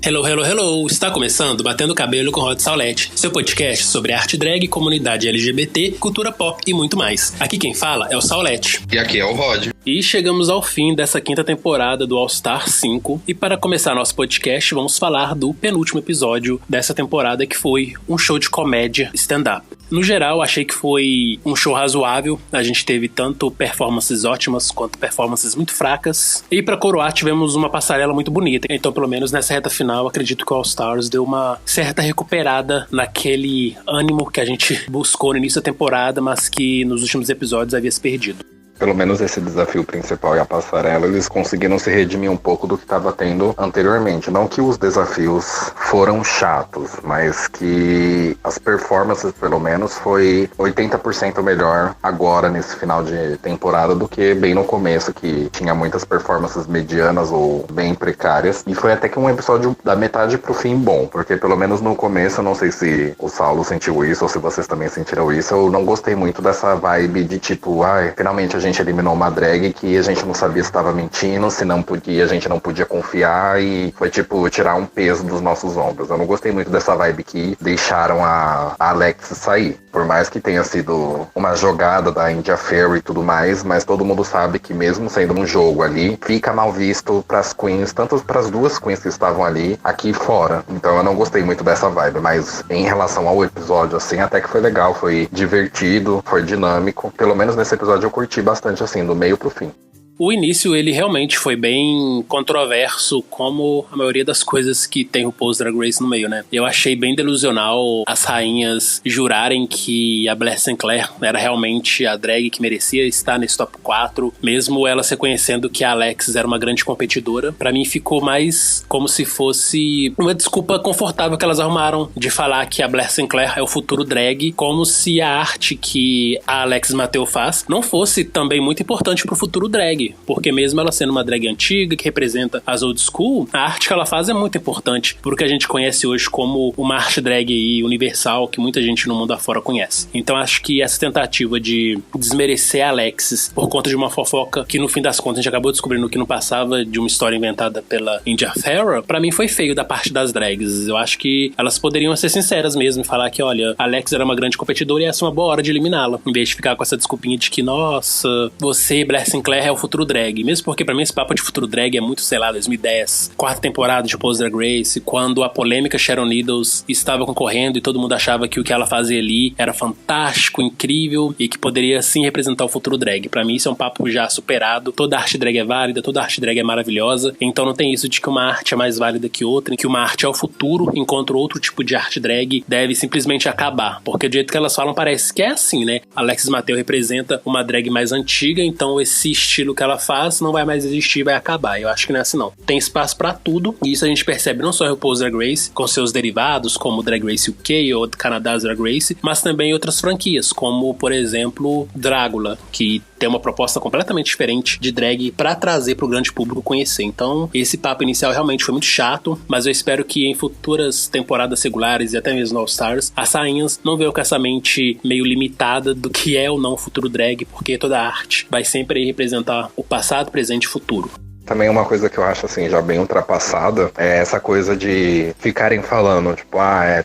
Hello, hello, hello! Está começando Batendo Cabelo com Rod Saulete, seu podcast sobre arte drag, comunidade LGBT, cultura pop e muito mais. Aqui quem fala é o Saulete. E aqui é o Rod. E chegamos ao fim dessa quinta temporada do All Star 5. E para começar nosso podcast, vamos falar do penúltimo episódio dessa temporada, que foi um show de comédia stand-up. No geral, achei que foi um show razoável. A gente teve tanto performances ótimas quanto performances muito fracas. E para coroar, tivemos uma passarela muito bonita. Então, pelo menos nessa reta final, acredito que o All Stars deu uma certa recuperada naquele ânimo que a gente buscou no início da temporada, mas que nos últimos episódios havia se perdido. Pelo menos esse desafio principal e a passarela, eles conseguiram se redimir um pouco do que estava tendo anteriormente. Não que os desafios foram chatos, mas que as performances, pelo menos, foi 80% melhor agora, nesse final de temporada, do que bem no começo, que tinha muitas performances medianas ou bem precárias. E foi até que um episódio da metade pro fim bom, porque pelo menos no começo, eu não sei se o Saulo sentiu isso ou se vocês também sentiram isso, eu não gostei muito dessa vibe de tipo, finalmente a gente eliminou uma drag que a gente não sabia se estava mentindo, se não podia, a gente não podia confiar, e foi tipo tirar um peso dos nossos ombros. Eu não gostei muito dessa vibe que deixaram a Alex sair, por mais que tenha sido uma jogada da India Ferry e tudo mais, mas todo mundo sabe que mesmo sendo um jogo ali, fica mal visto pras queens, tanto pras duas queens que estavam ali, aqui fora. Então eu não gostei muito dessa vibe, mas em relação ao episódio, assim, até que foi legal, foi divertido, foi dinâmico. Pelo menos nesse episódio eu curti bastante, assim, do meio pro fim. O início, ele realmente foi bem controverso, como a maioria das coisas que tem o RuPaul's Drag Race no meio, né? Eu achei bem delusional as rainhas jurarem que a Blair Sinclair era realmente a drag que merecia estar nesse top 4, mesmo elas reconhecendo que a Alexis era uma grande competidora. Pra mim ficou mais como se fosse uma desculpa confortável que elas arrumaram de falar que a Blair Sinclair é o futuro drag, como se a arte que a Alexis Mateo faz não fosse também muito importante pro futuro drag. Porque mesmo ela sendo uma drag antiga, que representa as old school, a arte que ela faz é muito importante pro que a gente conhece hoje como uma arte drag aí universal, que muita gente no mundo afora conhece. Então acho que essa tentativa de desmerecer a Alexis por conta de uma fofoca que no fim das contas a gente acabou descobrindo que não passava de uma história inventada pela India Ferry, pra mim foi feio da parte das drags. Eu acho que elas poderiam ser sinceras mesmo e falar que, olha, a Alexis era uma grande competidora e essa é uma boa hora de eliminá-la, em vez de ficar com essa desculpinha de que, nossa, você, Blair Sinclair, é o futuro drag. Mesmo porque pra mim esse papo de futuro drag é muito, sei lá, 2010, quarta temporada de RuPaul's Drag Race, quando a polêmica Sharon Needles estava concorrendo e todo mundo achava que o que ela fazia ali era fantástico, incrível e que poderia sim representar o futuro drag. Pra mim isso é um papo já superado. Toda arte drag é válida, toda arte drag é maravilhosa, então não tem isso de que uma arte é mais válida que outra, que uma arte é o futuro, enquanto outro tipo de arte drag deve simplesmente acabar, porque do jeito que elas falam parece que é assim, né? Alexis Mateo representa uma drag mais antiga, então esse estilo que ela faz não vai mais existir, vai acabar. Eu acho que não é assim não. Tem espaço pra tudo, e isso a gente percebe não só em RuPaul's Drag Race, com seus derivados, como Drag Race UK ou Canada's Drag Race, mas também outras franquias, como, por exemplo, Drácula, que tem uma proposta completamente diferente de drag pra trazer pro grande público conhecer. Então, esse papo inicial realmente foi muito chato, mas eu espero que em futuras temporadas regulares e até mesmo no All Stars, as rainhas não venham com essa mente meio limitada do que é ou não o futuro drag, porque toda arte vai sempre representar o passado, presente e futuro. Também uma coisa que eu acho, assim, já bem ultrapassada é essa coisa de ficarem falando, tipo,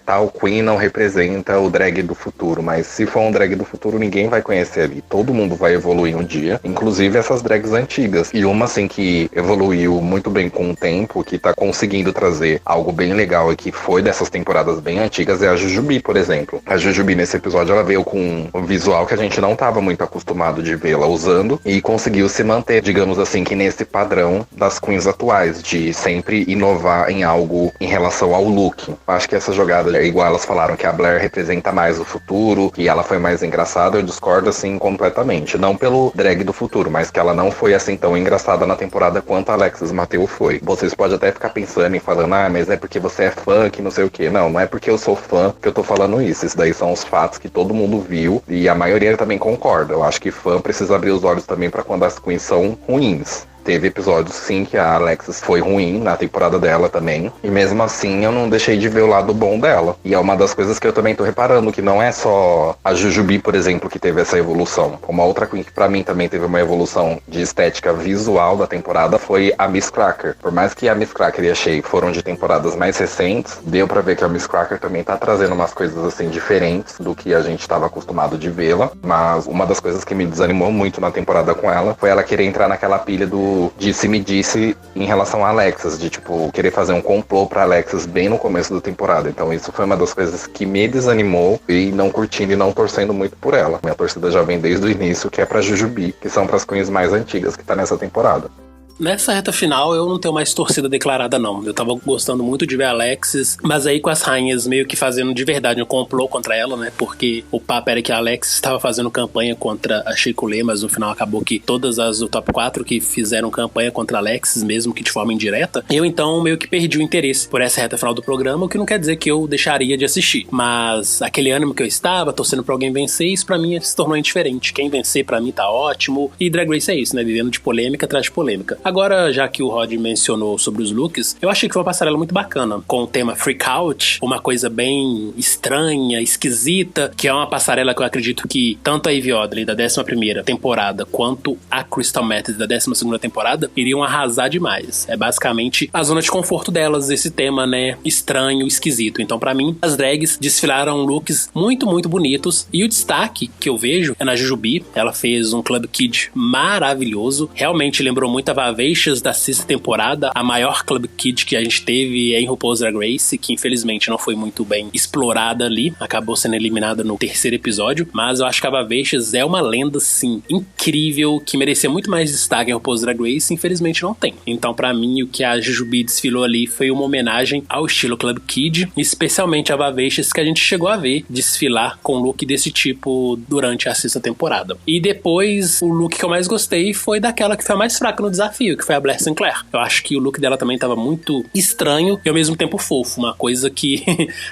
tal queen não representa o drag do futuro, mas se for um drag do futuro, ninguém vai conhecer ali. Todo mundo vai evoluir um dia, inclusive essas drags antigas. E uma, assim, que evoluiu muito bem com o tempo, que tá conseguindo trazer algo bem legal e que foi dessas temporadas bem antigas, é a Jujubee, por exemplo. A Jujubee, nesse episódio, ela veio com um visual que a gente não tava muito acostumado de vê-la usando e conseguiu se manter, digamos assim, que nesse padrão das queens atuais, de sempre inovar em algo em relação ao look. Acho que essa jogada, igual elas falaram que a Blair representa mais o futuro, que ela foi mais engraçada, eu discordo assim completamente. Não pelo drag do futuro, mas que ela não foi assim tão engraçada na temporada quanto a Alexis Mateo foi. Vocês podem até ficar pensando e falando, mas é porque você é fã, que não sei o que. Não é porque eu sou fã que eu tô falando isso. Isso daí são os fatos que todo mundo viu e a maioria também concorda. Eu acho que fã precisa abrir os olhos também pra quando as queens são ruins. teve episódios sim que a Alexis foi ruim na temporada dela também. E mesmo assim eu não deixei de ver o lado bom dela. E é uma das coisas que eu também tô reparando, que não é só a Jujubee, por exemplo, que teve essa evolução. Uma outra Queen que pra mim também teve uma evolução de estética visual da temporada foi a Miss Cracker. Por mais que a Miss Cracker e a Shea foram de temporadas mais recentes, deu pra ver que a Miss Cracker também tá trazendo umas coisas assim diferentes do que a gente tava acostumado de vê-la. Mas uma das coisas que me desanimou muito na temporada com ela foi ela querer entrar naquela pilha do disse-me-disse em relação a Alexis, de tipo, querer fazer um complô pra Alexis bem no começo da temporada. Então isso foi uma das coisas que me desanimou e não curtindo e não torcendo muito por ela. Minha torcida já vem desde o início, que é pra Jujubee, que são pras queens mais antigas que tá nessa temporada. Nessa reta final, eu não tenho mais torcida declarada, não. Eu tava gostando muito de ver a Alexis, mas aí com as rainhas meio que fazendo de verdade um complô contra ela, né? Porque o papo era que a Alexis estava fazendo campanha contra a Shea Coulee, mas no final acabou que todas as do top 4 que fizeram campanha contra a Alexis, mesmo que de forma indireta. Eu, então, meio que perdi o interesse por essa reta final do programa, o que não quer dizer que eu deixaria de assistir. Mas aquele ânimo que eu estava, torcendo pra alguém vencer, isso pra mim se tornou indiferente. Quem vencer pra mim tá ótimo. E Drag Race é isso, né? Vivendo de polêmica atrás de polêmica. Agora, já que o Rod mencionou sobre os looks, eu achei que foi uma passarela muito bacana, com o tema Freak Out, uma coisa bem estranha, esquisita, que é uma passarela que eu acredito que tanto a Yvie Oddly da 11ª temporada, quanto a Crystal Method da 12ª temporada, iriam arrasar demais. É basicamente a zona de conforto delas, esse tema, né, estranho, esquisito. Então, pra mim, as drags desfilaram looks muito, muito bonitos, e o destaque que eu vejo é na Jujubee. Ela fez um Club Kid maravilhoso, realmente lembrou muito a Vavacious da 6ª temporada, a maior Club Kid que a gente teve em RuPaul's Drag Race, que infelizmente não foi muito bem explorada ali, acabou sendo eliminada no 3º episódio, mas eu acho que a Vavacious é uma lenda, sim, incrível, que merecia muito mais destaque em RuPaul's Drag Race, infelizmente não tem. Então, pra mim, o que a Jujubee desfilou ali foi uma homenagem ao estilo Club Kid, especialmente a Vavacious, que a gente chegou a ver desfilar com um look desse tipo durante a 6ª temporada. E depois, o look que eu mais gostei foi daquela que foi a mais fraca no desafio, que foi a Blair Sinclair. Eu acho que o look dela também tava muito estranho e ao mesmo tempo fofo, uma coisa que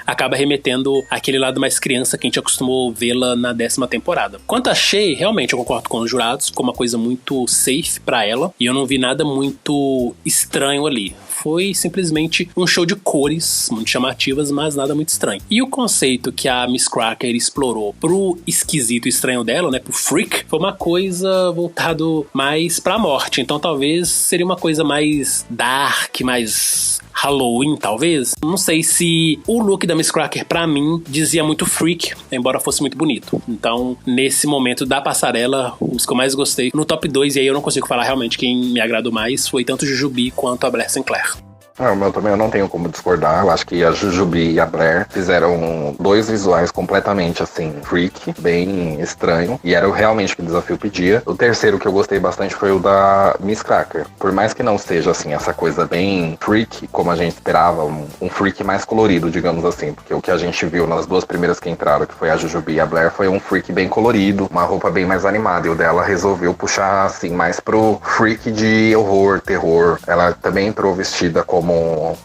acaba remetendo àquele lado mais criança que a gente acostumou vê-la na 10ª temporada. Quanto a Shea, realmente eu concordo com os jurados, ficou uma coisa muito safe pra ela e eu não vi nada muito estranho ali. Foi simplesmente um show de cores muito chamativas, mas nada muito estranho. E o conceito que a Miss Cracker explorou pro esquisito e estranho dela, né, pro freak, foi uma coisa voltado mais pra morte. Então talvez seria uma coisa mais dark, mais Halloween, talvez. Não sei se o look da Miss Cracker, pra mim, dizia muito freak, embora fosse muito bonito. Então, nesse momento da passarela, os que eu mais gostei no top 2, e aí eu não consigo falar realmente quem me agradou mais, foi tanto Jujubee quanto a Blair Sinclair. O meu também eu não tenho como discordar. Eu acho que a Jujubee e a Blair fizeram dois visuais completamente assim, freak, bem estranho. E era realmente o que o desafio pedia. O terceiro que eu gostei bastante foi o da Miss Cracker. Por mais que não seja assim, essa coisa bem freak, como a gente esperava, um freak mais colorido, digamos assim. Porque o que a gente viu nas duas primeiras que entraram, que foi a Jujubee e a Blair, foi um freak bem colorido, uma roupa bem mais animada. E o dela resolveu puxar assim, mais pro freak de horror, terror. Ela também entrou vestida como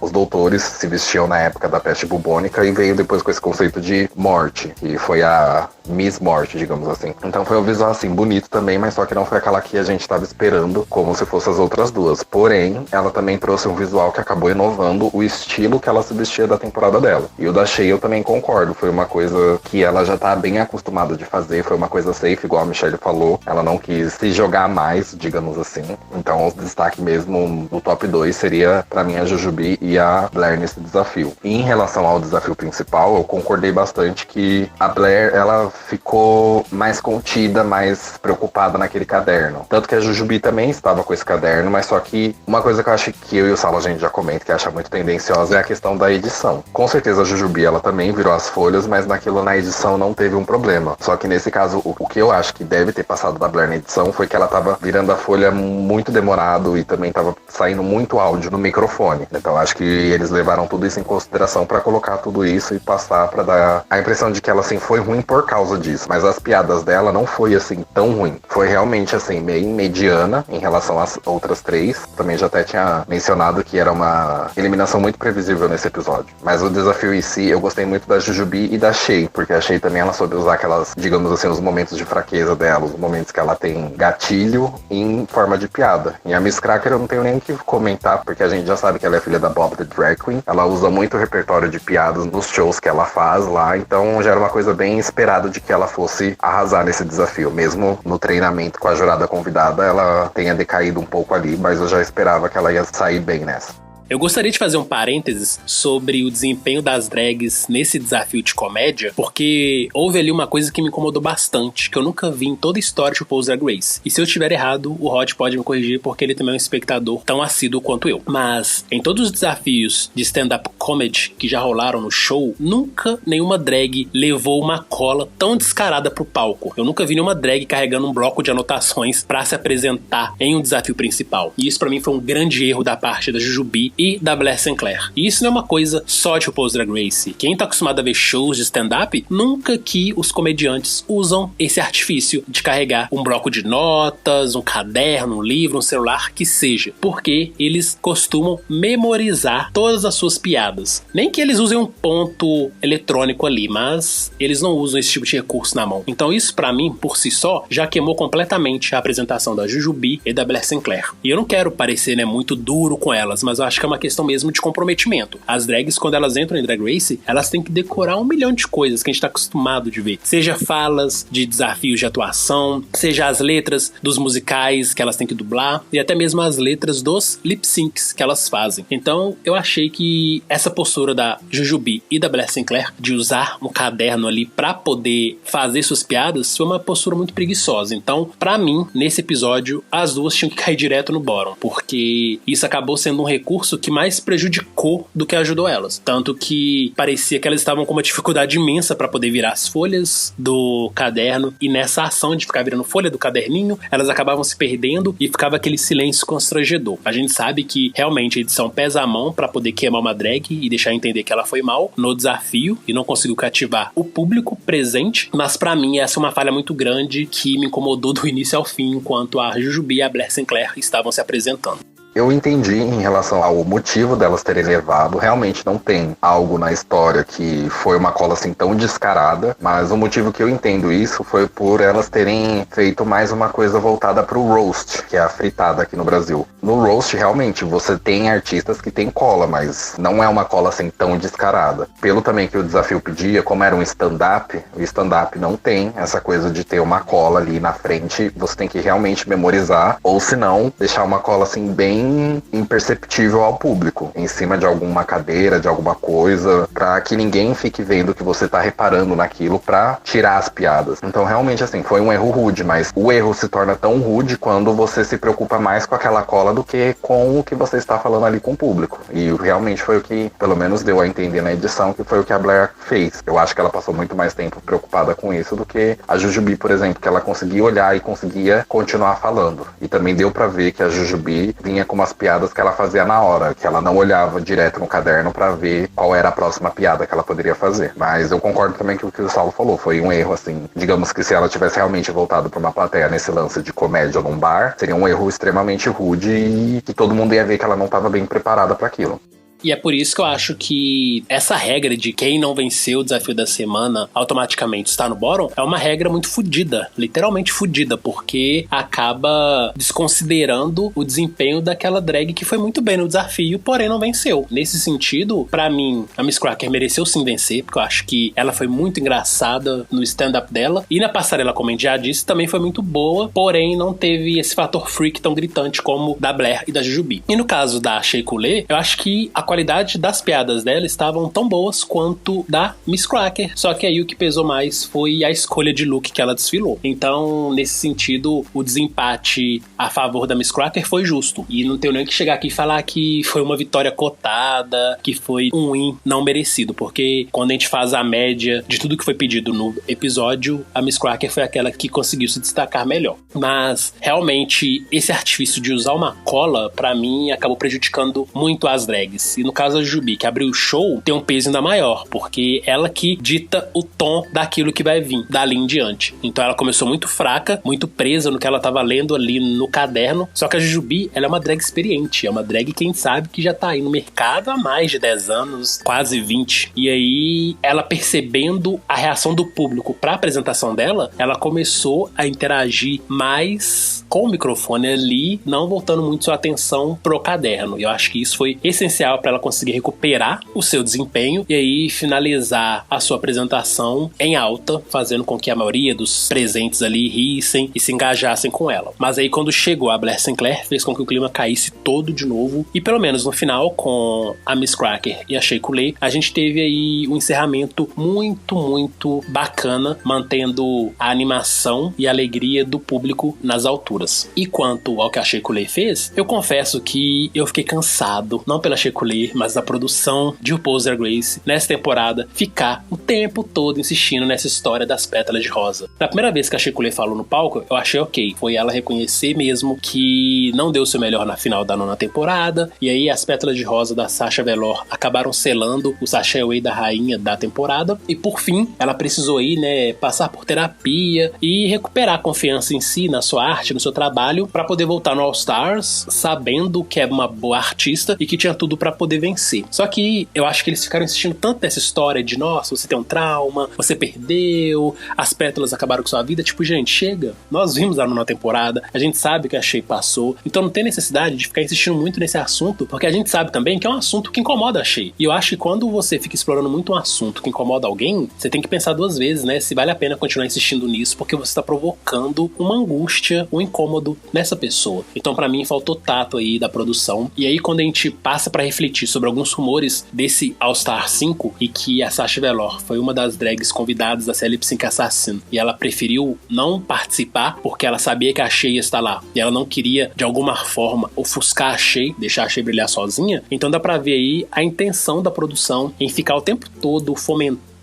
os doutores se vestiam na época da peste bubônica e veio depois com esse conceito de morte, que foi a Miss Morte, digamos assim. Então foi um visual assim, bonito também, mas só que não foi aquela que a gente estava esperando, como se fossem as outras duas. Porém, ela também trouxe um visual que acabou inovando o estilo que ela se vestia da temporada dela. E o da Shea eu também concordo, foi uma coisa que ela já tá bem acostumada de fazer, foi uma coisa safe, igual a Michelle falou. Ela não quis se jogar mais, digamos assim. Então o destaque mesmo do top 2 seria, pra mim, a Jujubee e a Blair nesse desafio. E em relação ao desafio principal, eu concordei bastante que a Blair, ela ficou mais contida, mais preocupada naquele caderno. Tanto que a Jujubee também estava com esse caderno, mas só que uma coisa que eu acho que eu e o Salo a gente já comenta, que acha muito tendenciosa, é a questão da edição. Com certeza a Jujubee, ela também virou as folhas, mas naquilo na edição não teve um problema. Só que nesse caso, o que eu acho que deve ter passado da Blair na edição foi que ela tava virando a folha muito demorado e também tava saindo muito áudio no microfone. microfone. Então acho que eles levaram tudo isso em consideração pra colocar tudo isso e passar pra dar a impressão de que ela, assim, foi ruim por causa disso. Mas as piadas dela não foi, assim, tão ruim. Foi realmente, assim, meio mediana em relação às outras três. Também já até tinha mencionado que era uma eliminação muito previsível nesse episódio. Mas o desafio em si, eu gostei muito da Jujubi e da Shea, porque a Shea também ela soube usar aquelas, digamos assim, os momentos de fraqueza dela, os momentos que ela tem gatilho em forma de piada. E a Miss Cracker eu não tenho nem o que comentar, porque a gente já sabe que ela é filha da Bob the Drag Queen. Ela usa muito o repertório de piadas nos shows que ela faz lá, então já era uma coisa bem esperada de que ela fosse arrasar nesse desafio. Mesmo no treinamento com a jurada convidada, ela tenha decaído um pouco ali, mas eu já esperava que ela ia sair bem nessa. Eu gostaria de fazer um parênteses sobre o desempenho das drags nesse desafio de comédia, porque houve ali uma coisa que me incomodou bastante, que eu nunca vi em toda a história de RuPaul's Drag Race. E se eu estiver errado, o Rod pode me corrigir, porque ele também é um espectador tão assíduo quanto eu. Mas, em todos os desafios de stand-up comedy que já rolaram no show, nunca nenhuma drag levou uma cola tão descarada pro palco. Eu nunca vi nenhuma drag carregando um bloco de anotações pra se apresentar em um desafio principal. E isso pra mim foi um grande erro da parte da Jujubi e da Blair Sinclair. E isso não é uma coisa só de RuPaul's Drag Race. Quem tá acostumado a ver shows de stand-up, nunca que os comediantes usam esse artifício de carregar um bloco de notas, um caderno, um livro, um celular, que seja. Porque eles costumam memorizar todas as suas piadas. Nem que eles usem um ponto eletrônico ali, mas eles não usam esse tipo de recurso na mão. Então isso, pra mim, por si só, já queimou completamente a apresentação da Jujubi e da Blair Sinclair. E eu não quero parecer, muito duro com elas, mas eu acho que é uma questão mesmo de comprometimento. As drags, quando elas entram em Drag Race, elas têm que decorar 1 milhão de coisas que a gente tá acostumado de ver. Seja falas de desafios de atuação, seja as letras dos musicais que elas têm que dublar, e até mesmo as letras dos lip syncs que elas fazem. Então, eu achei que essa postura da Jujubi e da Blair Sinclair, de usar um caderno ali pra poder fazer suas piadas, foi uma postura muito preguiçosa. Então, pra mim, nesse episódio, as duas tinham que cair direto no bottom, porque isso acabou sendo um recurso que mais prejudicou do que ajudou elas. Tanto que parecia que elas estavam com uma dificuldade imensa para poder virar as folhas do caderno, e nessa ação de ficar virando folha do caderninho, elas acabavam se perdendo e ficava aquele silêncio constrangedor. A gente sabe que realmente a edição pesa a mão para poder queimar uma drag e deixar entender que ela foi mal no desafio e não conseguiu cativar o público presente, mas para mim essa é uma falha muito grande que me incomodou do início ao fim, enquanto a Jujubi e a Blair Sinclair estavam se apresentando. Eu entendi em relação ao motivo delas terem levado. Realmente não tem algo na história que foi uma cola assim tão descarada, mas o motivo que eu entendo isso foi por elas terem feito mais uma coisa voltada pro roast, que é a fritada aqui no Brasil. No roast, realmente, você tem artistas que tem cola, mas não é uma cola assim tão descarada. Pelo também que o desafio pedia, como era um stand-up, o stand-up não tem essa coisa de ter uma cola ali na frente, você tem que realmente memorizar, ou se não, deixar uma cola assim bem imperceptível ao público, em cima de alguma cadeira, de alguma coisa, pra que ninguém fique vendo que você tá reparando naquilo pra tirar as piadas. Então realmente assim, foi um erro rude, mas o erro se torna tão rude quando você se preocupa mais com aquela cola do que com o que você está falando ali com o público. E realmente foi o que, pelo menos deu a entender na edição, que foi o que a Blair fez. Eu acho que ela passou muito mais tempo preocupada com isso do que a Jujubi, por exemplo, que ela conseguia olhar e conseguia continuar falando. E também deu pra ver que a Jujubi vinha com umas piadas que ela fazia na hora, que ela não olhava direto no caderno pra ver qual era a próxima piada que ela poderia fazer. Mas eu concordo também com o que o Saulo falou, foi um erro assim, digamos que se ela tivesse realmente voltado pra uma plateia nesse lance de comédia num bar, seria um erro extremamente rude e que todo mundo ia ver que ela não estava bem preparada para aquilo. E é por isso que eu acho que essa regra de quem não venceu o desafio da semana automaticamente está no bottom é uma regra muito fodida, literalmente fodida, porque acaba desconsiderando o desempenho daquela drag que foi muito bem no desafio, porém não venceu. Nesse sentido, pra mim, a Miss Cracker mereceu sim vencer, porque eu acho que ela foi muito engraçada no stand-up dela, e na passarela, como a gente já disse, também foi muito boa, porém não teve esse fator freak tão gritante como da Blair e da Jujubi. E no caso da Shea Coulee, eu acho que a qualidade das piadas dela estavam tão boas quanto da Miss Cracker, só que aí o que pesou mais foi a escolha de look que ela desfilou. Então, nesse sentido, o desempate a favor da Miss Cracker foi justo. E não tenho nem que chegar aqui e falar que foi uma vitória cotada, que foi um win não merecido, porque quando a gente faz a média de tudo que foi pedido no episódio, a Miss Cracker foi aquela que conseguiu se destacar melhor. Mas, realmente, esse artifício de usar uma cola, pra mim, acabou prejudicando muito as drags. E no caso da Jujubi, que abriu o show, tem um peso ainda maior, porque ela que dita o tom daquilo que vai vir, dali em diante. Então ela começou muito fraca, muito presa no que ela tava lendo ali no caderno. Só que a Jujubi, ela é uma drag experiente, é uma drag, quem sabe, que já tá aí no mercado há mais de 10 anos, quase 20. E aí, ela percebendo a reação do público pra apresentação dela, ela começou a interagir mais com o microfone ali, não voltando muito sua atenção pro caderno. E eu acho que isso foi essencial pra ela conseguir recuperar o seu desempenho e aí finalizar a sua apresentação em alta, fazendo com que a maioria dos presentes ali rissem e se engajassem com ela. Mas aí, quando chegou a Blair Sinclair, fez com que o clima caísse todo de novo. E pelo menos no final, com a Miss Cracker e a Shea Coulee, a gente teve aí um encerramento muito, muito bacana, mantendo a animação e a alegria do público nas alturas. E quanto ao que a Shea Coulee fez, eu confesso que eu fiquei cansado, não pela Shea Coulee, mas da produção de RuPaul's Drag Race nessa temporada, ficar o tempo todo insistindo nessa história das pétalas de rosa. Na primeira vez que a Shea Coulee falou no palco, eu achei ok, foi ela reconhecer mesmo que não deu o seu melhor na final da 9ª temporada, e aí as pétalas de rosa da Sasha Velour acabaram selando o sachê away da rainha da temporada, e por fim, ela precisou ir, né, passar por terapia e recuperar a confiança em si, na sua arte, no seu trabalho, pra poder voltar no All Stars, sabendo que é uma boa artista e que tinha tudo pra poder vencer. Só que eu acho que eles ficaram insistindo tanto nessa história de, nossa, você tem um trauma, você perdeu, as pétalas acabaram com sua vida, tipo, gente, chega, nós vimos lá numa temporada, a gente sabe que a Shea passou, então não tem necessidade de ficar insistindo muito nesse assunto, porque a gente sabe também que é um assunto que incomoda a Shea. E eu acho que quando você fica explorando muito um assunto que incomoda alguém, você tem que pensar 2 vezes, né, se vale a pena continuar insistindo nisso, porque você tá provocando uma angústia, um incômodo nessa pessoa. Então, pra mim, faltou tato aí da produção. E aí, quando a gente passa pra refletir sobre alguns rumores desse All Star 5, e que a Sasha Velour foi uma das drags convidadas da série Lip Sync Assassin, e ela preferiu não participar porque ela sabia que a Shea ia estar lá, e ela não queria, de alguma forma, ofuscar a Shea, deixar a Shea brilhar sozinha. Então dá pra ver aí a intenção da produção em ficar o tempo todo fomentando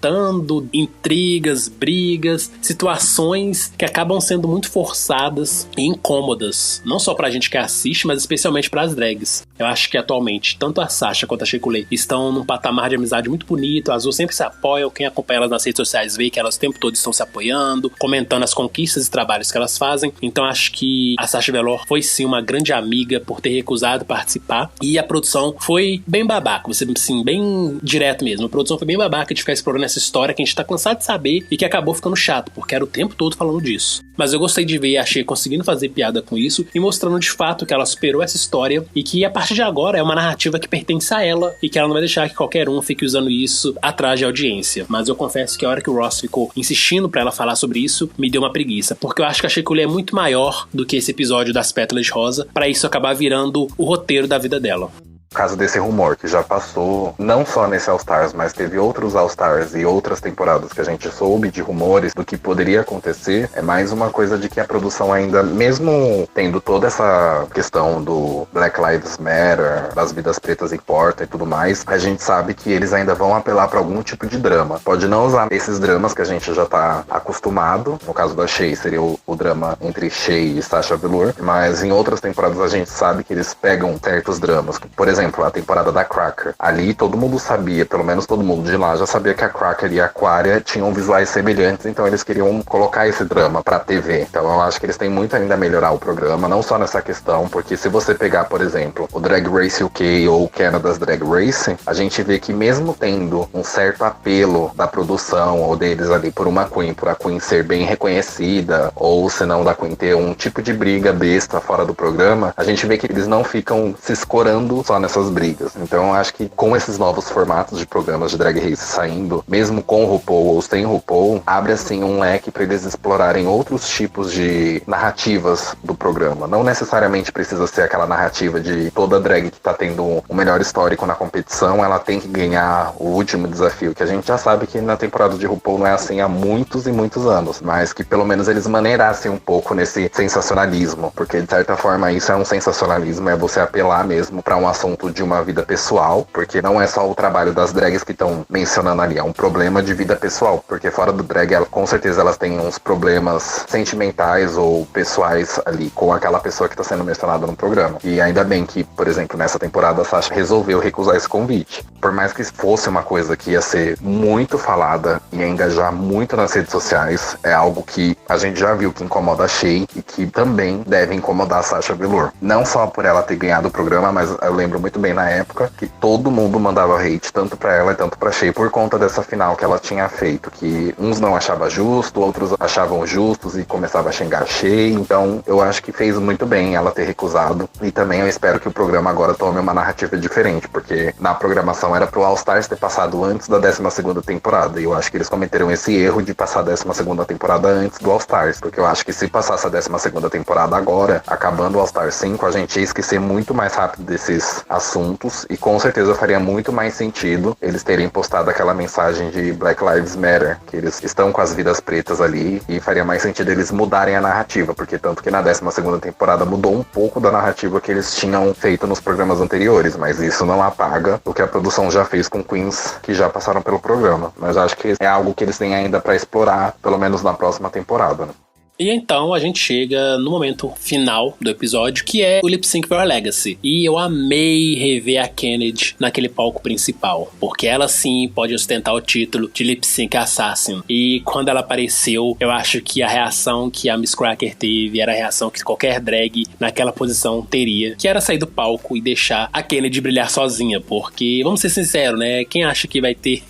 intrigas, brigas, situações que acabam sendo muito forçadas e incômodas, não só pra gente que assiste, mas especialmente pras drags. Eu acho que atualmente, tanto a Sasha quanto a Shea Coulee estão num patamar de amizade muito bonito, as duas sempre se apoiam, quem acompanha elas nas redes sociais vê que elas o tempo todo estão se apoiando, comentando as conquistas e trabalhos que elas fazem. Então acho que a Sasha Velour foi sim uma grande amiga por ter recusado participar, e a produção foi bem babaca, você assim, bem direto mesmo, a produção foi bem babaca de ficar explorando essa história que a gente tá cansado de saber e que acabou ficando chato, porque era o tempo todo falando disso. Mas eu gostei de ver a Shea conseguindo fazer piada com isso e mostrando de fato que ela superou essa história e que a partir de agora é uma narrativa que pertence a ela e que ela não vai deixar que qualquer um fique usando isso atrás de audiência. Mas eu confesso que a hora que o Ross ficou insistindo pra ela falar sobre isso, me deu uma preguiça, porque eu acho que a Shea Coulee é muito maior do que esse episódio das pétalas de rosa pra isso acabar virando o roteiro da vida dela. Caso desse rumor que já passou, não só nesse All Stars, mas teve outros All Stars e outras temporadas que a gente soube de rumores do que poderia acontecer, é mais uma coisa de que a produção ainda, mesmo tendo toda essa questão do Black Lives Matter, das vidas pretas importam e tudo mais, a gente sabe que eles ainda vão apelar para algum tipo de drama. Pode não usar esses dramas que a gente já tá acostumado, no caso da Shea seria o drama entre Shea e Sasha Velour, mas em outras temporadas a gente sabe que eles pegam certos dramas, por exemplo, a temporada da Cracker. Ali todo mundo sabia, pelo menos todo mundo de lá já sabia que a Cracker e a Aquaria tinham visuais semelhantes, então eles queriam colocar esse drama pra TV. Então eu acho que eles têm muito ainda a melhorar o programa, não só nessa questão, porque se você pegar, por exemplo, o Drag Race UK ou o Canada's Drag Race, a gente vê que mesmo tendo um certo apelo da produção ou deles ali por uma Queen, por a Queen ser bem reconhecida, ou se não da Queen ter um tipo de briga besta fora do programa, a gente vê que eles não ficam se escorando só nessa essas brigas. Então eu acho que com esses novos formatos de programas de Drag Race saindo, mesmo com RuPaul ou sem RuPaul, abre assim um leque para eles explorarem outros tipos de narrativas do programa. Não necessariamente precisa ser aquela narrativa de toda drag que tá tendo o melhor histórico na competição, ela tem que ganhar o último desafio, que a gente já sabe que na temporada de RuPaul não é assim há muitos e muitos anos, mas que pelo menos eles maneirassem um pouco nesse sensacionalismo, porque de certa forma isso é um sensacionalismo, é você apelar mesmo para um assunto de uma vida pessoal, porque não é só o trabalho das drags que estão mencionando ali, é um problema de vida pessoal, porque fora do drag, com certeza elas têm uns problemas sentimentais ou pessoais ali com aquela pessoa que está sendo mencionada no programa. E ainda bem que, por exemplo, nessa temporada a Sasha resolveu recusar esse convite. Por mais que fosse uma coisa que ia ser muito falada e ia engajar muito nas redes sociais, é algo que a gente já viu que incomoda a Shea e que também deve incomodar a Sasha Velour. Não só por ela ter ganhado o programa, mas eu lembro muito bem na época que todo mundo mandava hate, tanto pra ela e tanto pra Shea, por conta dessa final que ela tinha feito, que uns não achavam justo, outros achavam justos e começava a xingar a Shea. Então eu acho que fez muito bem ela ter recusado, e também eu espero que o programa agora tome uma narrativa diferente, porque na programação era pro All Stars ter passado antes da 12ª temporada, e eu acho que eles cometeram esse erro de passar a 12ª temporada antes do All Stars, porque eu acho que se passasse a 12ª temporada agora, acabando o All Stars 5, a gente ia esquecer muito mais rápido desses assuntos, e com certeza faria muito mais sentido eles terem postado aquela mensagem de Black Lives Matter, que eles estão com as vidas pretas ali, e faria mais sentido eles mudarem a narrativa, porque tanto que na 12ª temporada mudou um pouco da narrativa que eles tinham feito nos programas anteriores, mas isso não apaga o que a produção já fez com queens que já passaram pelo programa. Mas acho que é algo que eles têm ainda pra explorar, pelo menos na próxima temporada, né? E então a gente chega no momento final do episódio, que é o Lip Sync for a Legacy. E eu amei rever a Kennedy naquele palco principal, porque ela sim pode ostentar o título de Lip Sync Assassin. E quando ela apareceu, eu acho que a reação que a Miss Cracker teve era a reação que qualquer drag naquela posição teria, que era sair do palco e deixar a Kennedy brilhar sozinha, porque, vamos ser sinceros, né, quem acha que vai ter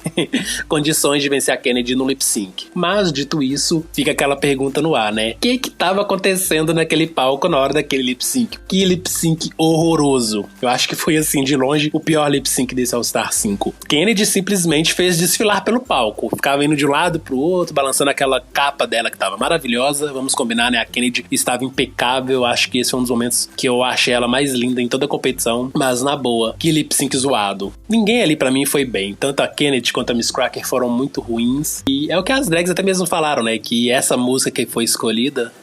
condições de vencer a Kennedy no Lip Sync? Mas, dito isso, fica aquela pergunta no ar, né? O que tava acontecendo naquele palco na hora daquele lip sync? Que lip sync horroroso. Eu acho que foi, assim, de longe, o pior lip sync desse All Star 5. Kennedy simplesmente fez desfilar pelo palco. Ficava indo de um lado pro outro, balançando aquela capa dela que tava maravilhosa. Vamos combinar, né? A Kennedy estava impecável. Acho que esse foi um dos momentos que eu achei ela mais linda em toda a competição. Mas, na boa, que lip sync zoado. Ninguém ali pra mim foi bem. Tanto a Kennedy quanto a Miss Cracker foram muito ruins. E é o que as drags até mesmo falaram, né? Que essa música que foi escolhida,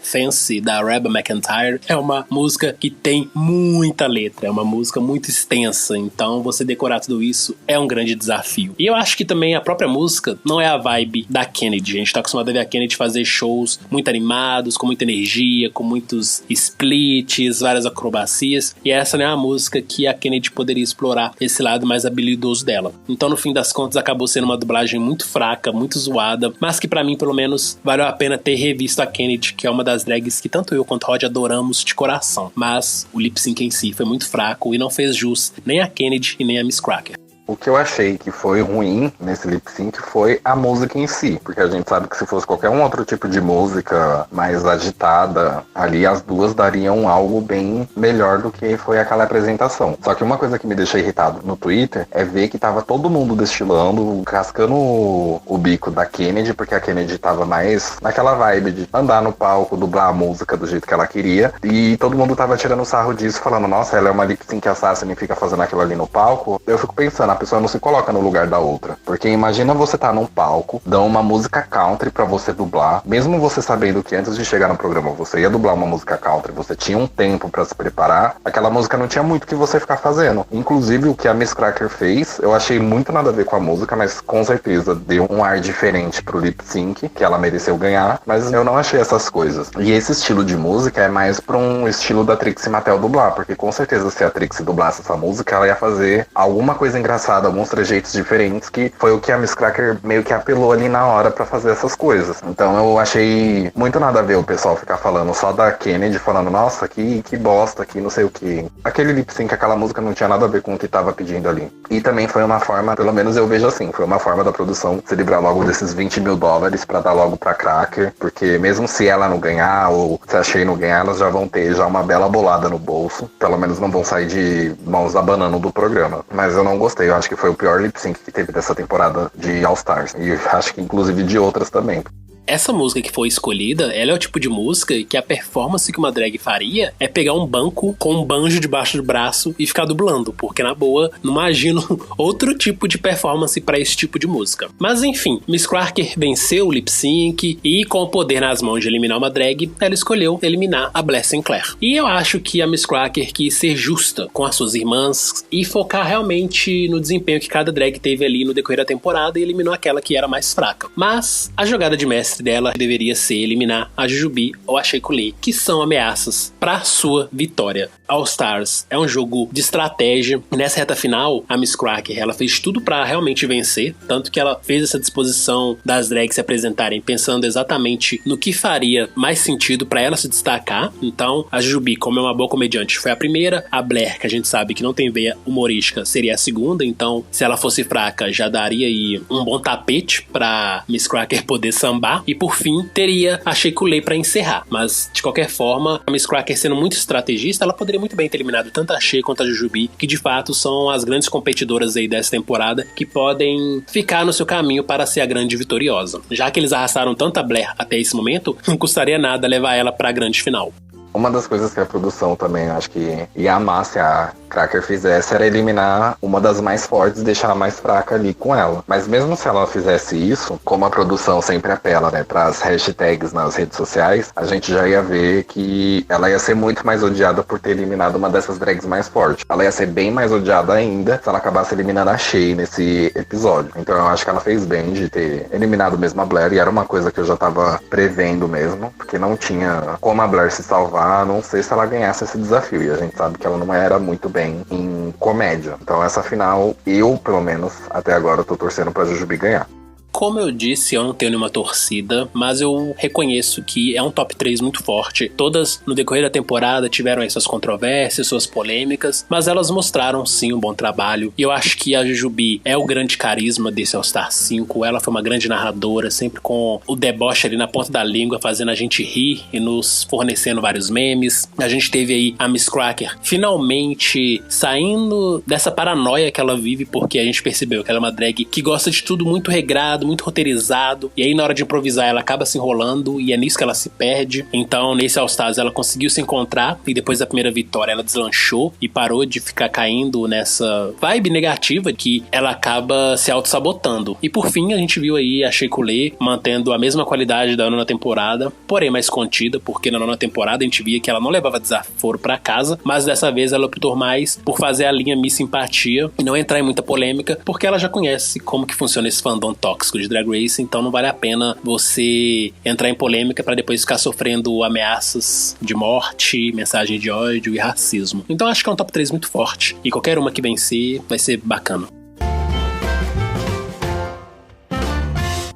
Fancy, da Reba McEntire, é uma música que tem muita letra, é uma música muito extensa, então você decorar tudo isso é um grande desafio. E eu acho que também a própria música não é a vibe da Kennedy. A gente tá acostumado a ver a Kennedy fazer shows muito animados, com muita energia, com muitos splits, várias acrobacias, e essa não é a música que a Kennedy poderia explorar esse lado mais habilidoso dela. Então, no fim das contas, acabou sendo uma dublagem muito fraca, muito zoada, mas que pra mim, pelo menos, valeu a pena ter revisto a Kennedy, que é uma das drags que tanto eu quanto Rod adoramos de coração. Mas o lip sync em si foi muito fraco e não fez jus nem a Kennedy e nem a Miss Cracker. O que eu achei que foi ruim nesse lip sync foi a música em si, porque a gente sabe que se fosse qualquer um outro tipo de música mais agitada, ali as duas dariam algo bem melhor do que foi aquela apresentação. Só que uma coisa que me deixou irritado no Twitter é ver que tava todo mundo destilando, cascando o bico da Kennedy, porque a Kennedy tava mais naquela vibe de andar no palco, dublar a música do jeito que ela queria, e todo mundo tava tirando sarro disso, falando, nossa, ela é uma lip sync assassin e fica fazendo aquilo ali no palco. Eu fico pensando, a pessoa não se coloca no lugar da outra. Porque imagina você tá num palco, dão uma música country pra você dublar, mesmo você sabendo que antes de chegar no programa você ia dublar uma música country, você tinha um tempo pra se preparar, aquela música não tinha muito o que você ficar fazendo. Inclusive o que a Miss Cracker fez, eu achei muito nada a ver com a música, mas com certeza deu um ar diferente pro lip sync, que ela mereceu ganhar, mas eu não achei essas coisas. E esse estilo de música é mais pra um estilo da Trixie Mattel dublar, porque com certeza se a Trixie dublasse essa música, ela ia fazer alguma coisa engraçada engraçado, alguns trejeitos diferentes, que foi o que a Miss Cracker meio que apelou ali na hora pra fazer essas coisas. Então eu achei muito nada a ver o pessoal ficar falando só da Kennedy, falando, nossa, que bosta, que não sei o que. Aquele lip sync, aquela música não tinha nada a ver com o que tava pedindo ali. E também foi uma forma, pelo menos eu vejo assim, foi uma forma da produção se livrar logo desses $20 mil pra dar logo pra Cracker, porque mesmo se ela não ganhar, ou se a Shea não ganhar, elas já vão ter já uma bela bolada no bolso. Pelo menos não vão sair de mãos abanando do programa. Mas eu não gostei, eu acho que foi o pior lip sync que teve dessa temporada de All Stars. E acho que inclusive de outras também. Essa música que foi escolhida, ela é o tipo de música que a performance que uma drag faria é pegar um banco com um banjo debaixo do braço e ficar dublando, porque na boa, não imagino outro tipo de performance pra esse tipo de música. Mas enfim, Miss Cracker venceu o lip sync e com o poder nas mãos de eliminar uma drag, ela escolheu eliminar a Bless Sinclair. E eu acho que a Miss Cracker quis ser justa com as suas irmãs e focar realmente no desempenho que cada drag teve ali no decorrer da temporada e eliminou aquela que era mais fraca. Mas a jogada de mestre dela deveria ser eliminar a Jujubee ou a Shea Coulee, que são ameaças para sua vitória. All Stars é um jogo de estratégia. Nessa reta final, a Miss Cracker, ela fez tudo para realmente vencer, tanto que ela fez essa disposição das drags se apresentarem pensando exatamente no que faria mais sentido para ela se destacar. Então, a Jujubee, como é uma boa comediante, foi a primeira. A Blair, que a gente sabe que não tem veia humorística, seria a segunda. Então, se ela fosse fraca, já daria aí um bom tapete para Miss Cracker poder sambar. E por fim, teria a Shea Coulee pra encerrar. Mas, de qualquer forma, a Miss Cracker sendo muito estrategista, ela poderia muito bem ter eliminado tanto a Shea quanto a Jujubee, que de fato são as grandes competidoras aí dessa temporada, que podem ficar no seu caminho para ser a grande vitoriosa. Já que eles arrastaram tanto a Blair até esse momento, não custaria nada levar ela pra grande final. Uma das coisas que a produção também, acho que ia amar se a Cracker fizesse, era eliminar uma das mais fortes e deixar a mais fraca ali com ela. Mas mesmo se ela fizesse isso, como a produção sempre apela, né, pras hashtags nas redes sociais, a gente já ia ver que ela ia ser muito mais odiada por ter eliminado uma dessas drags mais fortes. Ela ia ser bem mais odiada ainda se ela acabasse eliminando a Shea nesse episódio. Então eu acho que ela fez bem de ter eliminado mesmo a Blair, e era uma coisa que eu já tava prevendo mesmo, porque não tinha como a Blair se salvar, a não sei se ela ganhasse esse desafio, e a gente sabe que ela não era muito bem em comédia. Então essa final, eu pelo menos até agora tô torcendo pra Jujubee ganhar. Como eu disse, eu não tenho nenhuma torcida, mas eu reconheço que é um top 3 muito forte. Todas, no decorrer da temporada, tiveram aí suas controvérsias, suas polêmicas, mas elas mostraram, sim, um bom trabalho. E eu acho que a Jujubee é o grande carisma desse All Star 5. Ela foi uma grande narradora, sempre com o deboche ali na ponta da língua, fazendo a gente rir e nos fornecendo vários memes. A gente teve aí a Miss Cracker finalmente saindo dessa paranoia que ela vive, porque a gente percebeu que ela é uma drag que gosta de tudo muito regrado, muito roteirizado, e aí na hora de improvisar ela acaba se enrolando, e é nisso que ela se perde. Então nesse All Stars ela conseguiu se encontrar, e depois da primeira vitória ela deslanchou e parou de ficar caindo nessa vibe negativa que ela acaba se auto-sabotando. E por fim a gente viu aí a Shea Coulee mantendo a mesma qualidade da nona temporada, porém mais contida, porque na nona temporada a gente via que ela não levava desaforo pra casa, mas dessa vez ela optou mais por fazer a linha Miss Simpatia e não entrar em muita polêmica, porque ela já conhece como que funciona esse fandom tóxico de Drag Race, então não vale a pena você entrar em polêmica pra depois ficar sofrendo ameaças de morte, mensagem de ódio e racismo. Então acho que é um top 3 muito forte, e qualquer uma que vencer vai ser bacana.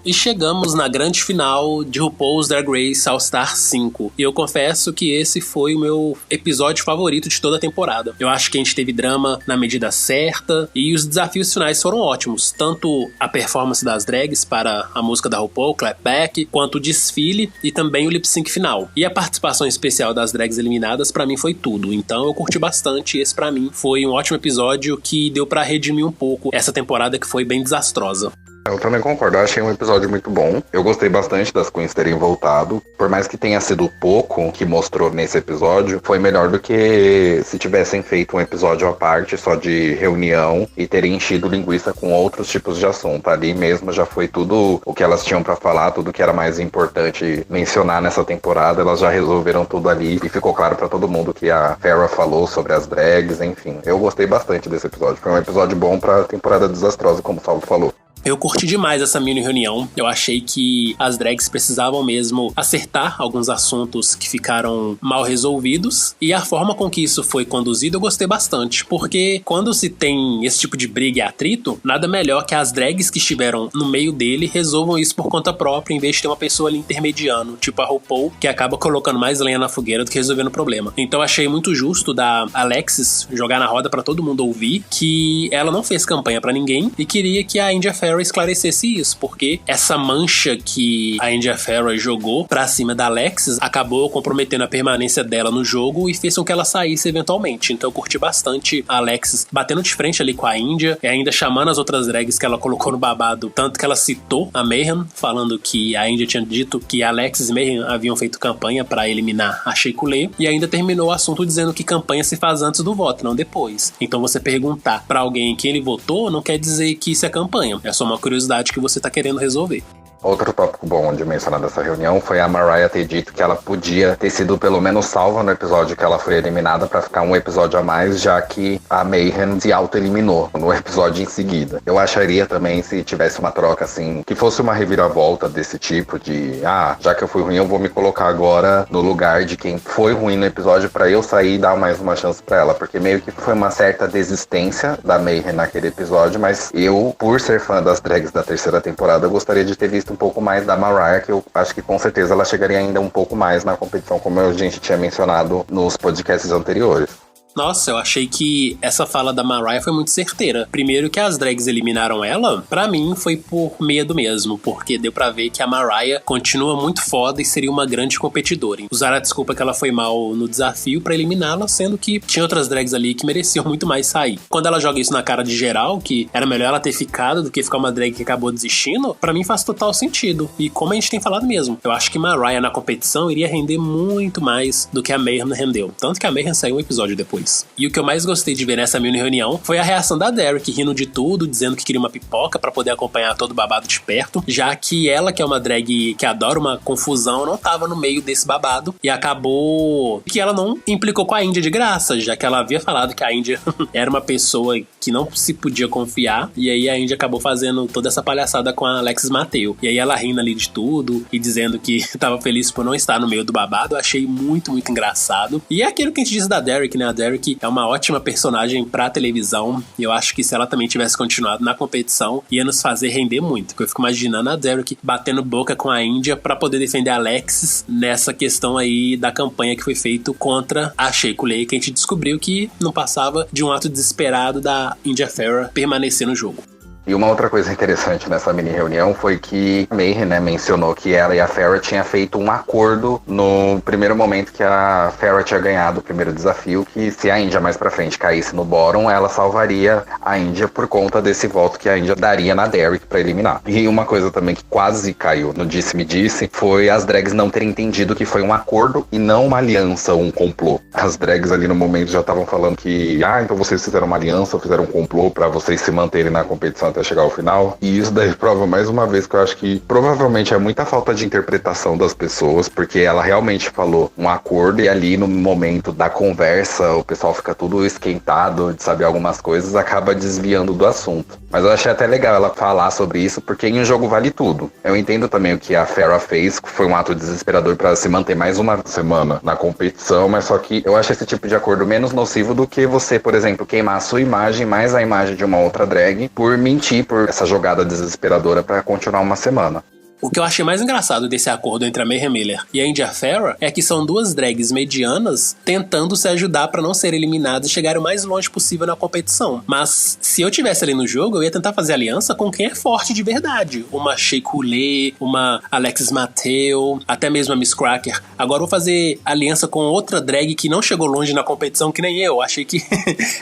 E chegamos na grande final de RuPaul's Drag Race All Star 5. E eu confesso que esse foi o meu episódio favorito de toda a temporada. Eu acho que a gente teve drama na medida certa e os desafios finais foram ótimos. Tanto a performance das drags para a música da RuPaul, Clap Back, quanto o desfile e também o lip sync final. E a participação especial das drags eliminadas pra mim foi tudo. Então eu curti bastante e esse pra mim foi um ótimo episódio que deu pra redimir um pouco essa temporada que foi bem desastrosa. Eu também concordo, eu achei um episódio muito bom. Eu gostei bastante das queens terem voltado. Por mais que tenha sido pouco que mostrou nesse episódio, foi melhor do que se tivessem feito um episódio à parte, só de reunião, e terem enchido linguiça com outros tipos de assunto. Ali mesmo já foi tudo o que elas tinham pra falar, tudo que era mais importante mencionar nessa temporada, elas já resolveram tudo ali, e ficou claro pra todo mundo que a Farrah falou sobre as drags, enfim. Eu gostei bastante desse episódio. Foi um episódio bom pra temporada desastrosa, como o Saulo falou. Eu curti demais essa mini reunião. Eu achei que as drags precisavam mesmo acertar alguns assuntos que ficaram mal resolvidos. E a forma com que isso foi conduzido eu gostei bastante. Porque quando se tem esse tipo de briga e atrito, nada melhor que as drags que estiveram no meio dele resolvam isso por conta própria, em vez de ter uma pessoa ali intermediando, tipo a RuPaul, que acaba colocando mais lenha na fogueira do que resolvendo o problema. Então achei muito justo da Alexis jogar na roda pra todo mundo ouvir que ela não fez campanha pra ninguém e queria que a India Ferrah esclarecesse isso, porque essa mancha que a India Ferrah jogou pra cima da Alexis acabou comprometendo a permanência dela no jogo e fez com que ela saísse eventualmente. Então eu curti bastante a Alexis batendo de frente ali com a India e ainda chamando as outras drags que ela colocou no babado, tanto que ela citou a Mayhem, falando que a India tinha dito que a Alexis e Mayhem haviam feito campanha pra eliminar a Shea Coulee, e ainda terminou o assunto dizendo que campanha se faz antes do voto, não depois. Então você perguntar pra alguém quem ele votou não quer dizer que isso é campanha, é só uma curiosidade que você tá querendo resolver. Outro tópico bom de mencionar dessa reunião foi a Mariah ter dito que ela podia ter sido pelo menos salva no episódio que ela foi eliminada pra ficar um episódio a mais, já que a Mayhem se auto-eliminou no episódio em seguida. Eu acharia também, se tivesse uma troca assim, que fosse uma reviravolta desse tipo de já que eu fui ruim, eu vou me colocar agora no lugar de quem foi ruim no episódio pra eu sair e dar mais uma chance pra ela, porque meio que foi uma certa desistência da Mayhem naquele episódio, mas eu, por ser fã das drags da terceira temporada, eu gostaria de ter visto um pouco mais da Mariah, que eu acho que com certeza ela chegaria ainda um pouco mais na competição, como a gente tinha mencionado nos podcasts anteriores. Nossa, eu achei que essa fala da Mariah foi muito certeira. Primeiro que as drags eliminaram ela, pra mim foi por medo mesmo, porque deu pra ver que a Mariah continua muito foda e seria uma grande competidora. Usaram a desculpa que ela foi mal no desafio pra eliminá-la, sendo que tinha outras drags ali que mereciam muito mais sair. Quando ela joga isso na cara de geral, que era melhor ela ter ficado do que ficar uma drag que acabou desistindo, pra mim faz total sentido. E como a gente tem falado mesmo, eu acho que Mariah na competição iria render muito mais do que a Mayhem rendeu. Tanto que a Mayhem saiu um episódio depois. E o que eu mais gostei de ver nessa mini reunião foi a reação da Derrick, rindo de tudo, dizendo que queria uma pipoca pra poder acompanhar todo o babado de perto, já que ela, que é uma drag que adora uma confusão, não tava no meio desse babado e acabou que ela não implicou com a Índia de graça, já que ela havia falado que a Índia era uma pessoa que não se podia confiar, e aí a Índia acabou fazendo toda essa palhaçada com a Alexis Mateo. E aí ela rindo ali de tudo e dizendo que tava feliz por não estar no meio do babado. Eu achei muito, muito engraçado. E é aquilo que a gente diz da Derrick, né? A Derrick é uma ótima personagem pra televisão, e eu acho que se ela também tivesse continuado na competição, ia nos fazer render muito, porque eu fico imaginando a Derrick batendo boca com a Índia pra poder defender a Alexis nessa questão aí da campanha que foi feito contra a Shea Coulee, que a gente descobriu que não passava de um ato desesperado da India Ferrah permanecer no jogo. E uma outra coisa interessante nessa mini reunião foi que a Mayhem, né, mencionou que ela e a Ferrah tinham feito um acordo no primeiro momento que a Ferrah tinha ganhado o primeiro desafio, que se a Índia mais pra frente caísse no bottom, ela salvaria a Índia por conta desse voto que a Índia daria na Derrick pra eliminar. E uma coisa também que quase caiu no disse-me-disse foi as drags não terem entendido que foi um acordo e não uma aliança ou um complô. As drags ali no momento já estavam falando que então vocês fizeram uma aliança ou fizeram um complô pra vocês se manterem na competição até chegar ao final. E isso daí prova mais uma vez que eu acho que provavelmente é muita falta de interpretação das pessoas, porque ela realmente falou um acordo e ali no momento da conversa o pessoal fica tudo esquentado de saber algumas coisas, acaba desviando do assunto. Mas eu achei até legal ela falar sobre isso, porque em um jogo vale tudo. Eu entendo também o que a Ferrah fez, que foi um ato desesperador para se manter mais uma semana na competição, mas só que eu acho esse tipo de acordo menos nocivo do que você, por exemplo, queimar a sua imagem mais a imagem de uma outra drag por mentir, por essa jogada desesperadora para continuar uma semana. O que eu achei mais engraçado desse acordo entre a Mayhem Miller e a India Ferrah é que são duas drags medianas tentando se ajudar pra não ser eliminadas e chegarem o mais longe possível na competição. Mas se eu tivesse ali no jogo, eu ia tentar fazer aliança com quem é forte de verdade. Uma Shea Coulee, uma Alexis Mateo, até mesmo a Miss Cracker. Agora eu vou fazer aliança com outra drag que não chegou longe na competição, que nem eu. Achei que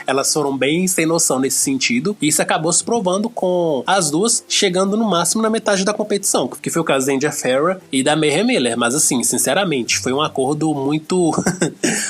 elas foram bem sem noção nesse sentido. E isso acabou se provando com as duas chegando no máximo na metade da competição, que foi o caso da India Ferrah e da Mayhem Miller. Mas assim, sinceramente, foi um acordo muito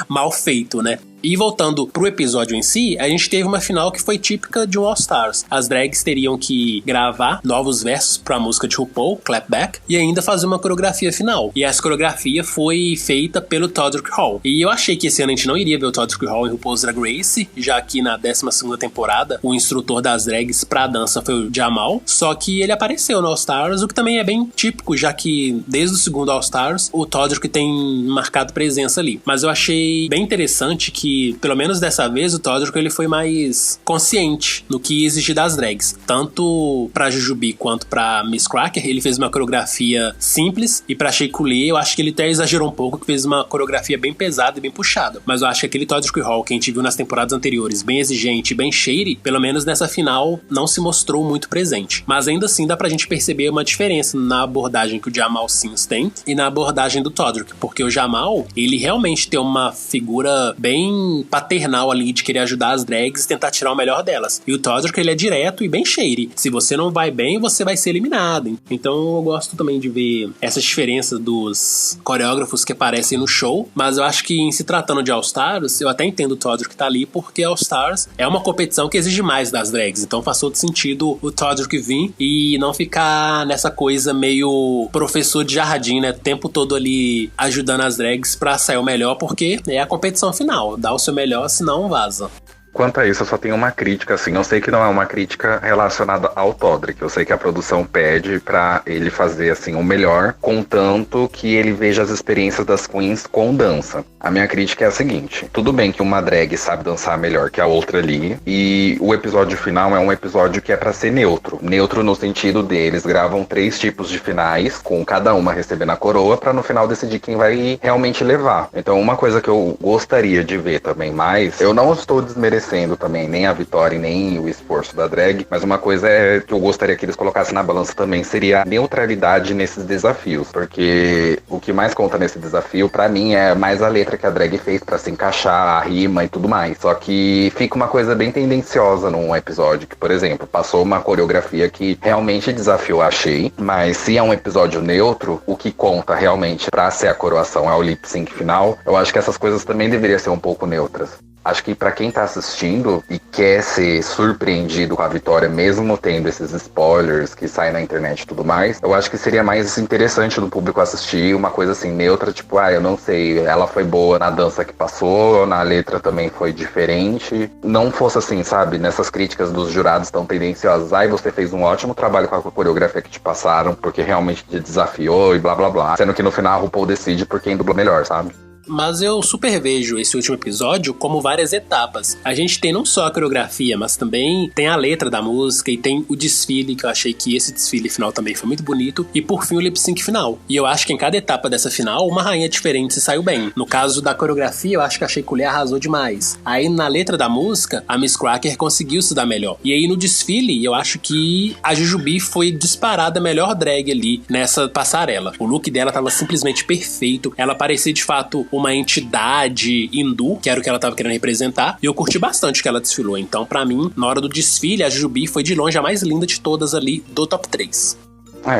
mal feito, né? E voltando pro episódio em si, a gente teve uma final que foi típica de um All Stars. As drags teriam que gravar novos versos pra música de RuPaul, Clap Back, e ainda fazer uma coreografia final. E essa coreografia foi feita pelo Todrick Hall. E eu achei que esse ano a gente não iria ver o Todrick Hall em RuPaul's Drag Race, já que na 12ª temporada o instrutor das drags pra dança foi o Jamal, só que ele apareceu no All Stars, o que também é bem típico, já que desde o segundo All Stars o Todrick tem marcado presença ali. Mas eu achei bem interessante que, pelo menos dessa vez, o Todrick ele foi mais consciente no que ia exigir das drags. Tanto pra Jujubee quanto pra Miss Cracker, ele fez uma coreografia simples, e pra Shea Coulee eu acho que ele até exagerou um pouco, que fez uma coreografia bem pesada e bem puxada. Mas eu acho que aquele Todrick Hall que a gente viu nas temporadas anteriores, bem exigente, bem shady, pelo menos nessa final não se mostrou muito presente. Mas ainda assim dá pra gente perceber uma diferença na abordagem que o Jamal Sims tem e na abordagem do Todrick, porque o Jamal, ele realmente tem uma figura bem paternal ali de querer ajudar as drags e tentar tirar o melhor delas. E o Todrick, ele é direto e bem shady. Se você não vai bem, você vai ser eliminado. Então eu gosto também de ver essas diferenças dos coreógrafos que aparecem no show, mas eu acho que em se tratando de All Stars, eu até entendo o Todrick tá ali, porque All Stars é uma competição que exige mais das drags, então faz todo sentido o Todrick vir e não ficar nessa coisa meio professor de jardim, né, o tempo todo ali ajudando as drags pra sair o melhor, porque é a competição final, dá o seu melhor, senão vaza. Quanto a isso, eu só tenho uma crítica, assim. Eu sei que não é uma crítica relacionada ao Todrick. Eu sei que a produção pede pra ele fazer, assim, o melhor, contanto que ele veja as experiências das queens com dança. A minha crítica é a seguinte. Tudo bem que uma drag sabe dançar melhor que a outra ali, e o episódio final é um episódio que é pra ser neutro. Neutro no sentido deles gravam 3 tipos de finais, com cada uma recebendo a coroa, pra no final decidir quem vai realmente levar. Então, uma coisa que eu gostaria de ver também mais, eu não estou desmerecendo também nem a vitória nem o esforço da drag, mas uma coisa que eu gostaria que eles colocassem na balança também seria a neutralidade nesses desafios, porque o que mais conta nesse desafio pra mim é mais a letra que a drag fez pra se encaixar, a rima e tudo mais, só que fica uma coisa bem tendenciosa num episódio que, por exemplo, passou uma coreografia que realmente desafiou a Shea, mas se é um episódio neutro, o que conta realmente pra ser a coroação é o lip sync final. Eu acho que essas coisas também deveriam ser um pouco neutras. Acho que pra quem tá assistindo e quer ser surpreendido com a vitória, mesmo tendo esses spoilers que saem na internet e tudo mais, eu acho que seria mais interessante do público assistir uma coisa assim, neutra, tipo, eu não sei, ela foi boa na dança que passou, na letra também foi diferente. Não fosse assim, sabe, nessas críticas dos jurados tão tendenciosas, você fez um ótimo trabalho com a coreografia que te passaram, porque realmente te desafiou e blá blá blá. Sendo que no final a RuPaul decide por quem dubla melhor, sabe? Mas eu super vejo esse último episódio como várias etapas. A gente tem não só a coreografia, mas também tem a letra da música e tem o desfile, que eu achei que esse desfile final também foi muito bonito. E por fim o lip sync final. E eu acho que em cada etapa dessa final, uma rainha diferente se saiu bem. No caso da coreografia, eu acho que a Shea Coulee arrasou demais. Aí na letra da música, a Miss Cracker conseguiu se dar melhor. E aí no desfile, eu acho que a Jujubee foi disparada a melhor drag ali nessa passarela. O look dela tava simplesmente perfeito. Ela parecia de fato uma entidade hindu, que era o que ela tava querendo representar, e eu curti bastante que ela desfilou. Então, pra mim, na hora do desfile, a Jujubee foi de longe a mais linda de todas ali do top 3.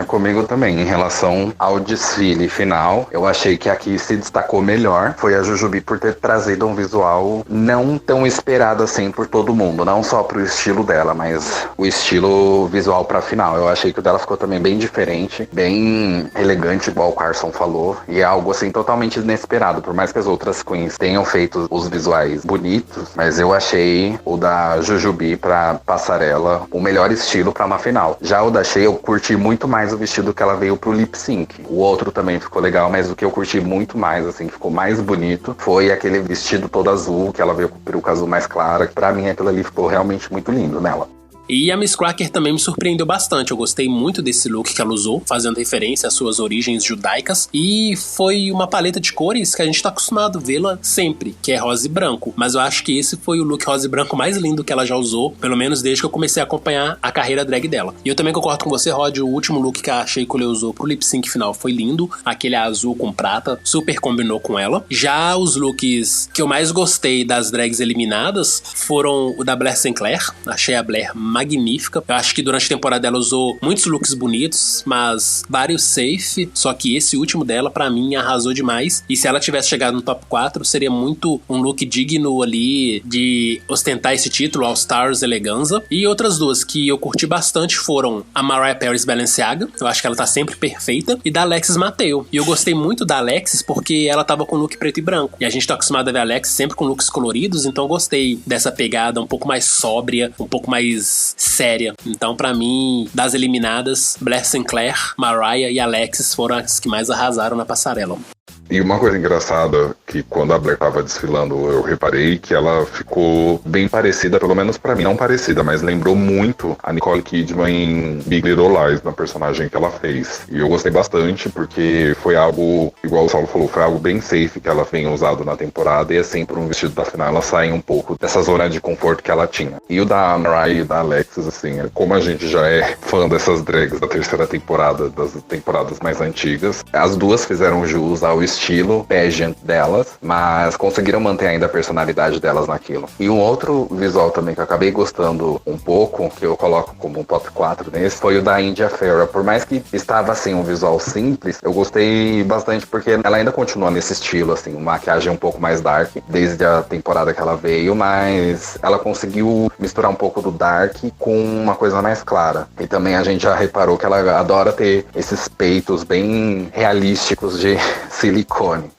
Comigo também. Em relação ao desfile final, eu achei que a que se destacou melhor foi a Jujubee por ter trazido um visual não tão esperado assim por todo mundo, não só pro estilo dela, mas o estilo visual pra final. Eu achei que o dela ficou também bem diferente, bem elegante, igual o Carson falou, e é algo assim totalmente inesperado, por mais que as outras queens tenham feito os visuais bonitos, mas eu achei o da Jujubee pra passarela o melhor estilo pra uma final. Já o da Shea eu curti muito mais o vestido que ela veio pro lip sync. O outro também ficou legal, mas o que eu curti muito mais, assim, que ficou mais bonito, foi aquele vestido todo azul, que ela veio com peruca azul mais clara, que pra mim aquilo ali ficou realmente muito lindo nela. E a Miss Cracker também me surpreendeu bastante. Eu gostei muito desse look que ela usou, fazendo referência às suas origens judaicas. E foi uma paleta de cores que a gente tá acostumado a vê-la sempre, que é rosa e branco. Mas eu acho que esse foi o look rosa e branco mais lindo que ela já usou, pelo menos desde que eu comecei a acompanhar a carreira drag dela. E eu também concordo com você, Rod, o último look que a Shea Coulee usou pro lip sync final foi lindo. Aquele azul com prata, super combinou com ela. Já os looks que eu mais gostei das drags eliminadas foram o da Blair Sinclair. Achei a Blair magnífica. Eu acho que durante a temporada ela usou muitos looks bonitos, mas vários safe, só que esse último dela, pra mim, arrasou demais. E se ela tivesse chegado no top 4, seria muito um look digno ali de ostentar esse título, All Stars Eleganza. E outras duas que eu curti bastante foram a Mariah Paris Balenciaga, eu acho que ela tá sempre perfeita, e da Alexis Mateo. E eu gostei muito da Alexis porque ela tava com look preto e branco. E a gente tá acostumado a ver a Alexis sempre com looks coloridos, então eu gostei dessa pegada um pouco mais sóbria, um pouco mais séria. Então, pra mim, das eliminadas, Blair Sinclair, Mariah e Alexis foram as que mais arrasaram na passarela. E uma coisa engraçada, que quando a Blair tava desfilando, eu reparei que ela ficou bem parecida, pelo menos pra mim, não parecida, mas lembrou muito a Nicole Kidman em Big Little Lies, na personagem que ela fez. E eu gostei bastante, porque foi algo, igual o Saulo falou, foi algo bem safe que ela tem usado na temporada, e assim, por um vestido da final, ela sai um pouco dessa zona de conforto que ela tinha. E o da Mariah e da Alexis, assim, como a gente já é fã dessas drags da terceira temporada, das temporadas mais antigas, as duas fizeram jus ao estilo pageant delas, mas conseguiram manter ainda a personalidade delas naquilo. E um outro visual também que eu acabei gostando um pouco, que eu coloco como um top 4 nesse, foi o da India Ferrah. Por mais que estava assim um visual simples, eu gostei bastante porque ela ainda continua nesse estilo, assim, uma maquiagem um pouco mais dark, desde a temporada que ela veio, mas ela conseguiu misturar um pouco do dark com uma coisa mais clara. E também a gente já reparou que ela adora ter esses peitos bem realísticos de silicone.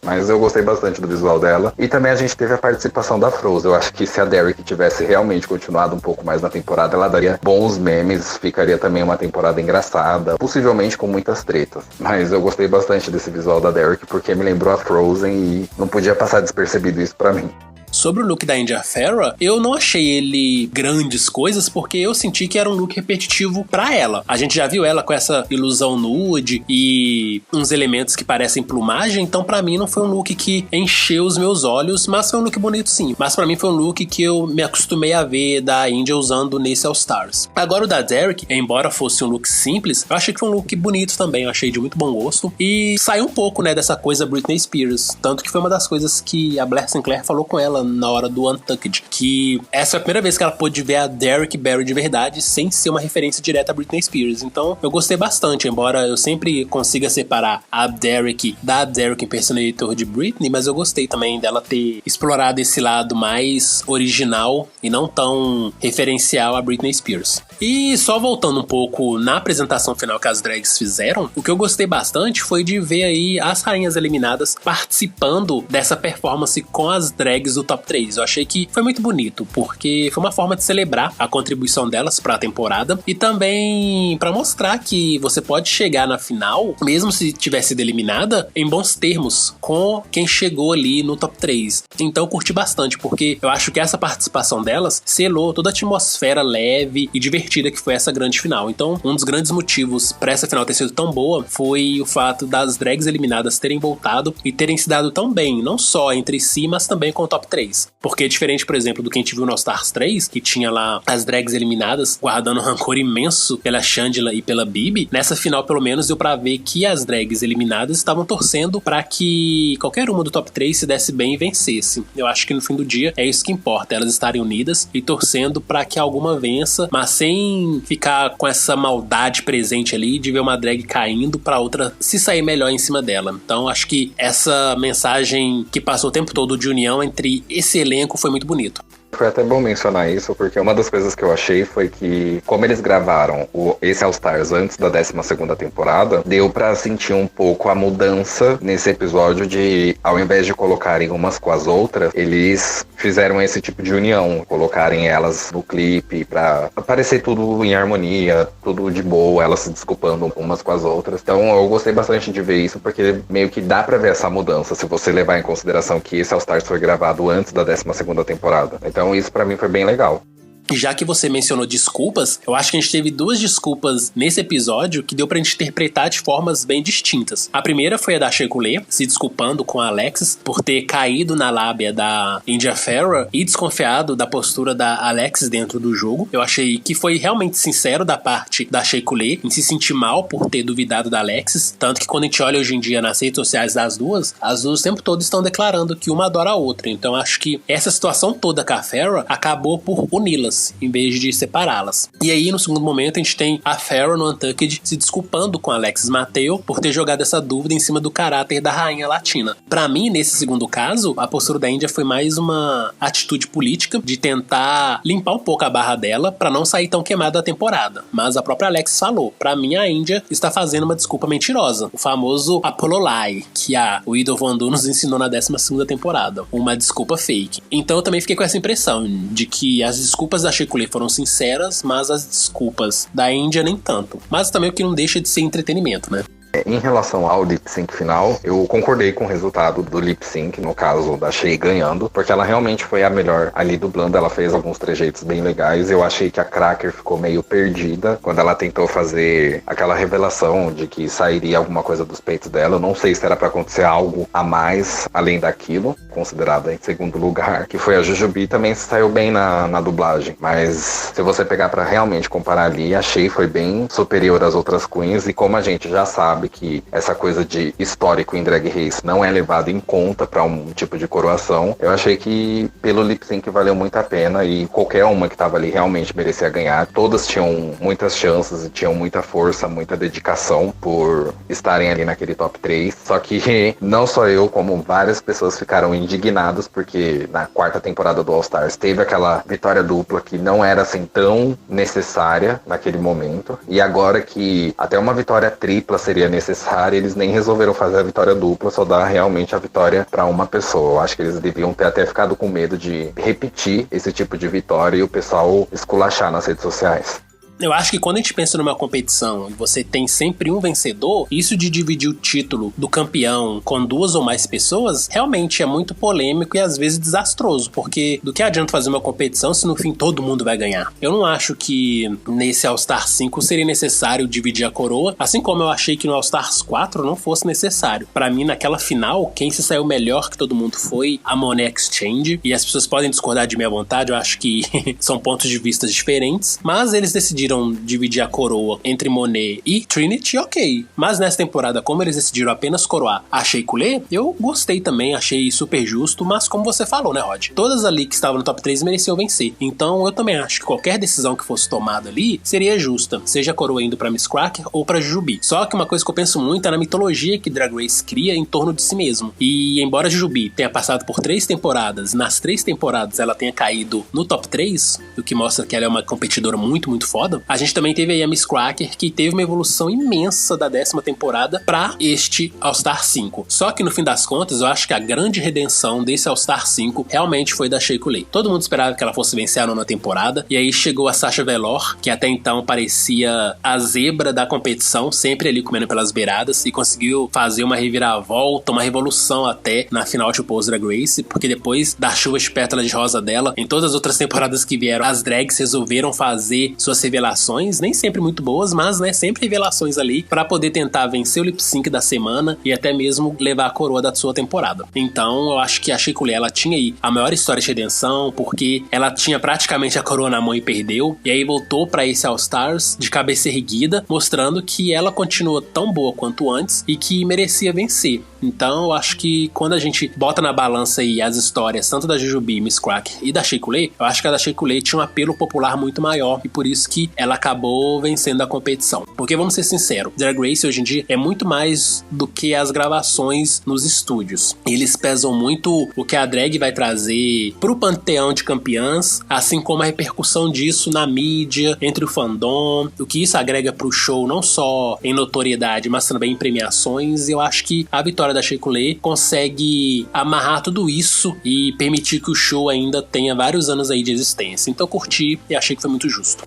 Mas eu gostei bastante do visual dela. E também a gente teve a participação da Frozen. Eu acho que se a Derrick tivesse realmente continuado um pouco mais na temporada, ela daria bons memes, ficaria também uma temporada engraçada, possivelmente com muitas tretas. Mas eu gostei bastante desse visual da Derrick porque me lembrou a Frozen e não podia passar despercebido isso pra mim. Sobre o look da India Ferrah, eu não achei ele grandes coisas, porque eu senti que era um look repetitivo pra ela. A gente já viu ela com essa ilusão nude e uns elementos que parecem plumagem, então pra mim não foi um look que encheu os meus olhos, mas foi um look bonito sim. Mas pra mim foi um look que eu me acostumei a ver da India usando nesse All Stars. Agora o da Derrick, embora fosse um look simples, eu achei que foi um look bonito também, eu achei de muito bom gosto. E saiu um pouco, né, dessa coisa Britney Spears, tanto que foi uma das coisas que a Blair Sinclair falou com ela na hora do Untucked, que essa é a primeira vez que ela pôde ver a Derrick Barry de verdade sem ser uma referência direta a Britney Spears. Então eu gostei bastante, embora eu sempre consiga separar a Derrick da Derrick Impersonator de Britney, mas eu gostei também dela ter explorado esse lado mais original e não tão referencial a Britney Spears. E só voltando um pouco na apresentação final que as drags fizeram, o que eu gostei bastante foi de ver aí as rainhas eliminadas participando dessa performance com as drags do Top 3. Eu achei que foi muito bonito, porque foi uma forma de celebrar a contribuição delas para a temporada e também para mostrar que você pode chegar na final, mesmo se tivesse sido eliminada, em bons termos com quem chegou ali no Top 3. Então eu curti bastante, porque eu acho que essa participação delas selou toda a atmosfera leve e divertida que foi essa grande final. Então, um dos grandes motivos para essa final ter sido tão boa foi o fato das drags eliminadas terem voltado e terem se dado tão bem, não só entre si, mas também com o Top 3. Porque diferente, por exemplo, do que a gente viu no All Stars 3, que tinha lá as drags eliminadas guardando um rancor imenso pela Shangela e pela Bibi, nessa final pelo menos deu pra ver que as drags eliminadas estavam torcendo pra que qualquer uma do Top 3 se desse bem e vencesse. Eu acho que no fim do dia é isso que importa, elas estarem unidas e torcendo pra que alguma vença, mas sem ficar com essa maldade presente ali de ver uma drag caindo pra outra se sair melhor em cima dela. Então acho que essa mensagem que passou o tempo todo de união entre esse elenco foi muito bonito. Foi até bom mencionar isso, porque uma das coisas que eu achei foi que, como eles gravaram esse All Stars antes da 12ª temporada, deu pra sentir um pouco a mudança nesse episódio de, ao invés de colocarem umas com as outras, eles fizeram esse tipo de união, colocarem elas no clipe pra parecer tudo em harmonia, tudo de boa, elas se desculpando umas com as outras. Então eu gostei bastante de ver isso, porque meio que dá pra ver essa mudança, se você levar em consideração que esse All Stars foi gravado antes da 12ª temporada. Então isso pra mim foi bem legal. E já que você mencionou desculpas, eu acho que a gente teve duas desculpas nesse episódio que deu pra gente interpretar de formas bem distintas. A primeira foi a da Shea Coulee, se desculpando com a Alexis por ter caído na lábia da India Ferrah e desconfiado da postura da Alexis dentro do jogo. Eu achei que foi realmente sincero da parte da Shea Coulee em se sentir mal por ter duvidado da Alexis, tanto que quando a gente olha hoje em dia nas redes sociais das duas, as duas o tempo todo estão declarando que uma adora a outra. Então acho que essa situação toda com a Ferrah acabou por uni-las. juntas, em vez de separá-las. E aí, no segundo momento, a gente tem a Farrah no Untucked se desculpando com Alexis Mateo por ter jogado essa dúvida em cima do caráter da rainha latina. Pra mim, nesse segundo caso, a postura da Índia foi mais uma atitude política de tentar limpar um pouco a barra dela pra não sair tão queimada da temporada. Mas a própria Alexis falou, pra mim a Índia está fazendo uma desculpa mentirosa. O famoso Apollo Lie, que o Ido Van Du nos ensinou na 12ª temporada. Uma desculpa fake. Então eu também fiquei com essa impressão de que as desculpas da Shea Coulee foram sinceras, mas as desculpas da Índia nem tanto. Mas também o que não deixa de ser entretenimento, né? Em relação ao lip sync final, eu concordei com o resultado do lip sync, no caso da Shea ganhando, porque ela realmente foi a melhor ali dublando, ela fez alguns trejeitos bem legais. Eu achei que a Cracker ficou meio perdida quando ela tentou fazer aquela revelação de que sairia alguma coisa dos peitos dela. Eu não sei se era pra acontecer algo a mais além daquilo, considerada em segundo lugar, que foi a Jujubee, também saiu bem na dublagem, mas se você pegar pra realmente comparar ali, a Shea foi bem superior às outras queens, e como a gente já sabe que essa coisa de histórico em Drag Race não é levado em conta para um tipo de coroação, eu achei que pelo lip sync valeu muito a pena, e qualquer uma que tava ali realmente merecia ganhar. Todas tinham muitas chances e tinham muita força, muita dedicação por estarem ali naquele top 3, só que não só eu, como várias pessoas ficaram indignadas porque na 4ª temporada do All Stars teve aquela vitória dupla que não era assim tão necessária naquele momento, e agora que até uma vitória tripla seria necessária, eles nem resolveram fazer a vitória dupla, só dar realmente a vitória para uma pessoa. Eu acho que eles deviam ter até ficado com medo de repetir esse tipo de vitória e o pessoal esculachar nas redes sociais. Eu acho que quando a gente pensa numa competição e você tem sempre um vencedor, isso de dividir o título do campeão com 2 ou mais pessoas realmente é muito polêmico e às vezes desastroso, porque do que adianta fazer uma competição se no fim todo mundo vai ganhar? Eu não acho que nesse All Stars 5 seria necessário dividir a coroa, assim como eu achei que no All Stars 4 não fosse necessário. Pra mim, naquela final, quem se saiu melhor que todo mundo foi a Monét X Change, e as pessoas podem discordar de minha vontade, eu acho que são pontos de vista diferentes, mas eles decidiram dividir a coroa entre Monet e Trinity, ok. Mas nessa temporada, como eles decidiram apenas coroar a Shea Coulee, eu gostei também, achei super justo, mas como você falou, né, Rod? Todas ali que estavam no top 3 mereciam vencer. Então eu também acho que qualquer decisão que fosse tomada ali seria justa, seja a coroa indo pra Miss Cracker ou pra Jujubee. Só que uma coisa que eu penso muito é na mitologia que Drag Race cria em torno de si mesmo. E embora a Jujubee tenha passado por 3 temporadas, nas 3 temporadas ela tenha caído no top 3, o que mostra que ela é uma competidora muito, muito foda, a gente também teve aí a Miss Cracker, que teve uma evolução imensa da 10ª temporada pra este All Star 5. Só que no fim das contas, eu acho que a grande redenção desse All Star 5 realmente foi da Shea Coulee. Todo mundo esperava que ela fosse vencer a 9ª temporada, e aí chegou a Sasha Velour, que até então parecia a zebra da competição, sempre ali comendo pelas beiradas, e conseguiu fazer uma reviravolta, uma revolução até na final de RuPaul's Drag Race, porque depois da chuva de pétalas de rosa dela, em todas as outras temporadas que vieram, as drags resolveram fazer suas revelações, nem sempre muito boas, mas né, sempre revelações ali pra poder tentar vencer o lip sync da semana e até mesmo levar a coroa da sua temporada. Então eu acho que a Shea Coulee, ela tinha aí a maior história de redenção, porque ela tinha praticamente a coroa na mão e perdeu, e aí voltou pra esse All Stars de cabeça erguida, mostrando que ela continua tão boa quanto antes e que merecia vencer. Então eu acho que quando a gente bota na balança aí as histórias tanto da Jujubee, Miss Cracker e da Shea Coulee, eu acho que a da Shea Coulee tinha um apelo popular muito maior, e por isso que ela acabou vencendo a competição. Porque vamos ser sinceros, Drag Race hoje em dia é muito mais do que as gravações nos estúdios. Eles pesam muito o que a drag vai trazer pro panteão de campeãs, assim como a repercussão disso na mídia, entre o fandom, o que isso agrega pro show, não só em notoriedade, mas também em premiações. E eu acho que a vitória da Shea Coulee consegue amarrar tudo isso e permitir que o show ainda tenha vários anos aí de existência. Então eu curti e achei que foi muito justo.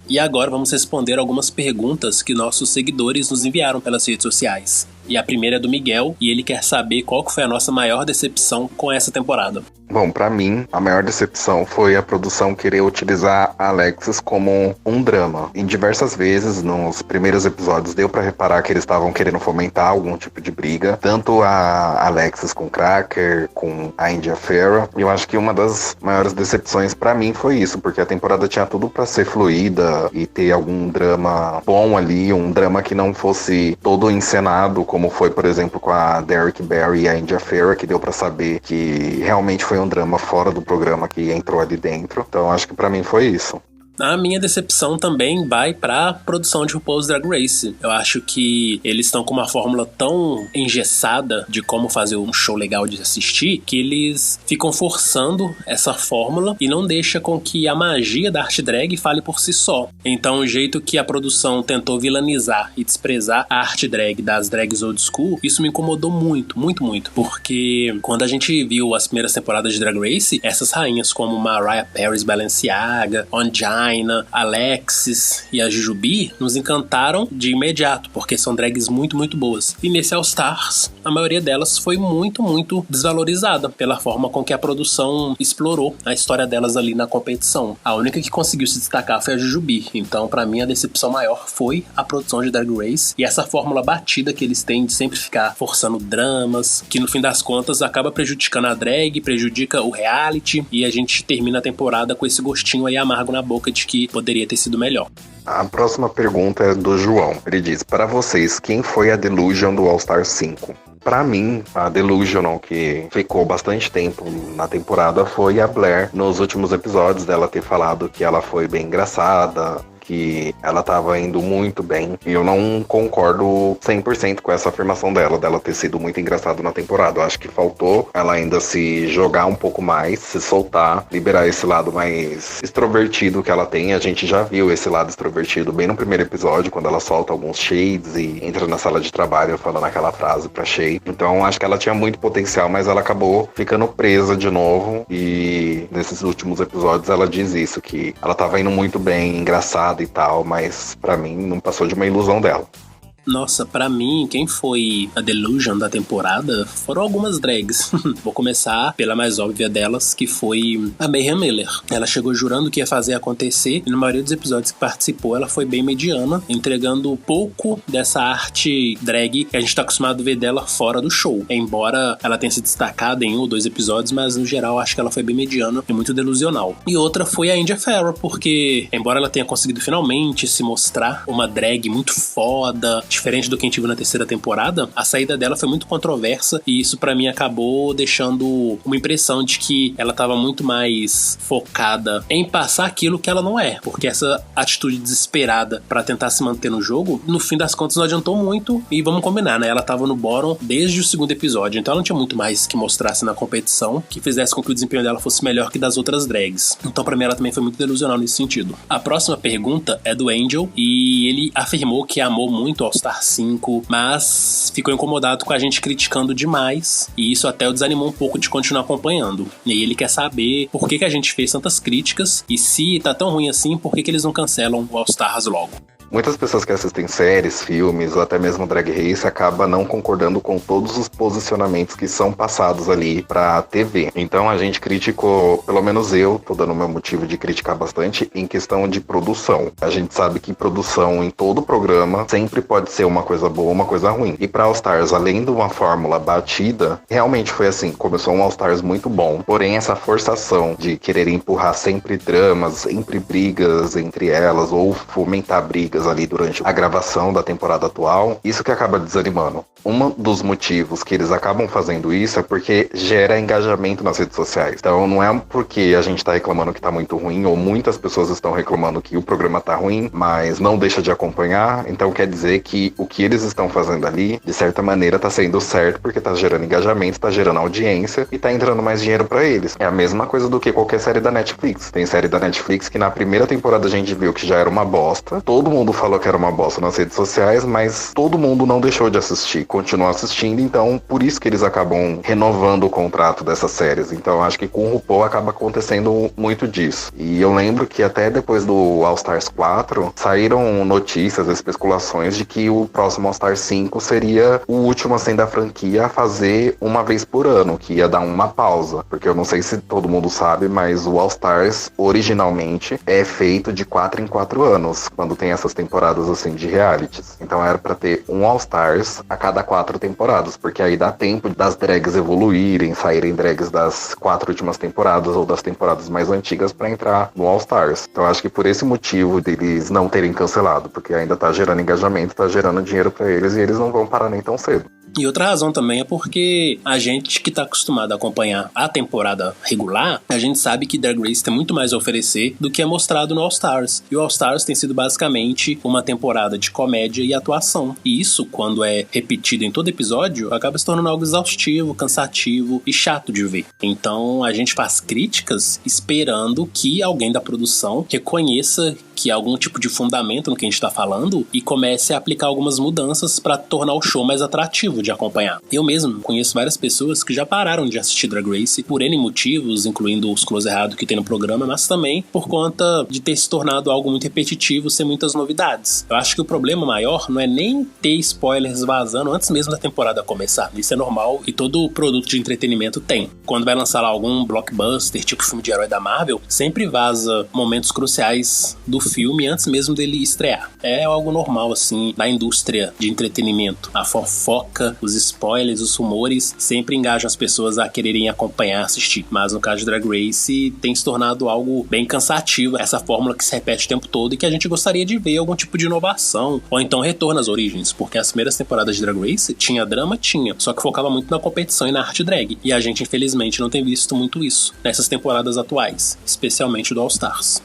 E agora vamos responder algumas perguntas que nossos seguidores nos enviaram pelas redes sociais. E a primeira é do Miguel, e ele quer saber qual que foi a nossa maior decepção com essa temporada. Bom, pra mim, a maior decepção foi a produção querer utilizar a Alexis como um drama. Em diversas vezes, nos primeiros episódios, deu pra reparar que eles estavam querendo fomentar algum tipo de briga. Tanto a Alexis com Cracker, com a India Farrah. E eu acho que uma das maiores decepções pra mim foi isso, porque a temporada tinha tudo pra ser fluida e ter algum drama bom ali, um drama que não fosse todo encenado, como foi, por exemplo, com a Derrick Barry e a India Farrah, que deu pra saber que realmente foi foi um drama fora do programa que entrou ali dentro. Então acho que pra mim foi isso. A minha decepção também vai pra produção de RuPaul's Drag Race. Eu acho que eles estão com uma fórmula tão engessada de como fazer um show legal de assistir, que eles ficam forçando essa fórmula e não deixa com que a magia da arte drag fale por si só. Então o jeito que a produção tentou vilanizar e desprezar a arte drag das drags old school, isso me incomodou muito, muito, muito. Porque quando a gente viu as primeiras temporadas de Drag Race, essas rainhas como Mariah Paris, Balenciaga, Ongina, Alexis e a Jujubi nos encantaram de imediato, porque são drags muito, muito boas. E nesse All Stars, a maioria delas foi muito, muito desvalorizada pela forma com que a produção explorou a história delas ali na competição. A única que conseguiu se destacar foi a Jujubi. Então, pra mim, a decepção maior foi a produção de Drag Race e essa fórmula batida que eles têm de sempre ficar forçando dramas, que no fim das contas acaba prejudicando a drag, prejudica o reality, e a gente termina a temporada com esse gostinho aí amargo na boca de que poderia ter sido melhor. A próxima pergunta é do João. Ele diz: para vocês, quem foi a Delusion do All Star 5? Pra mim, a Delusional, que ficou bastante tempo na temporada, foi a Blair. Nos últimos episódios dela ter falado que ela foi bem engraçada, que ela tava indo muito bem. E eu não concordo 100% com essa afirmação dela ter sido muito engraçada na temporada. Eu acho que faltou ela ainda se jogar um pouco mais, se soltar, liberar esse lado mais extrovertido que ela tem. A gente já viu esse lado extrovertido bem no primeiro episódio, quando ela solta alguns shades e entra na sala de trabalho falando aquela frase pra Shea. Então acho que ela tinha muito potencial, mas ela acabou ficando presa de novo. E nesses últimos episódios ela diz isso, que ela tava indo muito bem, engraçada e tal, mas pra mim não passou de uma ilusão dela. Nossa, pra mim, quem foi a Delusion da temporada foram algumas drags. Vou começar pela mais óbvia delas, que foi a Mayhem Miller. Ela chegou jurando que ia fazer acontecer, e na maioria dos episódios que participou, ela foi bem mediana, entregando pouco dessa arte drag que a gente tá acostumado a ver dela fora do show. Embora ela tenha se destacado em 1 ou 2 episódios, mas no geral acho que ela foi bem mediana e muito delusional. E outra foi a India Farrow, porque embora ela tenha conseguido finalmente se mostrar uma drag muito foda, diferente do que a gente viu na terceira temporada, a saída dela foi muito controversa e isso pra mim acabou deixando uma impressão de que ela tava muito mais focada em passar aquilo que ela não é, porque essa atitude desesperada pra tentar se manter no jogo, no fim das contas não adiantou muito. E vamos combinar, né? Ela tava no bottom desde o segundo episódio, então ela não tinha muito mais que mostrasse na competição que fizesse com que o desempenho dela fosse melhor que das outras drags. Então pra mim ela também foi muito delusional nesse sentido. A próxima pergunta é do Angel e ele afirmou que amou muito All Star 5, mas ficou incomodado com a gente criticando demais, e isso até o desanimou um pouco de continuar acompanhando. E aí ele quer saber por que a gente fez tantas críticas, e se tá tão ruim assim, por que eles não cancelam o All Stars logo. Muitas pessoas que assistem séries, filmes ou até mesmo Drag Race acabam não concordando com todos os posicionamentos que são passados ali pra TV. Então a gente criticou, pelo menos eu, tô dando o meu motivo de criticar bastante, em questão de produção. A gente sabe que produção em todo programa sempre pode ser uma coisa boa ou uma coisa ruim. E pra All Stars, além de uma fórmula batida, realmente foi assim, começou um All Stars muito bom. Porém, essa forçação de querer empurrar sempre dramas, sempre brigas entre elas, ou fomentar brigas ali durante a gravação da temporada atual, isso que acaba desanimando. Um dos motivos que eles acabam fazendo isso é porque gera engajamento nas redes sociais. Então não é porque a gente tá reclamando que tá muito ruim, ou muitas pessoas estão reclamando que o programa tá ruim, mas não deixa de acompanhar, então quer dizer que o que eles estão fazendo ali, de certa maneira, tá sendo certo, porque tá gerando engajamento, tá gerando audiência e tá entrando mais dinheiro pra eles. É a mesma coisa do que qualquer série da Netflix. Tem série da Netflix que na primeira temporada a gente viu que já era uma bosta, todo mundo falou que era uma bosta nas redes sociais, mas todo mundo não deixou de assistir, continuou assistindo, então por isso que eles acabam renovando o contrato dessas séries. Então acho que com o RuPaul acaba acontecendo muito disso. E eu lembro que até depois do All Stars 4 saíram notícias, especulações de que o próximo All Stars 5 seria o último assim da franquia a fazer uma vez por ano, que ia dar uma pausa, porque eu não sei se todo mundo sabe, mas o All Stars originalmente é feito de 4 em 4 anos, quando tem essas temporadas assim de realities. Então era pra ter um All Stars a cada 4 temporadas, porque aí dá tempo das drags evoluírem, saírem drags das 4 últimas temporadas ou das temporadas mais antigas pra entrar no All Stars. Então acho que por esse motivo deles não terem cancelado, porque ainda tá gerando engajamento, tá gerando dinheiro pra eles e eles não vão parar nem tão cedo. E outra razão também é porque a gente que tá acostumado a acompanhar a temporada regular, a gente sabe que Drag Race tem muito mais a oferecer do que é mostrado no All Stars. E o All Stars tem sido basicamente uma temporada de comédia e atuação. E isso, quando é repetido em todo episódio, acaba se tornando algo exaustivo, cansativo e chato de ver. Então a gente faz críticas esperando que alguém da produção reconheça que há algum tipo de fundamento no que a gente tá falando e comece a aplicar algumas mudanças para tornar o show mais atrativo de acompanhar. Eu mesmo conheço várias pessoas que já pararam de assistir Drag Race por N motivos, incluindo os close errados que tem no programa, mas também por conta de ter se tornado algo muito repetitivo, sem muitas novidades. Eu acho que o problema maior não é nem ter spoilers vazando antes mesmo da temporada começar. Isso é normal e todo produto de entretenimento tem. Quando vai lançar lá algum blockbuster, tipo filme de herói da Marvel, sempre vaza momentos cruciais do filme antes mesmo dele estrear. É algo normal, assim, na indústria de entretenimento. A fofoca, os spoilers, os rumores sempre engajam as pessoas a quererem acompanhar, assistir. Mas no caso de Drag Race, tem se tornado algo bem cansativo, essa fórmula que se repete o tempo todo e que a gente gostaria de ver algum tipo de inovação, ou então retorno às origens, porque as primeiras temporadas de Drag Race tinha drama, só que focava muito na competição e na arte drag. E a gente, infelizmente, não tem visto muito isso nessas temporadas atuais, especialmente do All Stars.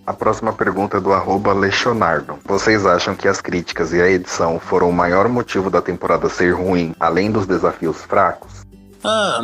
A próxima pergunta é do @Lechonardo. Vocês acham que as críticas e a edição foram o maior motivo da temporada ser ruim, além dos desafios fracos?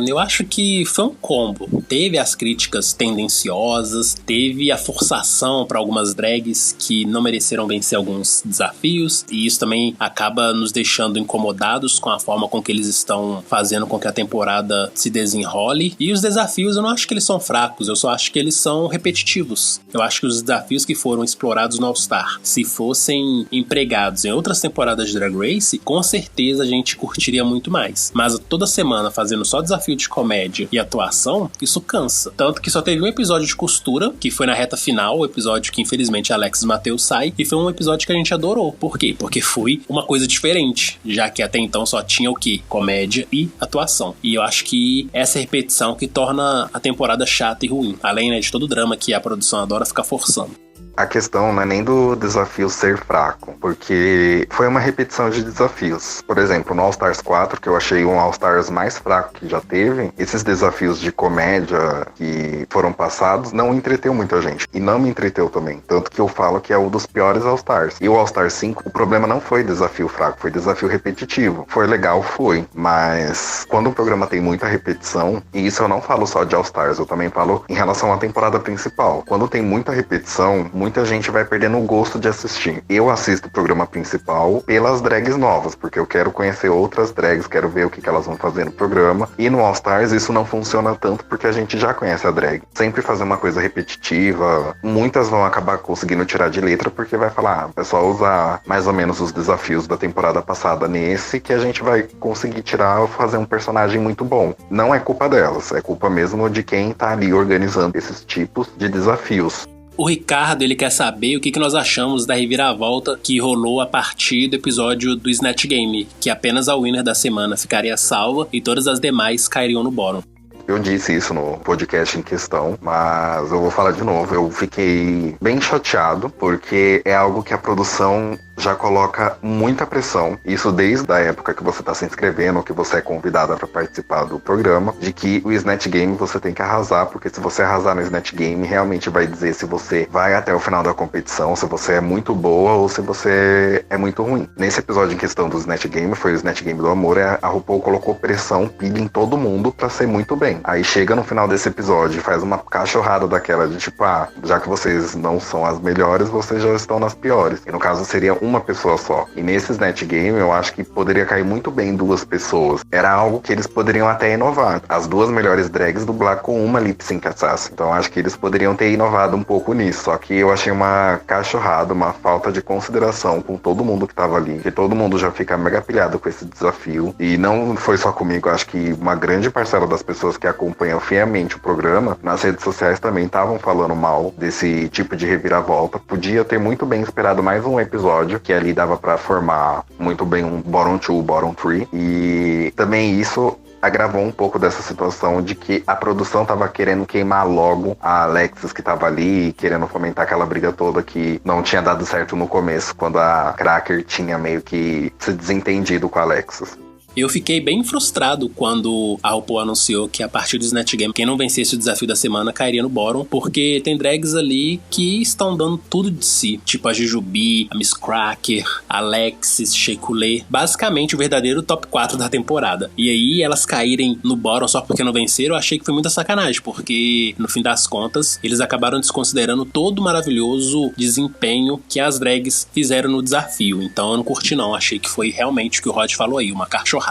Eu acho que foi um combo. Teve as críticas tendenciosas, teve a forçação para algumas drags que não mereceram vencer alguns desafios, e isso também acaba nos deixando incomodados com a forma com que eles estão fazendo com que a temporada se desenrole. E os desafios, eu não acho que eles são fracos, eu só acho que eles são repetitivos. Eu acho que os desafios que foram explorados no All Star, se fossem empregados em outras temporadas de Drag Race, com certeza a gente curtiria muito mais. Mas toda semana fazendo só desafio de comédia e atuação, isso cansa. Tanto que só teve um episódio de costura, que foi na reta final, o episódio que infelizmente Alexis Matheus sai, e foi um episódio que a gente adorou. Por quê? Porque foi uma coisa diferente, já que até então só tinha o quê? Comédia e atuação. E eu acho que essa repetição que torna a temporada chata e ruim, além, né, de todo o drama que a produção adora ficar forçando. A questão não é nem do desafio ser fraco, porque foi uma repetição de desafios. Por exemplo, no All Stars 4, que eu achei um All Stars mais fraco que já teve, esses desafios de comédia que foram passados não entreteu muita gente. E não me entreteu também. Tanto que eu falo que é um dos piores All Stars. E o All Stars 5, o problema não foi desafio fraco, foi desafio repetitivo. Foi legal, foi. Mas quando o programa tem muita repetição, e isso eu não falo só de All Stars, eu também falo em relação à temporada principal. Quando tem muita repetição, muita gente vai perdendo o gosto de assistir. Eu assisto o programa principal pelas drags novas, porque eu quero conhecer outras drags, quero ver o que elas vão fazer no programa. E no All Stars isso não funciona tanto porque a gente já conhece a drag. Sempre fazer uma coisa repetitiva, muitas vão acabar conseguindo tirar de letra porque vai falar, é só usar mais ou menos os desafios da temporada passada nesse que a gente vai conseguir tirar ou fazer um personagem muito bom. Não é culpa delas, é culpa mesmo de quem tá ali organizando esses tipos de desafios. O Ricardo, ele quer saber o que nós achamos da reviravolta que rolou a partir do episódio do Snatch Game, que apenas a winner da semana ficaria salva e todas as demais cairiam no bottom. Eu disse isso no podcast em questão, mas eu vou falar de novo. Eu fiquei bem chateado, porque é algo que a produção já coloca muita pressão, isso desde a época que você está se inscrevendo, que você é convidada para participar do programa, de que o Snatch Game você tem que arrasar, porque se você arrasar no Snatch Game, realmente vai dizer se você vai até o final da competição, se você é muito boa ou se você é muito ruim. Nesse episódio em questão do Snatch Game, foi o Snatch Game do amor, a RuPaul colocou pressão, pilha em todo mundo para ser muito bem. Aí chega no final desse episódio e faz uma cachorrada daquela de tipo, já que vocês não são as melhores, vocês já estão nas piores. E no caso seria uma pessoa só. E nesse Snatch Game eu acho que poderia cair muito bem duas pessoas. Era algo que eles poderiam até inovar. As duas melhores drags dublar com uma lip sync assassin. Então eu acho que eles poderiam ter inovado um pouco nisso. Só que eu achei uma cachorrada, uma falta de consideração com todo mundo que tava ali. Que todo mundo já fica mega pilhado com esse desafio. E não foi só comigo. Acho que uma grande parcela das pessoas que acompanham fielmente o programa, nas redes sociais também estavam falando mal desse tipo de reviravolta. Podia ter muito bem esperado mais um episódio, que ali dava pra formar muito bem um bottom 2, bottom 3. E também isso agravou um pouco dessa situação de que a produção tava querendo queimar logo a Alexis que tava ali, querendo fomentar aquela briga toda que não tinha dado certo no começo, quando a Cracker tinha meio que se desentendido com a Alexis. Eu fiquei bem frustrado quando a RuPaul anunciou que a partir do Snatch Game, quem não vencesse o desafio da semana cairia no bottom, porque tem drags ali que estão dando tudo de si, tipo a Jujubee, a Miss Cracker, a Alexis, Shea Coulee, basicamente o verdadeiro top 4 da temporada. E aí elas caírem no bottom só porque não venceram, eu achei que foi muita sacanagem, porque no fim das contas eles acabaram desconsiderando todo o maravilhoso desempenho que as drags fizeram no desafio. Então eu não curti não, achei que foi realmente o que o Rod falou aí, uma cachorrada.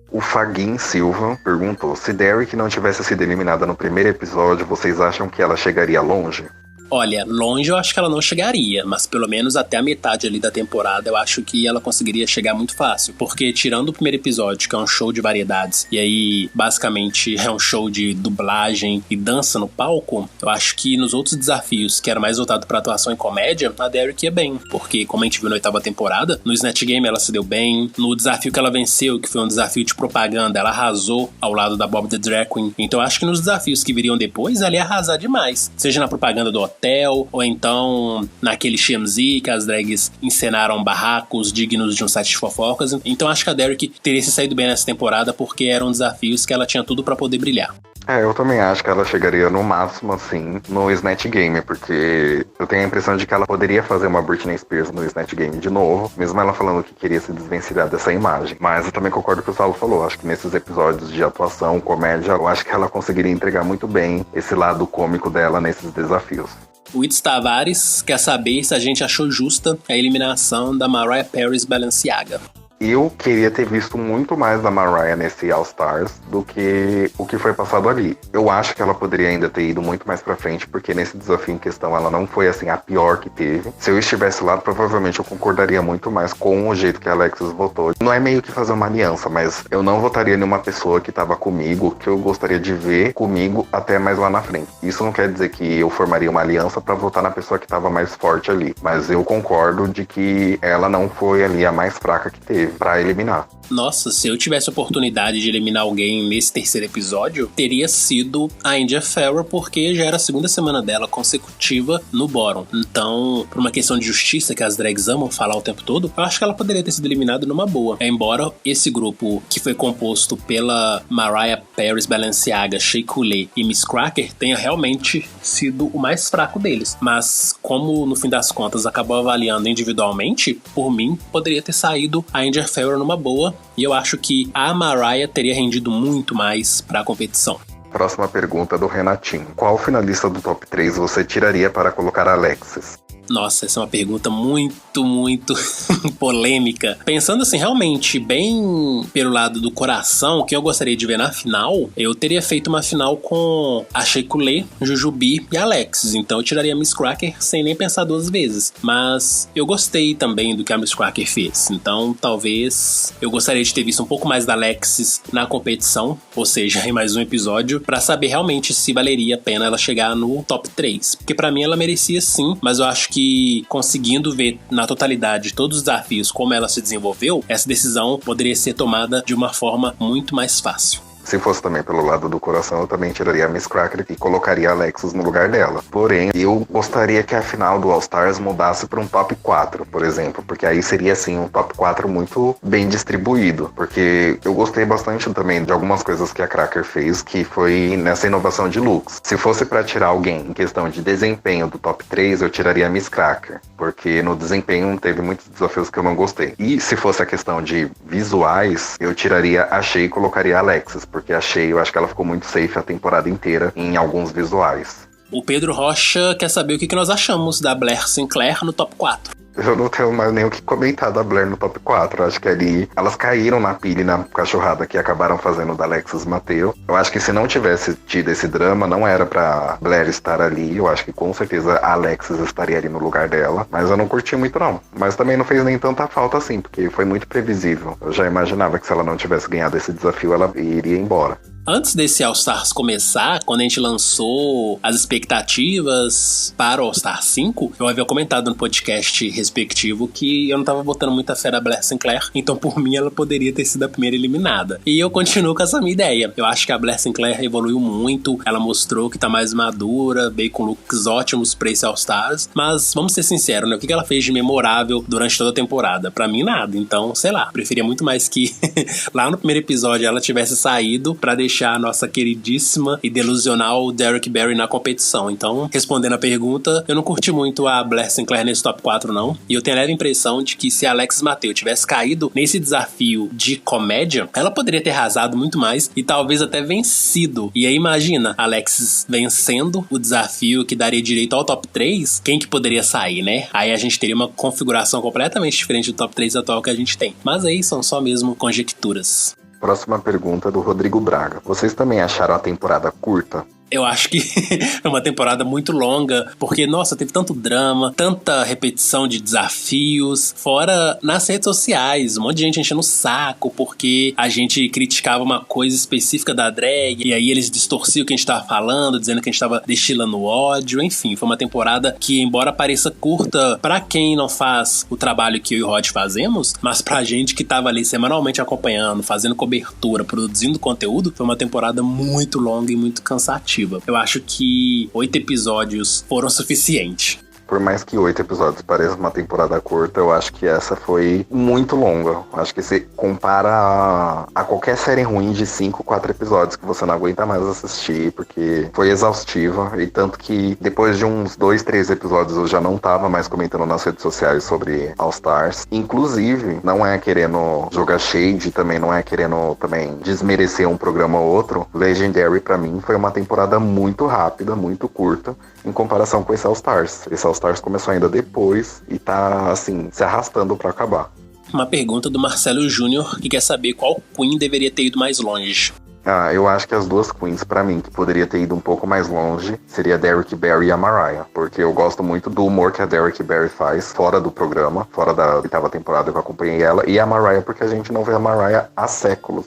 O Faguin Silva perguntou: se Derrick não tivesse sido eliminada no primeiro episódio, vocês acham que ela chegaria longe? Olha, longe eu acho que ela não chegaria, mas pelo menos até a metade ali da temporada eu acho que ela conseguiria chegar muito fácil, porque tirando o primeiro episódio, que é um show de variedades, e aí basicamente é um show de dublagem e dança no palco, eu acho que nos outros desafios, que era mais voltado pra atuação e comédia, a Derrick ia bem, porque como a gente viu na 8ª temporada, no Snatch Game ela se deu bem, no desafio que ela venceu, que foi um desafio de propaganda, ela arrasou ao lado da Bob the Drag Queen, então eu acho que nos desafios que viriam depois, ela ia arrasar demais, seja na propaganda do hotel, ou então naquele TMZ que as drags encenaram barracos dignos de um site de fofocas. Então acho que a Derrick teria se saído bem nessa temporada porque eram desafios que ela tinha tudo pra poder brilhar. Eu também acho que ela chegaria no máximo, assim, no Snatch Game, porque eu tenho a impressão de que ela poderia fazer uma Britney Spears no Snatch Game de novo, mesmo ela falando que queria se desvencilhar dessa imagem. Mas eu também concordo com o que o Saulo falou, acho que nesses episódios de atuação, comédia, eu acho que ela conseguiria entregar muito bem esse lado cômico dela nesses desafios. O Itz Tavares quer saber se a gente achou justa a eliminação da Mariah Paris Balenciaga. Eu queria ter visto muito mais da Mariah nesse All Stars do que o que foi passado ali. Eu acho que ela poderia ainda ter ido muito mais pra frente, porque nesse desafio em questão ela não foi assim a pior que teve. Se eu estivesse lá, provavelmente eu concordaria muito mais com o jeito que a Alexis votou. Não é meio que fazer uma aliança, mas eu não votaria em uma pessoa que tava comigo, que eu gostaria de ver comigo até mais lá na frente. Isso não quer dizer que eu formaria uma aliança pra votar na pessoa que tava mais forte ali, mas eu concordo de que ela não foi ali a mais fraca que teve pra eliminar. Nossa, se eu tivesse a oportunidade de eliminar alguém nesse terceiro episódio, teria sido a India Ferrell, porque já era a segunda semana dela consecutiva no bottom. Então, por uma questão de justiça que as drags amam falar o tempo todo, eu acho que ela poderia ter sido eliminada numa boa. Embora esse grupo, que foi composto pela Mariah Paris Balenciaga, Shea Coulee e Miss Cracker, tenha realmente sido o mais fraco deles. Mas, como no fim das contas acabou avaliando individualmente, por mim, poderia ter saído a India Ferrell numa boa, e eu acho que a Mariah teria rendido muito mais para a competição. Próxima pergunta do Renatinho. Qual finalista do top 3 você tiraria para colocar a Alexis? Nossa, essa é uma pergunta muito polêmica. Pensando assim, realmente, bem pelo lado do coração, o que eu gostaria de ver na final, eu teria feito uma final com a Shea Coulee, Jujubee e Alexis. Então eu tiraria a Miss Cracker sem nem pensar duas vezes. Mas eu gostei também do que a Miss Cracker fez. Então talvez eu gostaria de ter visto um pouco mais da Alexis na competição, ou seja, em mais um episódio, pra saber realmente se valeria a pena ela chegar no top 3. Porque pra mim ela merecia sim, mas eu acho que conseguindo ver na totalidade todos os desafios como ela se desenvolveu, essa decisão poderia ser tomada de uma forma muito mais fácil. Se fosse também pelo lado do coração, eu também tiraria a Miss Cracker e colocaria a Alexis no lugar dela. Porém, eu gostaria que a final do All Stars mudasse para um top 4, por exemplo, porque aí seria, assim, um top 4 muito bem distribuído, porque eu gostei bastante também de algumas coisas que a Cracker fez, que foi nessa inovação de looks. Se fosse para tirar alguém em questão de desempenho do top 3, eu tiraria a Miss Cracker, porque no desempenho teve muitos desafios que eu não gostei. E se fosse a questão de visuais, eu tiraria a Shea e colocaria a Alexis, porque a Shea, eu acho que ela ficou muito safe a temporada inteira em alguns visuais. O Pedro Rocha quer saber o que nós achamos da Blair Sinclair no top 4. Eu não tenho mais nem o que comentar da Blair no top 4. Eu acho que ali elas caíram na pilha e na cachorrada que acabaram fazendo da Alexis Mateo. Eu acho que se não tivesse tido esse drama, não era pra Blair estar ali. Eu acho que com certeza a Alexis estaria ali no lugar dela. Mas eu não curti muito não. Mas também não fez nem tanta falta assim, porque foi muito previsível. Eu já imaginava que se ela não tivesse ganhado esse desafio, ela iria embora. Antes desse All Stars começar, quando a gente lançou as expectativas para o All Star 5, eu havia comentado no podcast respectivo que eu não tava botando muita fé na Blair Sinclair, então por mim ela poderia ter sido a primeira eliminada. E eu continuo com essa minha ideia. Eu acho que a Blair Sinclair evoluiu muito, ela mostrou que tá mais madura, veio com looks ótimos pra esse All Stars, mas vamos ser sinceros, né? O que ela fez de memorável durante toda a temporada? Pra mim, nada. Então, sei lá, preferia muito mais que lá no primeiro episódio ela tivesse saído pra deixar a nossa queridíssima e delusional Derrick Barry na competição. Então, respondendo a pergunta, eu não curti muito a Blair Sinclair nesse top 4, não. E eu tenho a leve impressão de que se a Alexis Mateo tivesse caído nesse desafio de comédia, ela poderia ter arrasado muito mais e talvez até vencido. E aí, imagina, Alexis vencendo o desafio que daria direito ao top 3, quem que poderia sair, né? Aí a gente teria uma configuração completamente diferente do top 3 atual que a gente tem. Mas aí são só mesmo conjecturas. Próxima pergunta do Rodrigo Braga. Vocês também acharam a temporada curta? Eu acho que é uma temporada muito longa, porque, nossa, teve tanto drama, tanta repetição de desafios, fora nas redes sociais, um monte de gente enchendo o saco, porque a gente criticava uma coisa específica da drag, e aí eles distorciam o que a gente tava falando, dizendo que a gente tava destilando ódio, enfim, foi uma temporada que, embora pareça curta pra quem não faz o trabalho que eu e o Rod fazemos, mas pra gente que tava ali semanalmente acompanhando, fazendo cobertura, produzindo conteúdo, foi uma temporada muito longa e muito cansativa. Eu acho que 8 episódios foram suficientes. Por mais que 8 episódios pareça uma temporada curta, eu acho que essa foi muito longa. Acho que se compara a qualquer série ruim de 5, 4 episódios que você não aguenta mais assistir, porque foi exaustiva. E tanto que depois de uns 2, 3 episódios eu já não tava mais comentando nas redes sociais sobre All Stars. Inclusive, não é querendo jogar shade, também não é querendo também desmerecer um programa ou outro. Legendary pra mim foi uma temporada muito rápida, muito curta, em comparação com esse All Stars. Esse All Stars começou ainda depois e tá, assim, se arrastando pra acabar. Uma pergunta do Marcelo Júnior, que quer saber qual Queen deveria ter ido mais longe. Eu acho que as duas Queens, pra mim, que poderia ter ido um pouco mais longe, seria a Derrick Barry e a Mariah. Porque eu gosto muito do humor que a Derrick Barry faz fora do programa, fora da 8ª temporada que eu acompanhei ela. E a Mariah, porque a gente não vê a Mariah há séculos.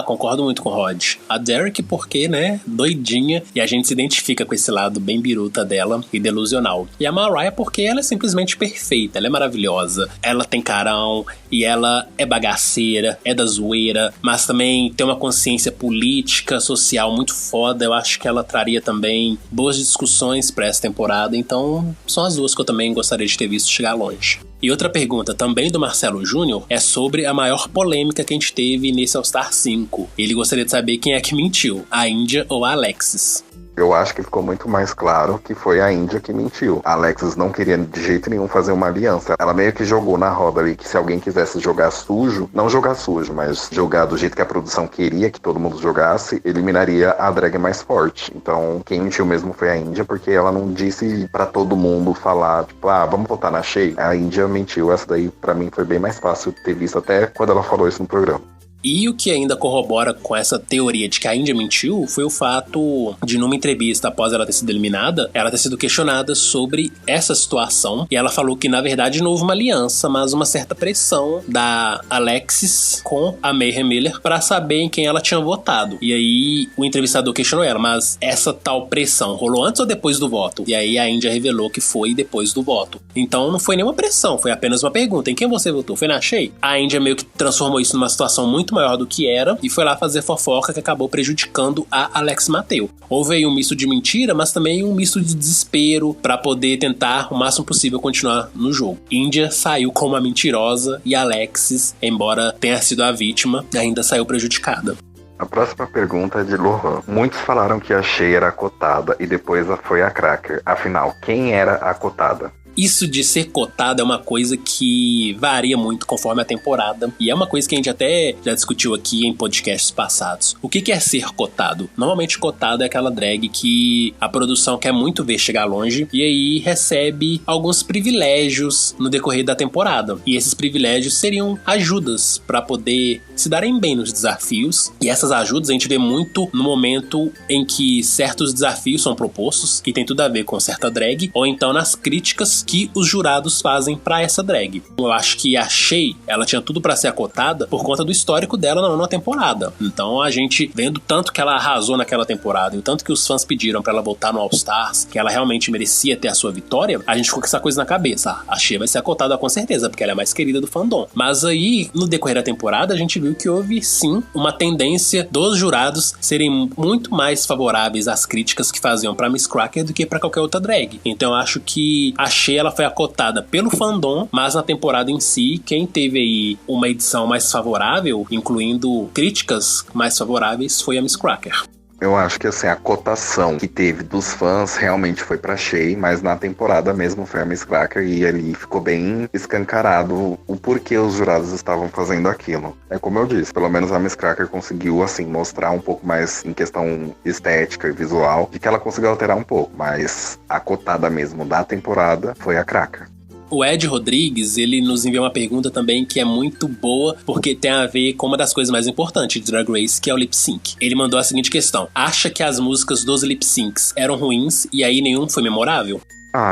Concordo muito com o Rod. A Derrick porque, né, doidinha, e a gente se identifica com esse lado bem biruta dela e delusional. E a Mariah porque ela é simplesmente perfeita, ela é maravilhosa, ela tem carão, e ela é bagaceira, é da zoeira, mas também tem uma consciência política, social muito foda. Eu acho que ela traria também boas discussões pra essa temporada, então são as duas que eu também gostaria de ter visto chegar longe. E outra pergunta, também do Marcelo Júnior, é sobre a maior polêmica que a gente teve nesse All Star 5. Ele gostaria de saber quem é que mentiu, a Índia ou a Alexis. Eu acho que ficou muito mais claro que foi a Índia que mentiu. A Alexis não queria de jeito nenhum fazer uma aliança. Ela meio que jogou na roda ali que se alguém quisesse jogar sujo, não jogar sujo, mas jogar do jeito que a produção queria que todo mundo jogasse, eliminaria a drag mais forte. Então, quem mentiu mesmo foi a Índia, porque ela não disse pra todo mundo falar, tipo, vamos votar na Shea. A Índia mentiu. Essa daí, pra mim, foi bem mais fácil ter visto até quando ela falou isso no programa. E o que ainda corrobora com essa teoria de que a Índia mentiu foi o fato de, numa entrevista após ela ter sido eliminada, ela ter sido questionada sobre essa situação, e ela falou que na verdade não houve uma aliança, mas uma certa pressão da Alexis com a Mayhem Miller para saber em quem ela tinha votado. E aí o entrevistador questionou ela, mas essa tal pressão rolou antes ou depois do voto? E aí a Índia revelou que foi depois do voto. Então não foi nenhuma pressão, foi apenas uma pergunta: em quem você votou? Foi na Shea? A Índia meio que transformou isso numa situação muito maior do que era e foi lá fazer fofoca, que acabou prejudicando a Alexis Mateo. Houve aí um misto de mentira, mas também um misto de desespero para poder tentar o máximo possível continuar no jogo. Índia saiu como a mentirosa e Alexis, embora tenha sido a vítima, ainda saiu prejudicada. A próxima pergunta é de Lohan. Muitos falaram que a Shea era a cotada e depois foi a Cracker. Afinal, quem era a cotada? Isso de ser cotado é uma coisa que varia muito conforme a temporada. E é uma coisa que a gente até já discutiu aqui em podcasts passados. O que é ser cotado? Normalmente cotado é aquela drag que a produção quer muito ver chegar longe e aí recebe alguns privilégios no decorrer da temporada. E esses privilégios seriam ajudas para poder se darem bem nos desafios. E essas ajudas a gente vê muito no momento em que certos desafios são propostos, que tem tudo a ver com certa drag, ou então nas críticas que os jurados fazem pra essa drag. Eu acho que a Shea, ela tinha tudo pra ser acotada por conta do histórico dela na nona temporada. Então a gente, vendo tanto que ela arrasou naquela temporada e o tanto que os fãs pediram pra ela voltar no All Stars, que ela realmente merecia ter a sua vitória, a gente ficou com essa coisa na cabeça. A Shea vai ser acotada com certeza, porque ela é mais querida do fandom. Mas aí, no decorrer da temporada, a gente viu que houve sim uma tendência dos jurados serem muito mais favoráveis às críticas que faziam pra Miss Cracker do que pra qualquer outra drag. Então eu acho que a Shea, ela foi acotada pelo fandom, mas na temporada em si, quem teve aí uma edição mais favorável, incluindo críticas mais favoráveis, foi a Miss Cracker. Eu acho que assim, a cotação que teve dos fãs realmente foi pra Shea, mas na temporada mesmo foi a Miss Cracker e ali ficou bem escancarado o porquê os jurados estavam fazendo aquilo. É como eu disse, pelo menos a Miss Cracker conseguiu assim mostrar um pouco mais em questão estética e visual, de que ela conseguiu alterar um pouco, mas a cotada mesmo da temporada foi a Cracker. O Ed Rodrigues, ele nos enviou uma pergunta também que é muito boa, porque tem a ver com uma das coisas mais importantes de Drag Race, que é o lip sync. Ele mandou a seguinte questão: acha que as músicas dos lip syncs eram ruins e aí nenhum foi memorável?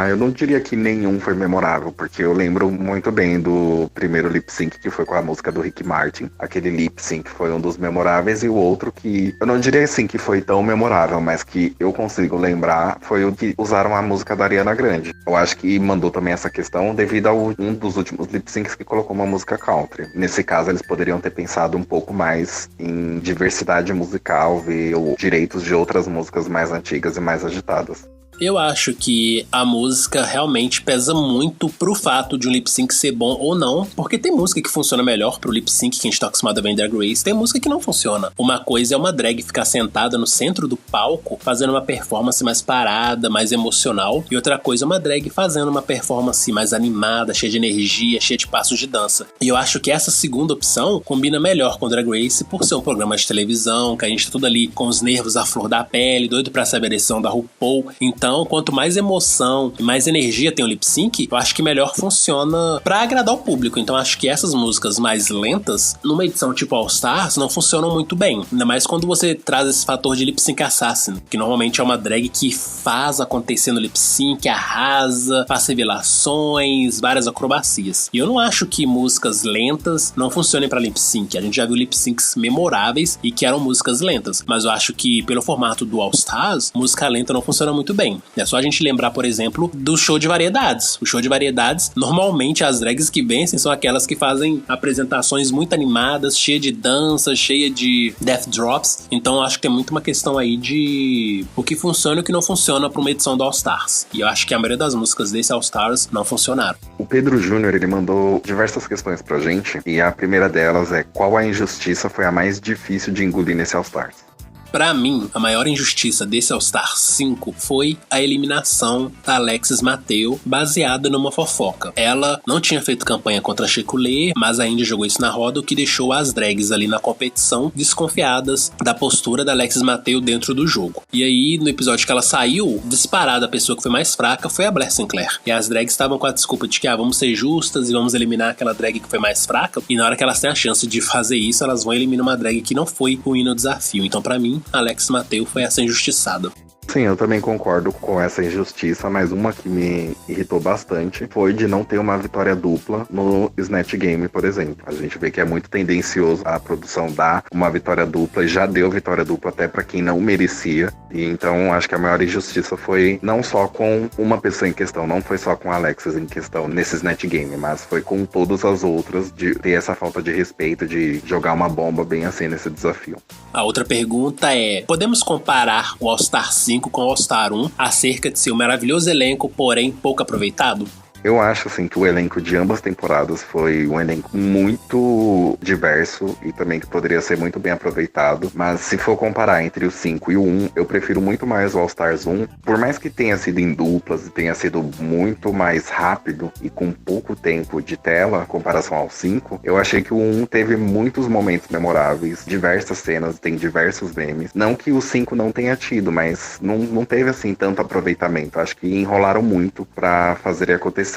Eu não diria que nenhum foi memorável, porque eu lembro muito bem do primeiro lip sync, que foi com a música do Rick Martin. Aquele lip sync foi um dos memoráveis, e o outro que, eu não diria assim que foi tão memorável, mas que eu consigo lembrar, foi o que usaram a música da Ariana Grande. Eu acho que mandou também essa questão devido a um dos últimos lip syncs que colocou uma música country. Nesse caso, eles poderiam ter pensado um pouco mais em diversidade musical, ver os direitos de outras músicas mais antigas e mais agitadas. Eu acho que a música realmente pesa muito pro fato de um lip sync ser bom ou não, porque tem música que funciona melhor pro lip sync que a gente tá acostumado a ver em Drag Race, tem música que não funciona. Uma coisa é uma drag ficar sentada no centro do palco fazendo uma performance mais parada, mais emocional, e outra coisa é uma drag fazendo uma performance mais animada, cheia de energia, cheia de passos de dança. E eu acho que essa segunda opção combina melhor com Drag Race por ser um programa de televisão, que a gente tá tudo ali com os nervos à flor da pele, doido pra saber a edição da RuPaul. Então, quanto mais emoção e mais energia tem o lip sync, eu acho que melhor funciona pra agradar o público. Então acho que essas músicas mais lentas, numa edição tipo All Stars, não funcionam muito bem. Ainda mais quando você traz esse fator de lip sync assassin, que normalmente é uma drag que faz acontecer no lip sync, arrasa, faz revelações, várias acrobacias. E eu não acho que músicas lentas não funcionem pra lip sync. A gente já viu lip syncs memoráveis e que eram músicas lentas, mas eu acho que pelo formato do All Stars, música lenta não funciona muito bem. É só a gente lembrar, por exemplo, do show de variedades. O show de variedades, normalmente as drags que vencem são aquelas que fazem apresentações muito animadas, cheia de dança, cheia de death drops. Então acho que tem muito uma questão aí de o que funciona e o que não funciona para uma edição do All Stars. E eu acho que a maioria das músicas desse All Stars não funcionaram. O Pedro Júnior, ele mandou diversas questões pra gente, e a primeira delas é: qual a injustiça foi a mais difícil de engolir nesse All Stars? Pra mim, a maior injustiça desse All Star 5 foi a eliminação da Alexis Mateo, baseada numa fofoca. Ela não tinha feito campanha contra a Shekulé, mas a Índia jogou isso na roda, o que deixou as drags ali na competição desconfiadas da postura da Alexis Mateo dentro do jogo. E aí, no episódio que ela saiu, disparada a pessoa que foi mais fraca foi a Blair Sinclair. E as drags estavam com a desculpa de que vamos ser justas e vamos eliminar aquela drag que foi mais fraca. E na hora que elas têm a chance de fazer isso, elas vão eliminar uma drag que não foi ruim no desafio. Então, pra mim, Alexis Mateo foi essa injustiçada. Sim, eu também concordo com essa injustiça, mas uma que me irritou bastante foi de não ter uma vitória dupla no Snatch Game, por exemplo. A gente vê que é muito tendencioso a produção dar uma vitória dupla, e já deu vitória dupla até pra quem não merecia. E então acho que a maior injustiça foi não só com uma pessoa em questão, não foi só com a Alexis em questão nesse Snatch Game, mas foi com todas as outras, de ter essa falta de respeito, de jogar uma bomba bem assim nesse desafio. A outra pergunta é: podemos comparar o All Star 5 com o All Star 1 acerca de seu maravilhoso elenco, porém pouco aproveitado? Eu acho, assim, que o elenco de ambas temporadas foi um elenco muito diverso e também que poderia ser muito bem aproveitado. Mas se for comparar entre o 5 e o 1, eu prefiro muito mais o All Stars 1. Por mais que tenha sido em duplas e tenha sido muito mais rápido e com pouco tempo de tela em comparação ao 5, eu achei que o 1 teve muitos momentos memoráveis, diversas cenas, tem diversos memes. Não que o 5 não tenha tido, mas não teve, assim, tanto aproveitamento. Acho que enrolaram muito pra fazer acontecer.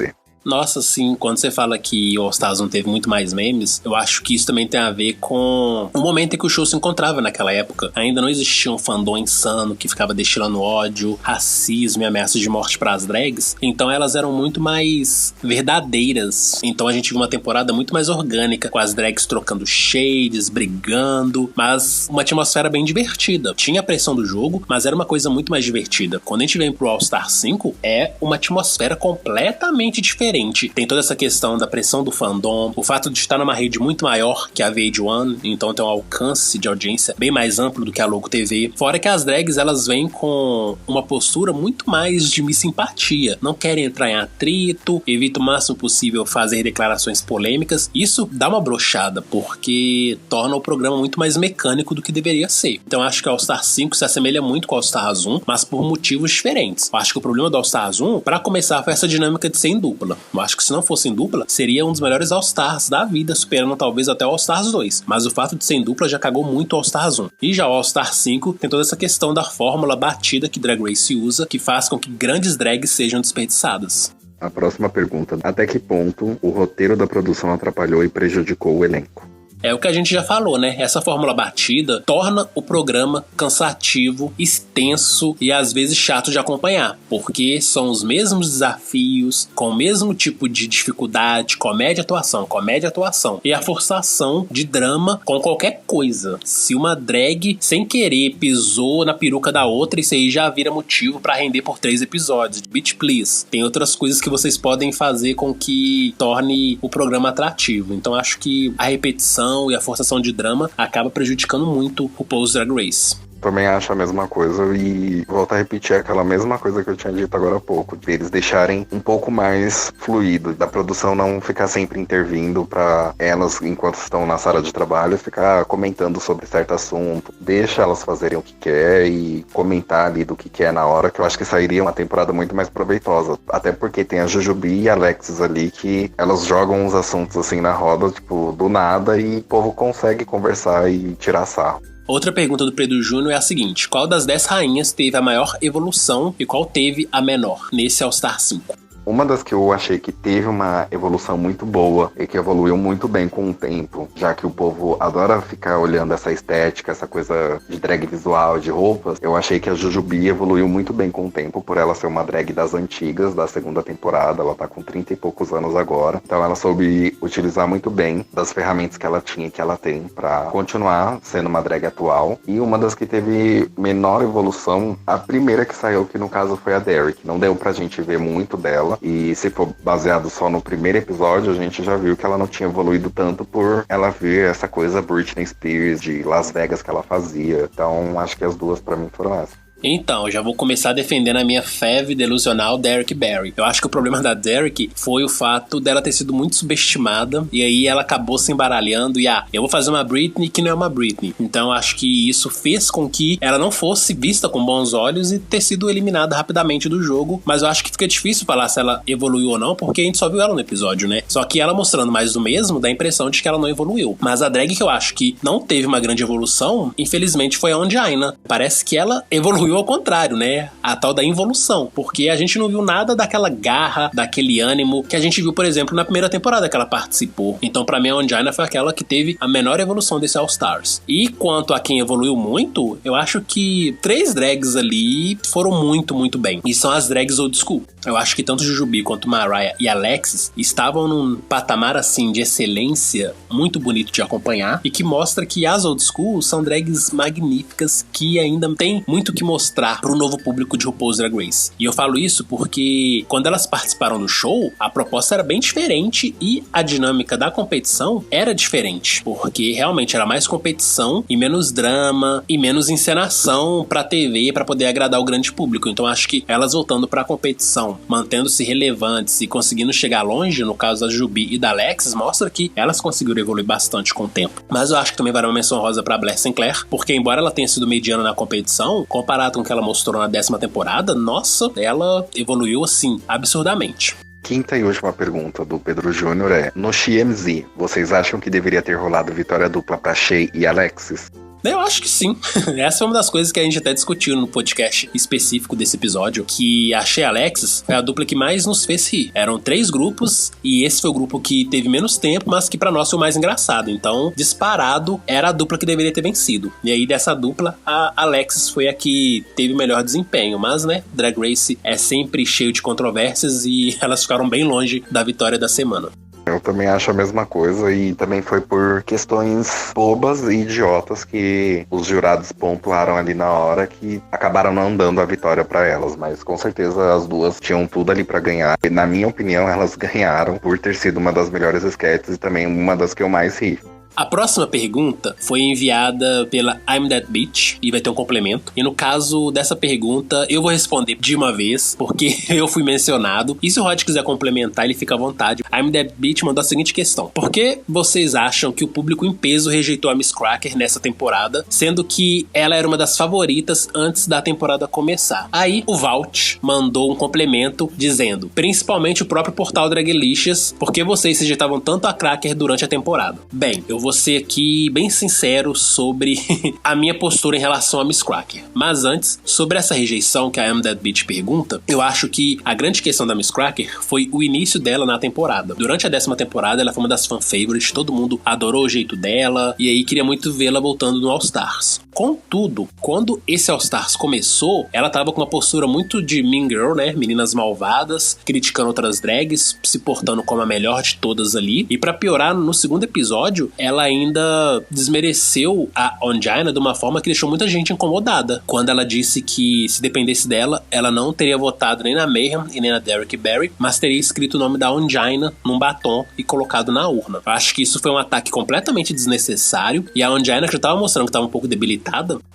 Nossa, sim, quando você fala que o All Stars não teve muito mais memes, eu acho que isso também tem a ver com o momento em que o show se encontrava naquela época. Ainda não existia um fandom insano que ficava destilando ódio, racismo e ameaças de morte pras drags, então elas eram muito mais verdadeiras. Então a gente viu uma temporada muito mais orgânica, com as drags trocando shades, brigando, mas uma atmosfera bem divertida. Tinha a pressão do jogo, mas era uma coisa muito mais divertida. Quando a gente vem pro All Star 5, é uma atmosfera completamente diferente. Tem toda essa questão da pressão do fandom, o fato de estar numa rede muito maior que a VH1, então tem um alcance de audiência bem mais amplo do que a Logo TV. Fora que as drags, elas vêm com uma postura muito mais de simpatia. Não querem entrar em atrito, evitam o máximo possível fazer declarações polêmicas. Isso dá uma brochada, porque torna o programa muito mais mecânico do que deveria ser. Então acho que o All Star 5 se assemelha muito com o All Stars 1, mas por motivos diferentes. Eu acho que o problema do All Stars 1, pra começar, foi essa dinâmica de ser em dupla. Eu acho que se não fosse em dupla, seria um dos melhores All-Stars da vida, superando talvez até o All-Stars 2. Mas o fato de ser em dupla já cagou muito o All-Stars 1. E já o All-Star 5 tem toda essa questão da fórmula batida que Drag Race usa, que faz com que grandes drags sejam desperdiçadas. A próxima pergunta: até que ponto o roteiro da produção atrapalhou e prejudicou o elenco? É o que a gente já falou, né? Essa fórmula batida torna o programa cansativo, extenso e às vezes chato de acompanhar, porque são os mesmos desafios, com o mesmo tipo de dificuldade, comédia-atuação, e a forçação de drama com qualquer coisa. Se uma drag, sem querer, pisou na peruca da outra, isso aí já vira motivo pra render por 3 episódios. Bitch, please. Tem outras coisas que vocês podem fazer com que torne o programa atrativo. Então acho que a repetição e a forçação de drama acaba prejudicando muito o RuPaul's Drag Race. Também acho a mesma coisa e volto a repetir aquela mesma coisa que eu tinha dito agora há pouco, de eles deixarem um pouco mais fluido, da produção não ficar sempre intervindo para elas, enquanto estão na sala de trabalho, ficar comentando sobre certo assunto. Deixa elas fazerem o que quer e comentar ali do que quer na hora, que eu acho que sairia uma temporada muito mais proveitosa. Até porque tem a Jujubi e a Alexis ali, que elas jogam uns assuntos assim na roda, tipo, do nada, e o povo consegue conversar e tirar sarro. Outra pergunta do Pedro Júnior é a seguinte: qual das 10 rainhas teve a maior evolução e qual teve a menor nesse All Star 5? Uma das que eu achei que teve uma evolução muito boa e que evoluiu muito bem com o tempo, já que o povo adora ficar olhando essa estética, essa coisa de drag visual, de roupas, eu achei que a Jujubi evoluiu muito bem com o tempo, por ela ser uma drag das antigas, da segunda temporada. Ela tá com 30 e poucos anos agora, então ela soube utilizar muito bem das ferramentas que ela tinha e que ela tem pra continuar sendo uma drag atual. E uma das que teve menor evolução, a primeira que saiu, que no caso foi a Derrick. Não deu pra gente ver muito dela, e se for baseado só no primeiro episódio, a gente já viu que ela não tinha evoluído tanto por ela ver essa coisa Britney Spears de Las Vegas que ela fazia. Então acho que as duas pra mim foram essas. Então, já vou começar defendendo a minha feve delusional Derrick Barry. Eu acho que o problema da Derrick foi o fato dela ter sido muito subestimada, e aí ela acabou se embaralhando e eu vou fazer uma Britney que não é uma Britney. Então acho que isso fez com que ela não fosse vista com bons olhos e ter sido eliminada rapidamente do jogo. Mas eu acho que fica difícil falar se ela evoluiu ou não, porque a gente só viu ela no episódio, né? Só que ela mostrando mais do mesmo dá a impressão de que ela não evoluiu. Mas a drag que eu acho que não teve uma grande evolução, infelizmente, foi a Ongina. Parece que ela evoluiu ao contrário, né? A tal da involução, porque a gente não viu nada daquela garra, daquele ânimo que a gente viu, por exemplo, na primeira temporada que ela participou. Então, pra mim, a Ongina foi aquela que teve a menor evolução desse All Stars. E quanto a quem evoluiu muito, eu acho que 3 drags ali foram muito, muito bem. E são as drags old school. Eu acho que tanto Jujubi quanto Mariah e Alexis estavam num patamar, assim, de excelência muito bonito de acompanhar, e que mostra que as old school são drags magníficas que ainda tem muito que mostrar pro novo público de RuPaul's Drag Race. E eu falo isso porque quando elas participaram do show, a proposta era bem diferente e a dinâmica da competição era diferente, porque realmente era mais competição e menos drama e menos encenação pra TV, pra poder agradar o grande público. Então acho que elas voltando pra competição, mantendo-se relevantes e conseguindo chegar longe, no caso da Jubi e da Alexis, mostra que elas conseguiram evoluir bastante com o tempo. Mas eu acho que também vale uma menção rosa pra Blair Sinclair, porque embora ela tenha sido mediana na competição, comparado com o que ela mostrou na 10ª temporada, nossa, ela evoluiu assim, absurdamente. Quinta e última pergunta do Pedro Júnior é: no XMZ, vocês acham que deveria ter rolado vitória dupla pra Shea e Alexis? Eu acho que sim. Essa é uma das coisas que a gente até discutiu no podcast específico desse episódio, que a Shea Alexis foi a dupla que mais nos fez rir. Eram 3 grupos e esse foi o grupo que teve menos tempo, mas que pra nós foi o mais engraçado. Então, disparado, era a dupla que deveria ter vencido. E aí, dessa dupla, a Alexis foi a que teve o melhor desempenho. Mas, né, Drag Race é sempre cheio de controvérsias e elas ficaram bem longe da vitória da semana. Eu também acho a mesma coisa e também foi por questões bobas e idiotas que os jurados pontuaram ali na hora que acabaram não dando a vitória pra elas, mas com certeza as duas tinham tudo ali pra ganhar e na minha opinião elas ganharam por ter sido uma das melhores sketches e também uma das que eu mais ri. A próxima pergunta foi enviada pela I'm That Bitch e vai ter um complemento. E no caso dessa pergunta, eu vou responder de uma vez, porque eu fui mencionado. E se o Rod quiser complementar, ele fica à vontade. I'm That Bitch mandou a seguinte questão: por que vocês acham que o público em peso rejeitou a Miss Cracker nessa temporada, sendo que ela era uma das favoritas antes da temporada começar? Aí o Valt mandou um complemento dizendo: principalmente o próprio portal Draglicious, porque vocês rejeitavam tanto a Cracker durante a temporada. Bem, eu vou ser aqui bem sincero sobre a minha postura em relação a Miss Cracker. Mas antes, sobre essa rejeição que a I'm That Bitch pergunta, eu acho que a grande questão da Miss Cracker foi o início dela na temporada. Durante a 10ª temporada, ela foi uma das fan favorites, todo mundo adorou o jeito dela, e aí queria muito vê-la voltando no All Stars. Contudo, quando esse All Stars começou, ela tava com uma postura muito de Mean Girl, né? Meninas malvadas, criticando outras drags, se portando como a melhor de todas ali. E pra piorar, no segundo episódio, ela ainda desmereceu a Ongina de uma forma que deixou muita gente incomodada, quando ela disse que se dependesse dela, ela não teria votado nem na Mayhem e nem na Derrick Barry, mas teria escrito o nome da Ongina num batom e colocado na urna. Eu acho que isso foi um ataque completamente desnecessário, e a Ongina, que já tava mostrando que tava um pouco debilitada,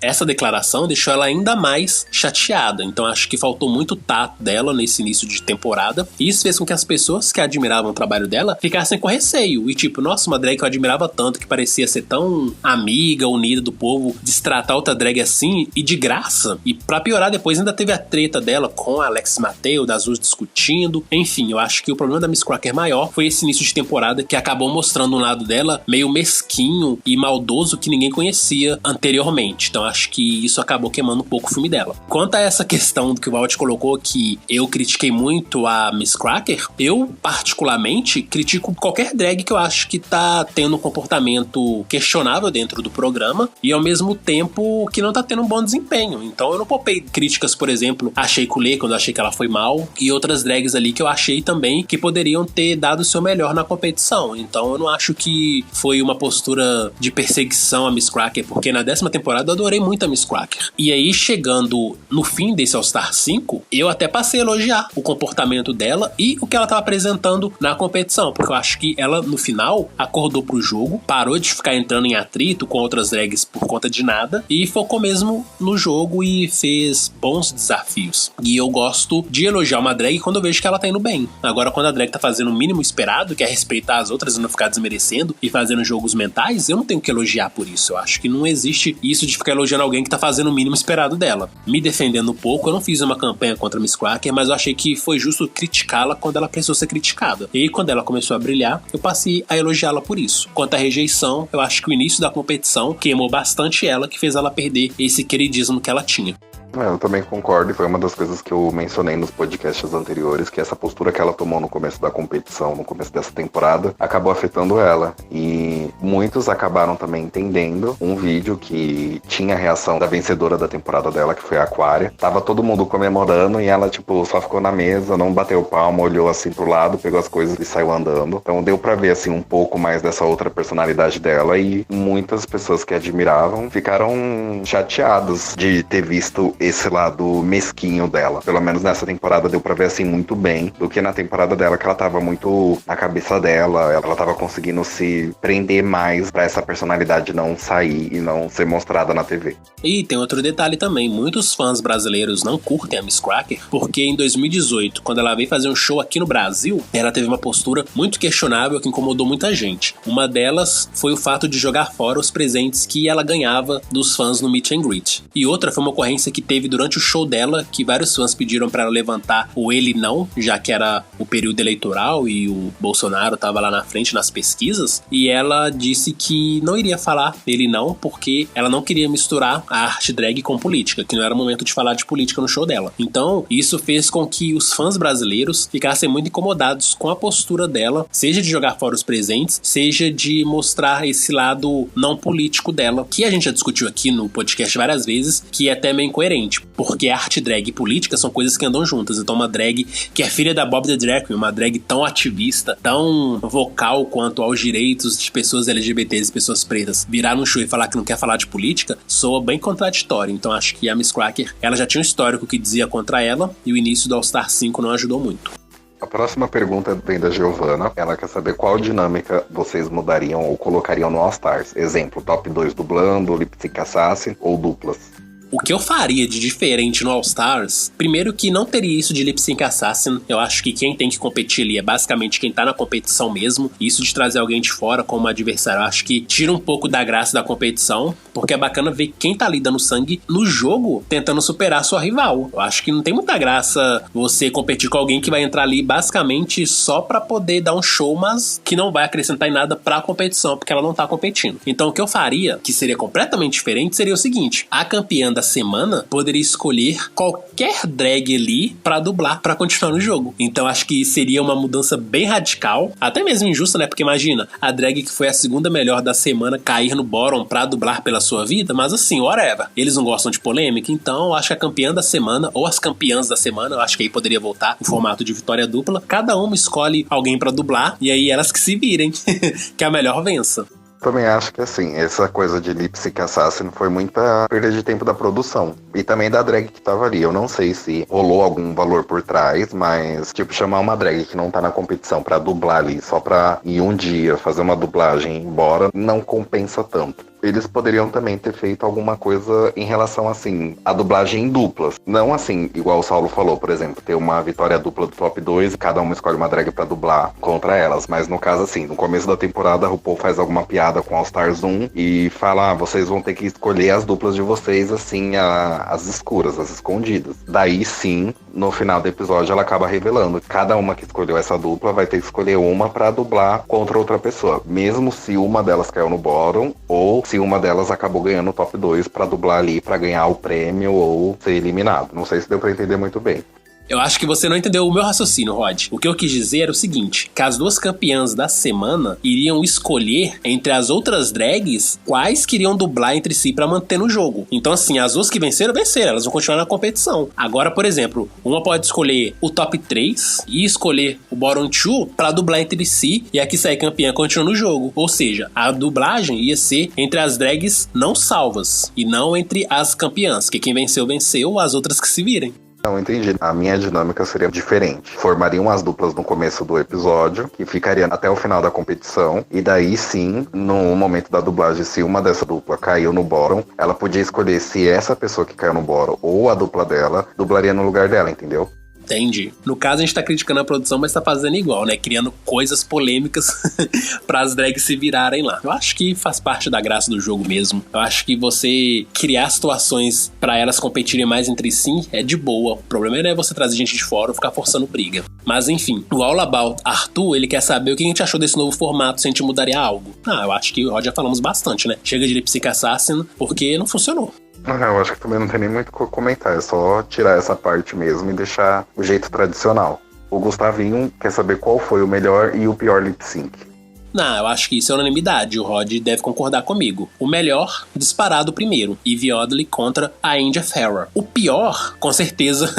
essa declaração deixou ela ainda mais chateada. Então acho que faltou muito tato dela nesse início de temporada, e isso fez com que as pessoas que admiravam o trabalho dela ficassem com receio, e tipo, nossa, uma drag que eu admirava tanto, que parecia ser tão amiga, unida do povo, destratar outra drag assim, e de graça. E pra piorar, depois ainda teve a treta dela com a Alexis Mateo, das duas discutindo. Enfim, eu acho que o problema da Miss Cracker maior foi esse início de temporada, que acabou mostrando um lado dela meio mesquinho e maldoso que ninguém conhecia anteriormente. Então acho que isso acabou queimando um pouco o filme dela. Quanto a essa questão que o Valt colocou, que eu critiquei muito a Miss Cracker, eu particularmente critico qualquer drag que eu acho que tá tendo um comportamento questionável dentro do programa e ao mesmo tempo que não tá tendo um bom desempenho. Então eu não poupei críticas, por exemplo, a Shea Coulee, quando eu achei que ela foi mal, e outras drags ali que eu achei também que poderiam ter dado o seu melhor na competição. Então eu não acho que foi uma postura de perseguição a Miss Cracker, porque na 10ª temporada eu adorei muito a Miss Cracker. E aí, chegando no fim desse All Star 5, eu até passei a elogiar o comportamento dela e o que ela tava apresentando na competição, porque eu acho que ela, no final, acordou pro jogo, parou de ficar entrando em atrito com outras drags por conta de nada e focou mesmo no jogo e fez bons desafios. E eu gosto de elogiar uma drag quando eu vejo que ela tá indo bem. Agora, quando a drag tá fazendo o mínimo esperado, que é respeitar as outras e não ficar desmerecendo e fazendo jogos mentais, eu não tenho que elogiar por isso. Eu acho que não existe isso de ficar elogiando alguém que tá fazendo o mínimo esperado dela. Me defendendo um pouco, eu não fiz uma campanha contra a Miss Cracker, mas eu achei que foi justo criticá-la quando ela precisou ser criticada. E quando ela começou a brilhar, eu passei a elogiá-la por isso. Quanto à rejeição, eu acho que o início da competição queimou bastante ela, que fez ela perder esse queridismo que ela tinha. Eu também concordo, e foi uma das coisas que eu mencionei nos podcasts anteriores, que essa postura que ela tomou no começo da competição, no começo dessa temporada, acabou afetando ela. E muitos acabaram também entendendo um vídeo que tinha a reação da vencedora da temporada dela, que foi a Aquaria. Tava todo mundo comemorando e ela, tipo, só ficou na mesa, não bateu palma, olhou assim pro lado, pegou as coisas e saiu andando. Então deu pra ver, assim, um pouco mais dessa outra personalidade dela, e muitas pessoas que admiravam ficaram chateadas de ter visto esse lado mesquinho dela. Pelo menos nessa temporada deu pra ver assim muito bem, do que na temporada dela, que ela tava muito na cabeça dela, ela tava conseguindo se prender mais pra essa personalidade não sair e não ser mostrada na TV. E tem outro detalhe também, muitos fãs brasileiros não curtem a Miss Cracker, porque em 2018, quando ela veio fazer um show aqui no Brasil, ela teve uma postura muito questionável que incomodou muita gente. Uma delas foi o fato de jogar fora os presentes que ela ganhava dos fãs no Meet and Greet. E outra foi uma ocorrência que teve durante o show dela, que vários fãs pediram pra ela levantar o ele não, já que era o período eleitoral e o Bolsonaro tava lá na frente nas pesquisas, e ela disse que não iria falar ele não, porque ela não queria misturar a arte drag com política, que não era o momento de falar de política no show dela. Então, isso fez com que os fãs brasileiros ficassem muito incomodados com a postura dela, seja de jogar fora os presentes, seja de mostrar esse lado não político dela, que a gente já discutiu aqui no podcast várias vezes, que é até meio incoerente, porque arte drag e política são coisas que andam juntas. Então uma drag que é filha da Bob the Drag Queen, uma drag tão ativista, tão vocal quanto aos direitos de pessoas LGBTs e pessoas pretas, virar num show e falar que não quer falar de política, soa bem contraditório. Então acho que a Miss Cracker, ela já tinha um histórico que dizia contra ela, e o início do All Star 5 não ajudou muito. A próxima pergunta vem da Giovana. Ela quer saber qual dinâmica vocês mudariam ou colocariam no All Stars. Exemplo, top 2 dublando, lip sync assassin ou duplas. O que eu faria de diferente no All Stars, primeiro que não teria isso de Lip Sync Assassin. Eu acho que quem tem que competir ali é basicamente quem tá na competição mesmo. Isso de trazer alguém de fora como adversário, eu acho que tira um pouco da graça da competição, porque é bacana ver quem tá ali dando sangue no jogo, tentando superar sua rival. Eu acho que não tem muita graça você competir com alguém que vai entrar ali basicamente só pra poder dar um show, mas que não vai acrescentar em nada pra competição, porque ela não tá competindo. Então o que eu faria, que seria completamente diferente, seria o seguinte: a campeã da semana poderia escolher qualquer drag ali pra dublar, pra continuar no jogo. Então acho que seria uma mudança bem radical, até mesmo injusta, né? Porque imagina, a drag que foi a segunda melhor da semana cair no bottom pra dublar pela sua vida, mas assim, whatever. Eles não gostam de polêmica, então acho que a campeã da semana, ou as campeãs da semana, eu acho que aí poderia voltar em formato de vitória dupla, cada uma escolhe alguém pra dublar, e aí elas que se virem, que a melhor vença. Também acho que assim, essa coisa de lip sync assassin foi muita perda de tempo da produção. E também da drag que tava ali. Eu não sei se rolou algum valor por trás, mas tipo, chamar uma drag que não tá na competição pra dublar ali, só pra ir um dia fazer uma dublagem e ir embora, não compensa tanto. Eles poderiam também ter feito alguma coisa em relação, assim, a dublagem em duplas. Não assim, igual o Saulo falou, por exemplo, ter uma vitória dupla do top 2 e cada uma escolhe uma drag pra dublar contra elas. Mas no caso, assim, no começo da temporada, a RuPaul faz alguma piada com All Stars 1 e fala, vocês vão ter que escolher as duplas de vocês, assim, as escuras, as escondidas. Daí sim, no final do episódio, ela acaba revelando. Cada uma que escolheu essa dupla vai ter que escolher uma pra dublar contra outra pessoa. Mesmo se uma delas caiu no bottom ou se uma delas acabou ganhando o top 2 pra dublar ali, pra ganhar o prêmio ou ser eliminado. Não sei se deu pra entender muito bem. Eu acho que você não entendeu o meu raciocínio, Rod. O que eu quis dizer era o seguinte, que as duas campeãs da semana iriam escolher entre as outras drags quais queriam dublar entre si pra manter no jogo. Então assim, as duas que venceram, elas vão continuar na competição. Agora, por exemplo, uma pode escolher o top 3 e escolher o bottom 2 pra dublar entre si, e a que sair campeã continua no jogo. Ou seja, a dublagem ia ser entre as drags não salvas e não entre as campeãs, que quem venceu, venceu, as outras que se virem. Não, entendi. A minha dinâmica seria diferente. Formariam as duplas no começo do episódio, que ficaria até o final da competição, e daí sim, no momento da dublagem, se uma dessa dupla caiu no bottom, ela podia escolher se essa pessoa que caiu no bottom ou a dupla dela dublaria no lugar dela, entendeu? Entendi. No caso, a gente tá criticando a produção, mas tá fazendo igual, né? Criando coisas polêmicas pras drags se virarem lá. Eu acho que faz parte da graça do jogo mesmo. Eu acho que você criar situações pra elas competirem mais entre si é de boa. O problema é você trazer gente de fora ou ficar forçando briga. Mas enfim, o All About Arthur, ele quer saber o que a gente achou desse novo formato, se a gente mudaria algo. Eu acho que já falamos bastante, né? Chega de Lip Sync Assassin, porque não funcionou. Eu acho que também não tem nem muito o que comentar, é só tirar essa parte mesmo e deixar o jeito tradicional. O Gustavinho quer saber qual foi o melhor e o pior lip sync. Não, eu acho que isso é unanimidade, o Rod deve concordar comigo. O melhor, disparado primeiro, Yvie Oddly contra a India Ferrer. O pior, com certeza,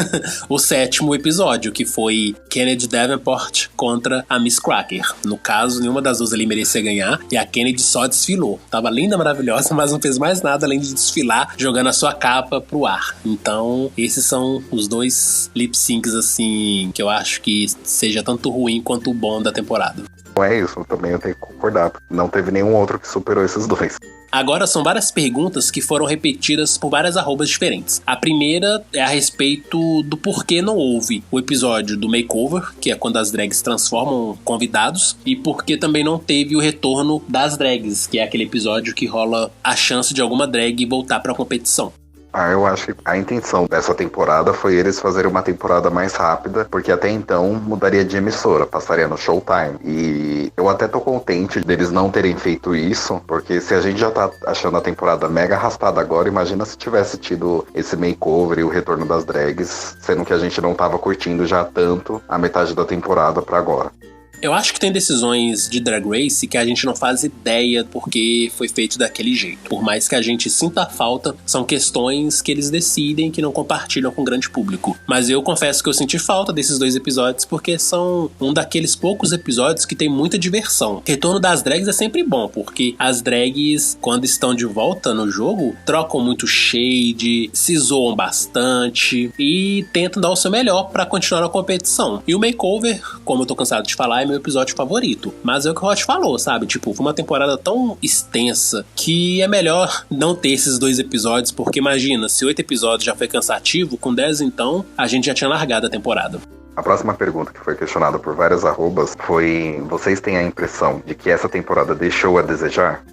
o 7º episódio, que foi Kennedy Davenport contra a Miss Cracker. No caso, nenhuma das duas ali merecia ganhar, e a Kennedy só desfilou. Tava linda, maravilhosa, mas não fez mais nada além de desfilar, jogando a sua capa pro ar. Então, esses são os dois lip syncs, assim, que eu acho que seja tanto ruim quanto bom da temporada. Não é isso, também eu tenho que concordar. Não teve nenhum outro que superou esses dois. Agora são várias perguntas que foram repetidas por várias arrobas diferentes. A primeira é a respeito do porquê não houve o episódio do makeover, que é quando as drags transformam convidados, e porque também não teve o retorno das drags, que é aquele episódio que rola a chance de alguma drag voltar pra competição. Eu acho que a intenção dessa temporada foi eles fazerem uma temporada mais rápida, porque até então mudaria de emissora, passaria no Showtime. E eu até tô contente deles não terem feito isso, porque se a gente já tá achando a temporada mega arrastada agora, imagina se tivesse tido esse makeover e o retorno das drags, sendo que a gente não tava curtindo já tanto a metade da temporada pra agora. Eu acho que tem decisões de Drag Race que a gente não faz ideia porque foi feito daquele jeito. Por mais que a gente sinta falta, são questões que eles decidem que não compartilham com o grande público. Mas eu confesso que eu senti falta desses 2 episódios porque são um daqueles poucos episódios que tem muita diversão. O retorno das drags é sempre bom, porque as drags, quando estão de volta no jogo, trocam muito shade, se zoam bastante e tentam dar o seu melhor pra continuar a competição. E o makeover, como eu tô cansado de falar, meu episódio favorito. Mas é o que o Rod falou, sabe? Tipo, foi uma temporada tão extensa que é melhor não ter esses 2 episódios, porque imagina, se 8 episódios já foi cansativo, com 10 então, a gente já tinha largado a temporada. A próxima pergunta, que foi questionada por várias arrobas, foi: vocês têm a impressão de que essa temporada deixou a desejar?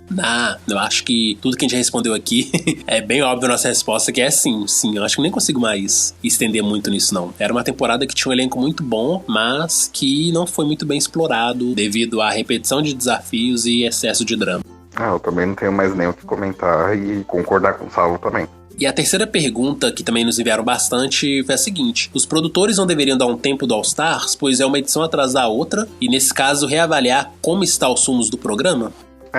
Eu acho que tudo que a gente respondeu aqui é bem óbvio a nossa resposta, que é sim. Eu acho que nem consigo mais estender muito nisso, não. Era uma temporada que tinha um elenco muito bom, mas que não foi muito bem explorado devido à repetição de desafios e excesso de drama. Eu também não tenho mais nem o que comentar e concordar com o Saulo também. E a terceira pergunta, que também nos enviaram bastante, foi a seguinte: os produtores não deveriam dar um tempo do All Stars, pois é uma edição atrás da outra, e nesse caso reavaliar como está os sumos do programa?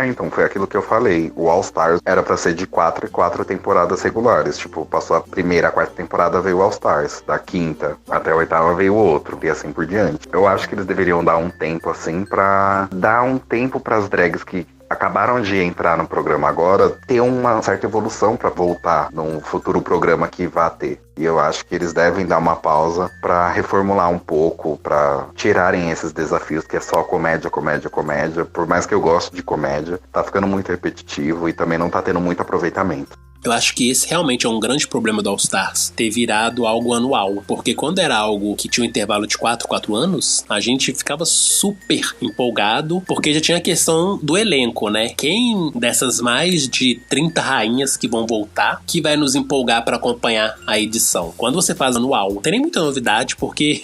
Então, foi aquilo que eu falei. O All Stars era pra ser de 4 e 4 temporadas regulares. Tipo, passou a primeira, a 4ª temporada veio o All Stars. Da 5ª até a 8ª veio o outro. E assim por diante. Eu acho que eles deveriam dar um tempo, assim, pra dar um tempo pras drags que acabaram de entrar no programa agora, ter uma certa evolução pra voltar num futuro programa que vá ter. E eu acho que eles devem dar uma pausa pra reformular um pouco, pra tirarem esses desafios que é só comédia. Por mais que eu goste de comédia, tá ficando muito repetitivo e também não tá tendo muito aproveitamento. Eu acho que esse realmente é um grande problema do All Stars, ter virado algo anual. Porque quando era algo que tinha um intervalo de 4 anos, a gente ficava super empolgado, porque já tinha a questão do elenco, né? Quem dessas mais de 30 rainhas que vão voltar, que vai nos empolgar pra acompanhar a edição? Quando você faz anual, não tem nem muita novidade, porque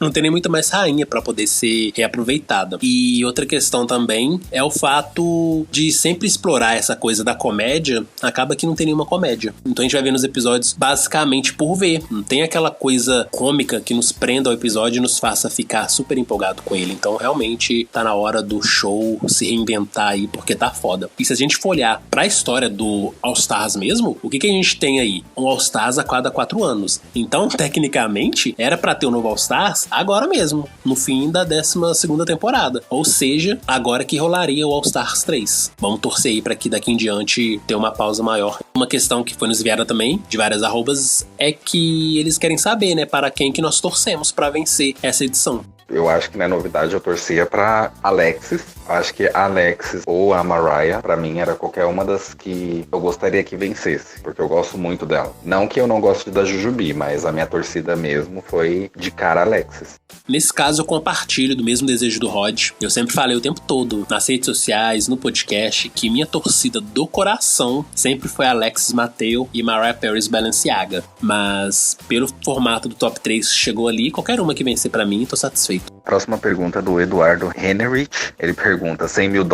não tem nem muita mais rainha pra poder ser reaproveitada. E outra questão também é o fato de sempre explorar essa coisa da comédia, acaba que não tem nenhuma comédia. Então a gente vai ver nos episódios basicamente por ver. Não tem aquela coisa cômica que nos prenda ao episódio e nos faça ficar super empolgado com ele. Então realmente tá na hora do show se reinventar aí, porque tá foda. E se a gente for olhar pra história do All Stars mesmo, o que a gente tem aí? Um All Stars a cada 4 anos. Então, tecnicamente, era pra ter um novo All Stars agora mesmo, no fim da 12ª temporada. Ou seja, agora que rolaria o All Stars 3. Vamos torcer aí pra que daqui em diante ter uma pausa maior. Uma questão que foi nos enviada também, de várias arrobas, é que eles querem saber, né, para quem que nós torcemos pra vencer essa edição. Eu acho que na novidade eu torcia pra Alexis. Acho que a Alexis ou a Mariah, pra mim, era qualquer uma das que eu gostaria que vencesse, porque eu gosto muito dela. Não que eu não goste da Jujubi, mas a minha torcida mesmo foi de cara Alexis. Nesse caso, eu compartilho do mesmo desejo do Rod. Eu sempre falei o tempo todo, nas redes sociais, no podcast, que minha torcida do coração sempre foi Alexis Mateo e Mariah Paris Balenciaga. Mas, pelo formato do top 3 que chegou ali, qualquer uma que vencer pra mim, tô satisfeito. Próxima pergunta do Eduardo Henrich. Ele pergunta: $100 mil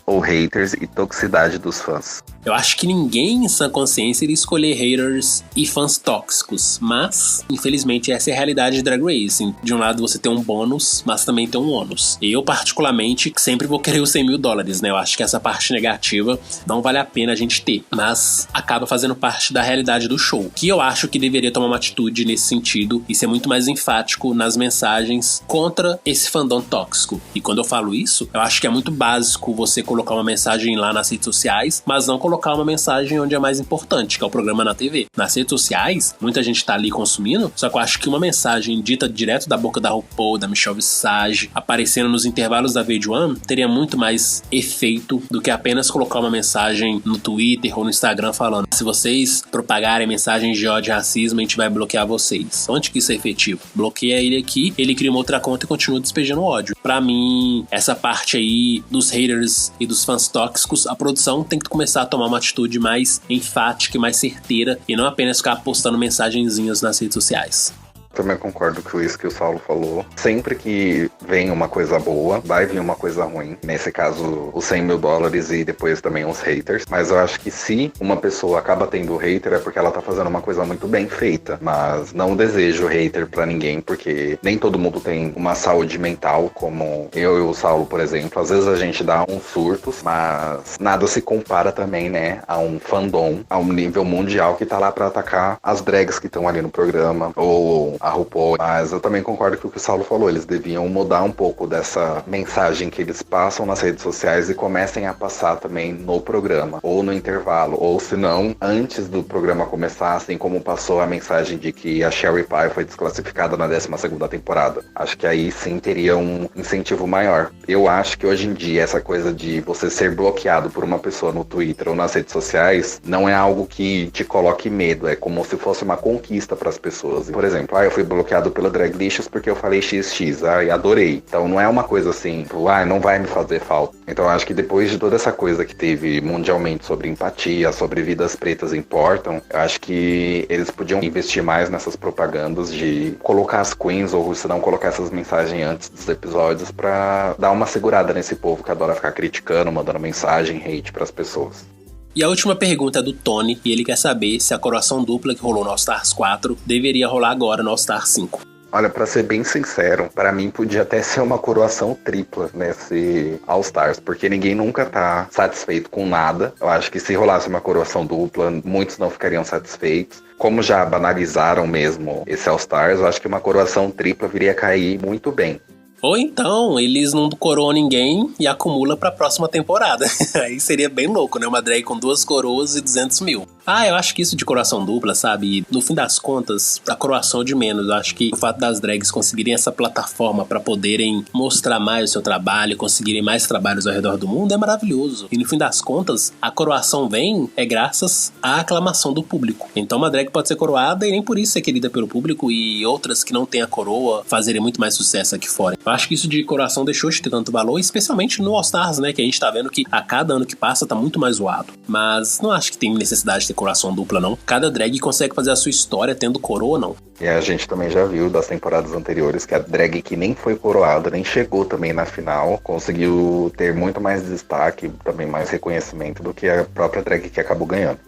ou haters e toxicidade dos fãs? Eu acho que ninguém em sã consciência iria escolher haters e fãs tóxicos, mas, infelizmente, essa é a realidade de Drag Race. De um lado você tem um bônus, mas também tem um ônus. Eu, particularmente, sempre vou querer os $100 mil, né? Eu acho que essa parte negativa não vale a pena a gente ter, mas acaba fazendo parte da realidade do show, que eu acho que deveria tomar uma atitude nesse sentido e ser muito mais enfático nas mensagens contra esse fandom tóxico. E quando eu falo isso, eu acho que é muito básico você colocar uma mensagem lá nas redes sociais, mas não colocar uma mensagem onde é mais importante, que é o programa na TV. Nas redes sociais, muita gente tá ali consumindo, só que eu acho que uma mensagem dita direto da boca da RuPaul, da Michelle Visage, aparecendo nos intervalos da VH1, teria muito mais efeito do que apenas colocar uma mensagem no Twitter ou no Instagram falando: se vocês propagarem mensagens de ódio e racismo, a gente vai bloquear vocês. Onde que isso é efetivo? Bloqueia ele aqui, ele cria uma outra conta e continua continua despejando ódio. Pra mim, essa parte aí dos haters e dos fãs tóxicos, a produção tem que começar a tomar uma atitude mais enfática e mais certeira e não apenas ficar postando mensagenzinhas nas redes sociais. Também concordo com isso que o Saulo falou. Sempre que vem uma coisa boa, vai vir uma coisa ruim. Nesse caso, os $100 mil e depois também os haters. Mas eu acho que se uma pessoa acaba tendo hater é porque ela tá fazendo uma coisa muito bem feita. Mas não desejo hater pra ninguém, porque nem todo mundo tem uma saúde mental como eu e o Saulo, por exemplo. Às vezes a gente dá uns surtos, mas nada se compara também, né, a um fandom, a um nível mundial que tá lá pra atacar as drags que estão ali no programa, ou a RuPaul. Mas eu também concordo com o que o Saulo falou, eles deviam mudar um pouco dessa mensagem que eles passam nas redes sociais e comecem a passar também no programa, ou no intervalo, ou se não, antes do programa começar, assim como passou a mensagem de que a Sherry Pie foi desclassificada na 12ª temporada. Acho que aí sim teria um incentivo maior. Eu acho que hoje em dia essa coisa de você ser bloqueado por uma pessoa no Twitter ou nas redes sociais não é algo que te coloque medo, é como se fosse uma conquista para as pessoas. Por exemplo, eu fui bloqueado pela Draglicious porque eu falei XX, e adorei. Então não é uma coisa assim, não vai me fazer falta. Então eu acho que depois de toda essa coisa que teve mundialmente sobre empatia, sobre vidas pretas importam, eu acho que eles podiam investir mais nessas propagandas de colocar as queens, ou se não colocar essas mensagens antes dos episódios, pra dar uma segurada nesse povo que adora ficar criticando, mandando mensagem, hate pras pessoas. E a última pergunta é do Tony, e ele quer saber se a coroação dupla que rolou no All Stars 4 deveria rolar agora no All Stars 5. Olha, pra ser bem sincero, pra mim podia até ser uma coroação tripla nesse All Stars, porque ninguém nunca tá satisfeito com nada. Eu acho que se rolasse uma coroação dupla, muitos não ficariam satisfeitos. Como já banalizaram mesmo esse All Stars, eu acho que uma coroação tripla viria a cair muito bem. Ou então, eles não coroam ninguém e acumula pra próxima temporada. Aí seria bem louco, né? Uma drag com 2 coroas e 200 mil. Eu acho que isso de coroação dupla, sabe? No fim das contas, a coroação é de menos. Eu acho que o fato das drags conseguirem essa plataforma pra poderem mostrar mais o seu trabalho, conseguirem mais trabalhos ao redor do mundo é maravilhoso. E no fim das contas, a coroação vem graças à aclamação do público. Então uma drag pode ser coroada e nem por isso ser querida pelo público, e outras que não têm a coroa fazerem muito mais sucesso aqui fora. Eu acho que isso de coroação deixou de ter tanto valor, especialmente no All Stars, né? Que a gente tá vendo que a cada ano que passa tá muito mais zoado. Mas não acho que tem necessidade de ter coroação dupla, não. Cada drag consegue fazer a sua história tendo coroa, não. E a gente também já viu das temporadas anteriores que a drag que nem foi coroada, nem chegou também na final, conseguiu ter muito mais destaque, também mais reconhecimento do que a própria drag que acabou ganhando.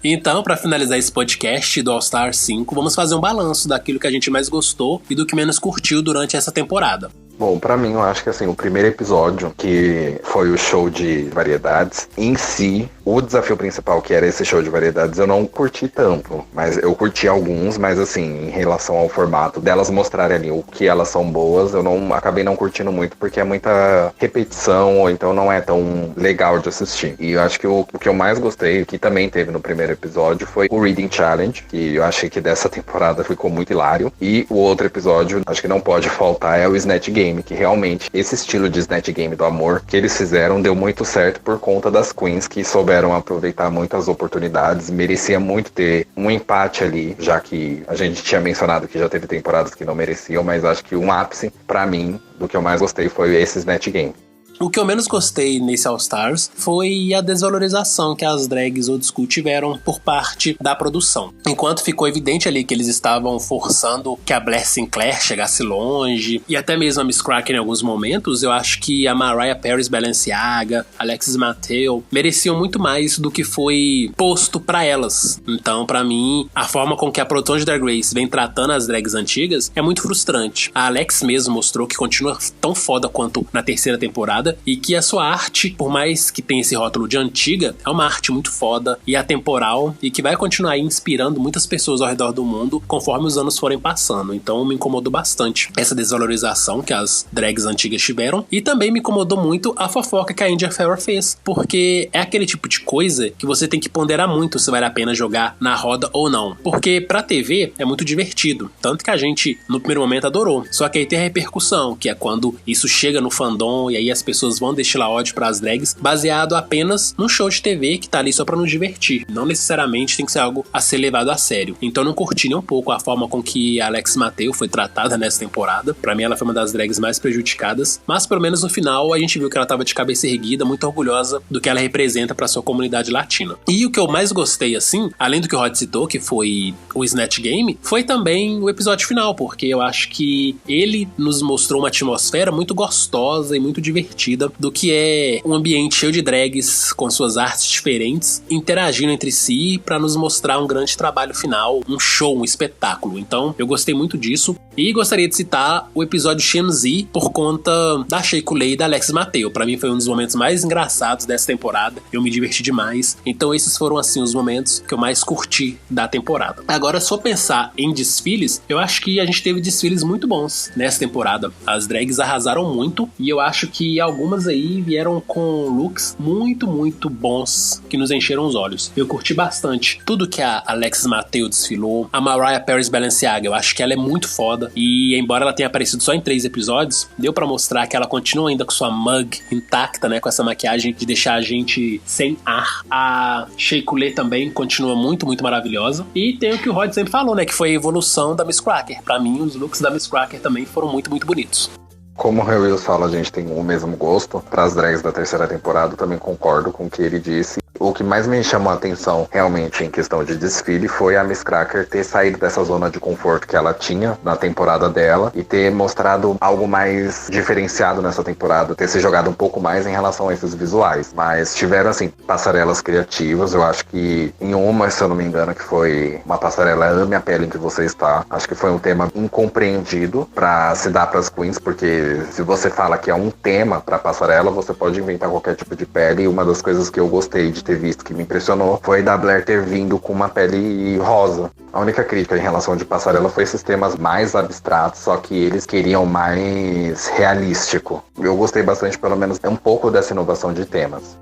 Então, pra finalizar esse podcast do All Stars 5, vamos fazer um balanço daquilo que a gente mais gostou e do que menos curtiu durante essa temporada. Bom, pra mim eu acho que assim, o primeiro episódio, que foi o show de variedades, em si, o desafio principal, que era esse show de variedades, eu não curti tanto, mas eu curti alguns, mas assim, em relação ao formato delas mostrarem ali o que elas são boas, eu acabei não curtindo muito, porque é muita repetição, ou então não é tão legal de assistir. E eu acho que o que eu mais gostei, que também teve no primeiro episódio, foi o Reading Challenge, que eu achei que dessa temporada ficou muito hilário, e o outro episódio, acho que não pode faltar, é o Snatch Game, que realmente esse estilo de Snatch Game do amor que eles fizeram deu muito certo por conta das queens que souberam aproveitar muitas oportunidades. Merecia muito ter um empate ali, já que a gente tinha mencionado que já teve temporadas que não mereciam, mas acho que um ápice pra mim do que eu mais gostei foi esse Snatch Game. O que eu menos gostei nesse All Stars foi a desvalorização que as drags old school tiveram por parte da produção. Enquanto ficou evidente ali que eles estavam forçando que a Blair Sinclair chegasse longe, e até mesmo a Miss Cracker em alguns momentos, eu acho que a Mariah Paris Balenciaga, Alexis Mateo mereciam muito mais do que foi posto pra elas. Então, pra mim, a forma com que a produção de Drag Race vem tratando as drags antigas é muito frustrante. A Alex mesmo mostrou que continua tão foda quanto na terceira temporada, e que a sua arte, por mais que tenha esse rótulo de antiga, é uma arte muito foda e atemporal, e que vai continuar inspirando muitas pessoas ao redor do mundo conforme os anos forem passando. Então me incomodou bastante essa desvalorização que as drags antigas tiveram, e também me incomodou muito a fofoca que a India Farrah fez, porque é aquele tipo de coisa que você tem que ponderar muito se vale a pena jogar na roda ou não, porque pra TV é muito divertido, tanto que a gente no primeiro momento adorou, só que aí tem a repercussão, que é quando isso chega no fandom e aí as pessoas pessoas vão destilar ódio pras drags baseado apenas num show de TV que tá ali só pra nos divertir. Não necessariamente tem que ser algo a ser levado a sério. Então eu não curti nem um pouco a forma com que a Alex Mateo foi tratada nessa temporada. Pra mim ela foi uma das drags mais prejudicadas, mas pelo menos no final a gente viu que ela tava de cabeça erguida, muito orgulhosa do que ela representa pra sua comunidade latina. E o que eu mais gostei, assim, além do que o Rod citou, que foi o Snatch Game, foi também o episódio final, porque eu acho que ele nos mostrou uma atmosfera muito gostosa e muito divertida do que é um ambiente cheio de drags com suas artes diferentes, interagindo entre si pra nos mostrar um grande trabalho final, um show, um espetáculo. Então eu gostei muito disso e gostaria de citar o episódio Shenzi por conta da Shea Coulee e da Alex Mateo. Pra mim foi um dos momentos mais engraçados dessa temporada, eu me diverti demais. Então esses foram assim os momentos que eu mais curti da temporada. Agora, se for pensar em desfiles, eu acho que a gente teve desfiles muito bons nessa temporada. As drags arrasaram muito e eu acho que algumas aí vieram com looks muito, muito bons que nos encheram os olhos. Eu curti bastante tudo que a Alex Mateo desfilou. A Mariah Paris Balenciaga, eu acho que ela é muito foda e embora ela tenha aparecido só em 3 episódios, deu pra mostrar que ela continua ainda com sua mug intacta, né, com essa maquiagem de deixar a gente sem ar. A Shea Coulee também continua muito, muito maravilhosa. E tem o que o Rod sempre falou, né, que foi a evolução da Miss Cracker. Pra mim, os looks da Miss Cracker também foram muito, muito bonitos. Como o Will fala, a gente tem o mesmo gosto para as drags da terceira temporada, também concordo com o que ele disse. O que mais me chamou a atenção realmente em questão de desfile foi a Miss Cracker ter saído dessa zona de conforto que ela tinha na temporada dela e ter mostrado algo mais diferenciado nessa temporada, ter se jogado um pouco mais em relação a esses visuais. Mas tiveram, assim, passarelas criativas. Eu acho que em uma, se eu não me engano, que foi uma passarela Ame a Pele em que você está. Acho que foi um tema incompreendido para se dar para as queens, porque se você fala que é um tema para passarela, você pode inventar qualquer tipo de pele. E uma das coisas que eu gostei de ter visto, que me impressionou, foi da Blair ter vindo com uma pele rosa. A única crítica em relação de passarela foi esses temas mais abstratos, só que eles queriam mais realístico. Eu gostei bastante, pelo menos, um pouco dessa inovação de temas.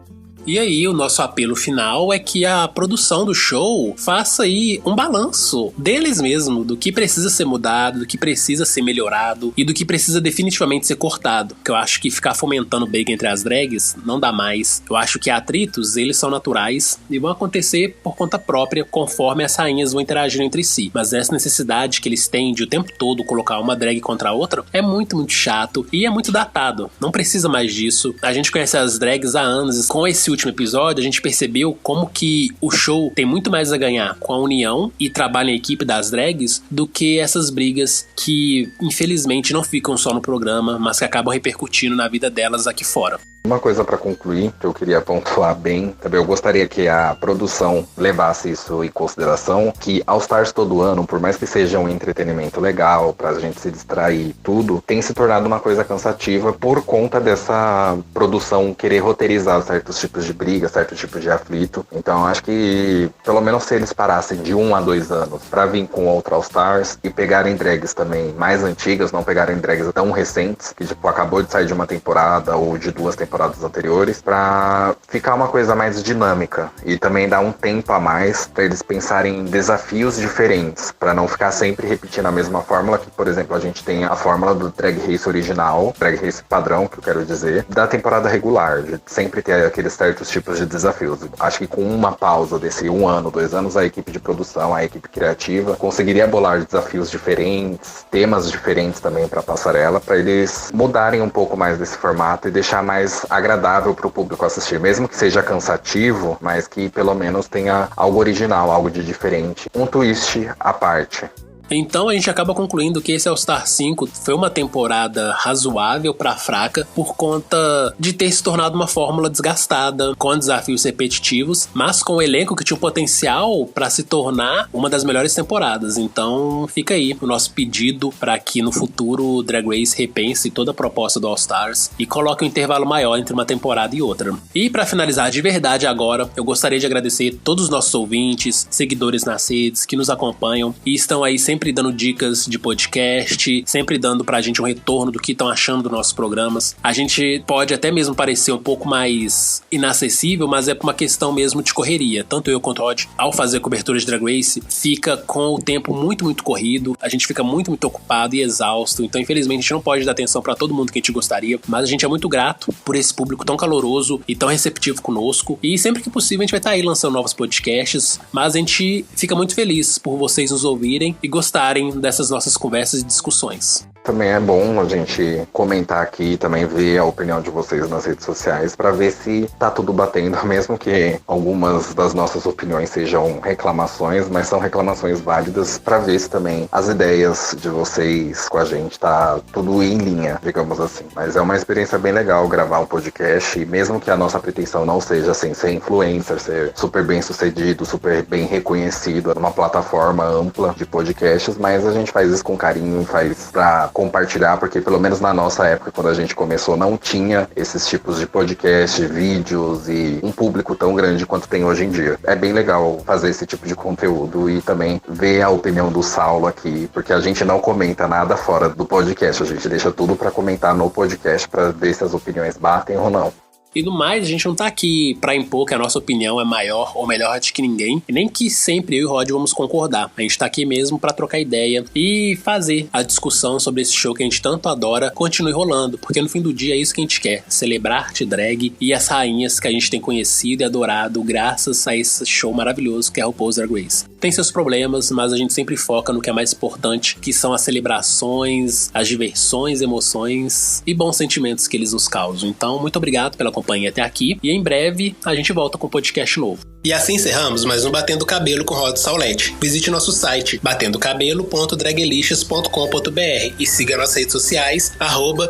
E aí, o nosso apelo final é que a produção do show faça aí um balanço deles mesmo, do que precisa ser mudado, do que precisa ser melhorado e do que precisa definitivamente ser cortado. Porque eu acho que ficar fomentando briga entre as drags não dá mais. Eu acho que atritos, eles são naturais e vão acontecer por conta própria, conforme as rainhas vão interagir entre si. Mas essa necessidade que eles têm de o tempo todo colocar uma drag contra a outra é muito, muito chato e é muito datado. Não precisa mais disso. A gente conhece as drags há anos. Com esse último episódio, a gente percebeu como que o show tem muito mais a ganhar com a união e trabalho em equipe das drags do que essas brigas que, infelizmente, não ficam só no programa, mas que acabam repercutindo na vida delas aqui fora. Uma coisa para concluir, que eu queria pontuar bem, também eu gostaria que a produção levasse isso em consideração, que All Stars todo ano, por mais que seja um entretenimento legal, pra gente se distrair tudo, tem se tornado uma coisa cansativa por conta dessa produção querer roteirizar certos tipos de briga, certos tipos de aflito. Então acho que, pelo menos se eles parassem de 1 a 2 anos pra vir com outro All Stars e pegarem drags também mais antigas, não pegarem drags tão recentes, que tipo, acabou de sair de uma temporada ou de 2 temporadas anteriores, pra ficar uma coisa mais dinâmica e também dar um tempo a mais pra eles pensarem em desafios diferentes, pra não ficar sempre repetindo a mesma fórmula, que por exemplo a gente tem a fórmula do Drag Race original, Drag Race padrão, que eu quero dizer, da temporada regular, de sempre ter aqueles certos tipos de desafios. Acho que com uma pausa desse 1 ano, 2 anos, a equipe de produção, a equipe criativa conseguiria bolar desafios diferentes, temas diferentes também pra passarela, pra eles mudarem um pouco mais desse formato e deixar mais agradável para o público assistir, mesmo que seja cansativo, mas que pelo menos tenha algo original, algo de diferente, um twist à parte. Então a gente acaba concluindo que esse All Star 5 foi uma temporada razoável pra fraca por conta de ter se tornado uma fórmula desgastada, com desafios repetitivos, mas com um elenco que tinha um potencial pra se tornar uma das melhores temporadas. Então fica aí o nosso pedido pra que no futuro o Drag Race repense toda a proposta do All Stars e coloque um intervalo maior entre uma temporada e outra. E pra finalizar de verdade agora, eu gostaria de agradecer todos os nossos ouvintes, seguidores nas redes que nos acompanham e estão aí sempre sempre dando dicas de podcast, sempre dando pra gente um retorno do que estão achando dos nossos programas. A gente pode até mesmo parecer um pouco mais inacessível, mas é por uma questão mesmo de correria. Tanto eu quanto o Rod, ao fazer cobertura de Drag Race, fica com o tempo muito, muito corrido, a gente fica muito, muito ocupado e exausto, então infelizmente a gente não pode dar atenção pra todo mundo que a gente gostaria, mas a gente é muito grato por esse público tão caloroso e tão receptivo conosco, e sempre que possível a gente vai estar aí lançando novos podcasts, mas a gente fica muito feliz por vocês nos ouvirem e gostarem dessas nossas conversas e discussões. Também é bom a gente comentar aqui e também ver a opinião de vocês nas redes sociais para ver se tá tudo batendo, mesmo que algumas das nossas opiniões sejam reclamações, mas são reclamações válidas para ver se também as ideias de vocês com a gente tá tudo em linha, digamos assim. Mas é uma experiência bem legal gravar um podcast, e mesmo que a nossa pretensão não seja assim, ser influencer, ser super bem sucedido, super bem reconhecido numa plataforma ampla de podcasts, mas a gente faz isso com carinho e faz pra compartilhar, porque pelo menos na nossa época, quando a gente começou, não tinha esses tipos de podcast, vídeos e um público tão grande quanto tem hoje em dia. É bem legal fazer esse tipo de conteúdo e também ver a opinião do Saulo aqui, porque a gente não comenta nada fora do podcast, a gente deixa tudo pra comentar no podcast pra ver se as opiniões batem ou não. E no mais, a gente não tá aqui pra impor que a nossa opinião é maior ou melhor do que ninguém, e nem que sempre eu e o Rod vamos concordar. A gente tá aqui mesmo pra trocar ideia e fazer a discussão sobre esse show que a gente tanto adora continue rolando, porque no fim do dia é isso que a gente quer, celebrar arte drag e as rainhas que a gente tem conhecido e adorado graças a esse show maravilhoso que é o RuPaul's Drag Race. Tem seus problemas, mas a gente sempre foca no que é mais importante, que são as celebrações, as diversões, emoções e bons sentimentos que eles nos causam. Então, muito obrigado pela companhia até aqui, e em breve a gente volta com um podcast novo. E assim encerramos mais um Batendo Cabelo com Rod Saulete. Visite nosso site batendocabelo.dragelicious.com.br e siga nas redes sociais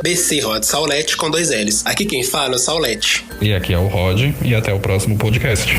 @bcrodsaulete com 2 L's. Aqui quem fala é o Saulete. E aqui é o Rod, e até o próximo podcast.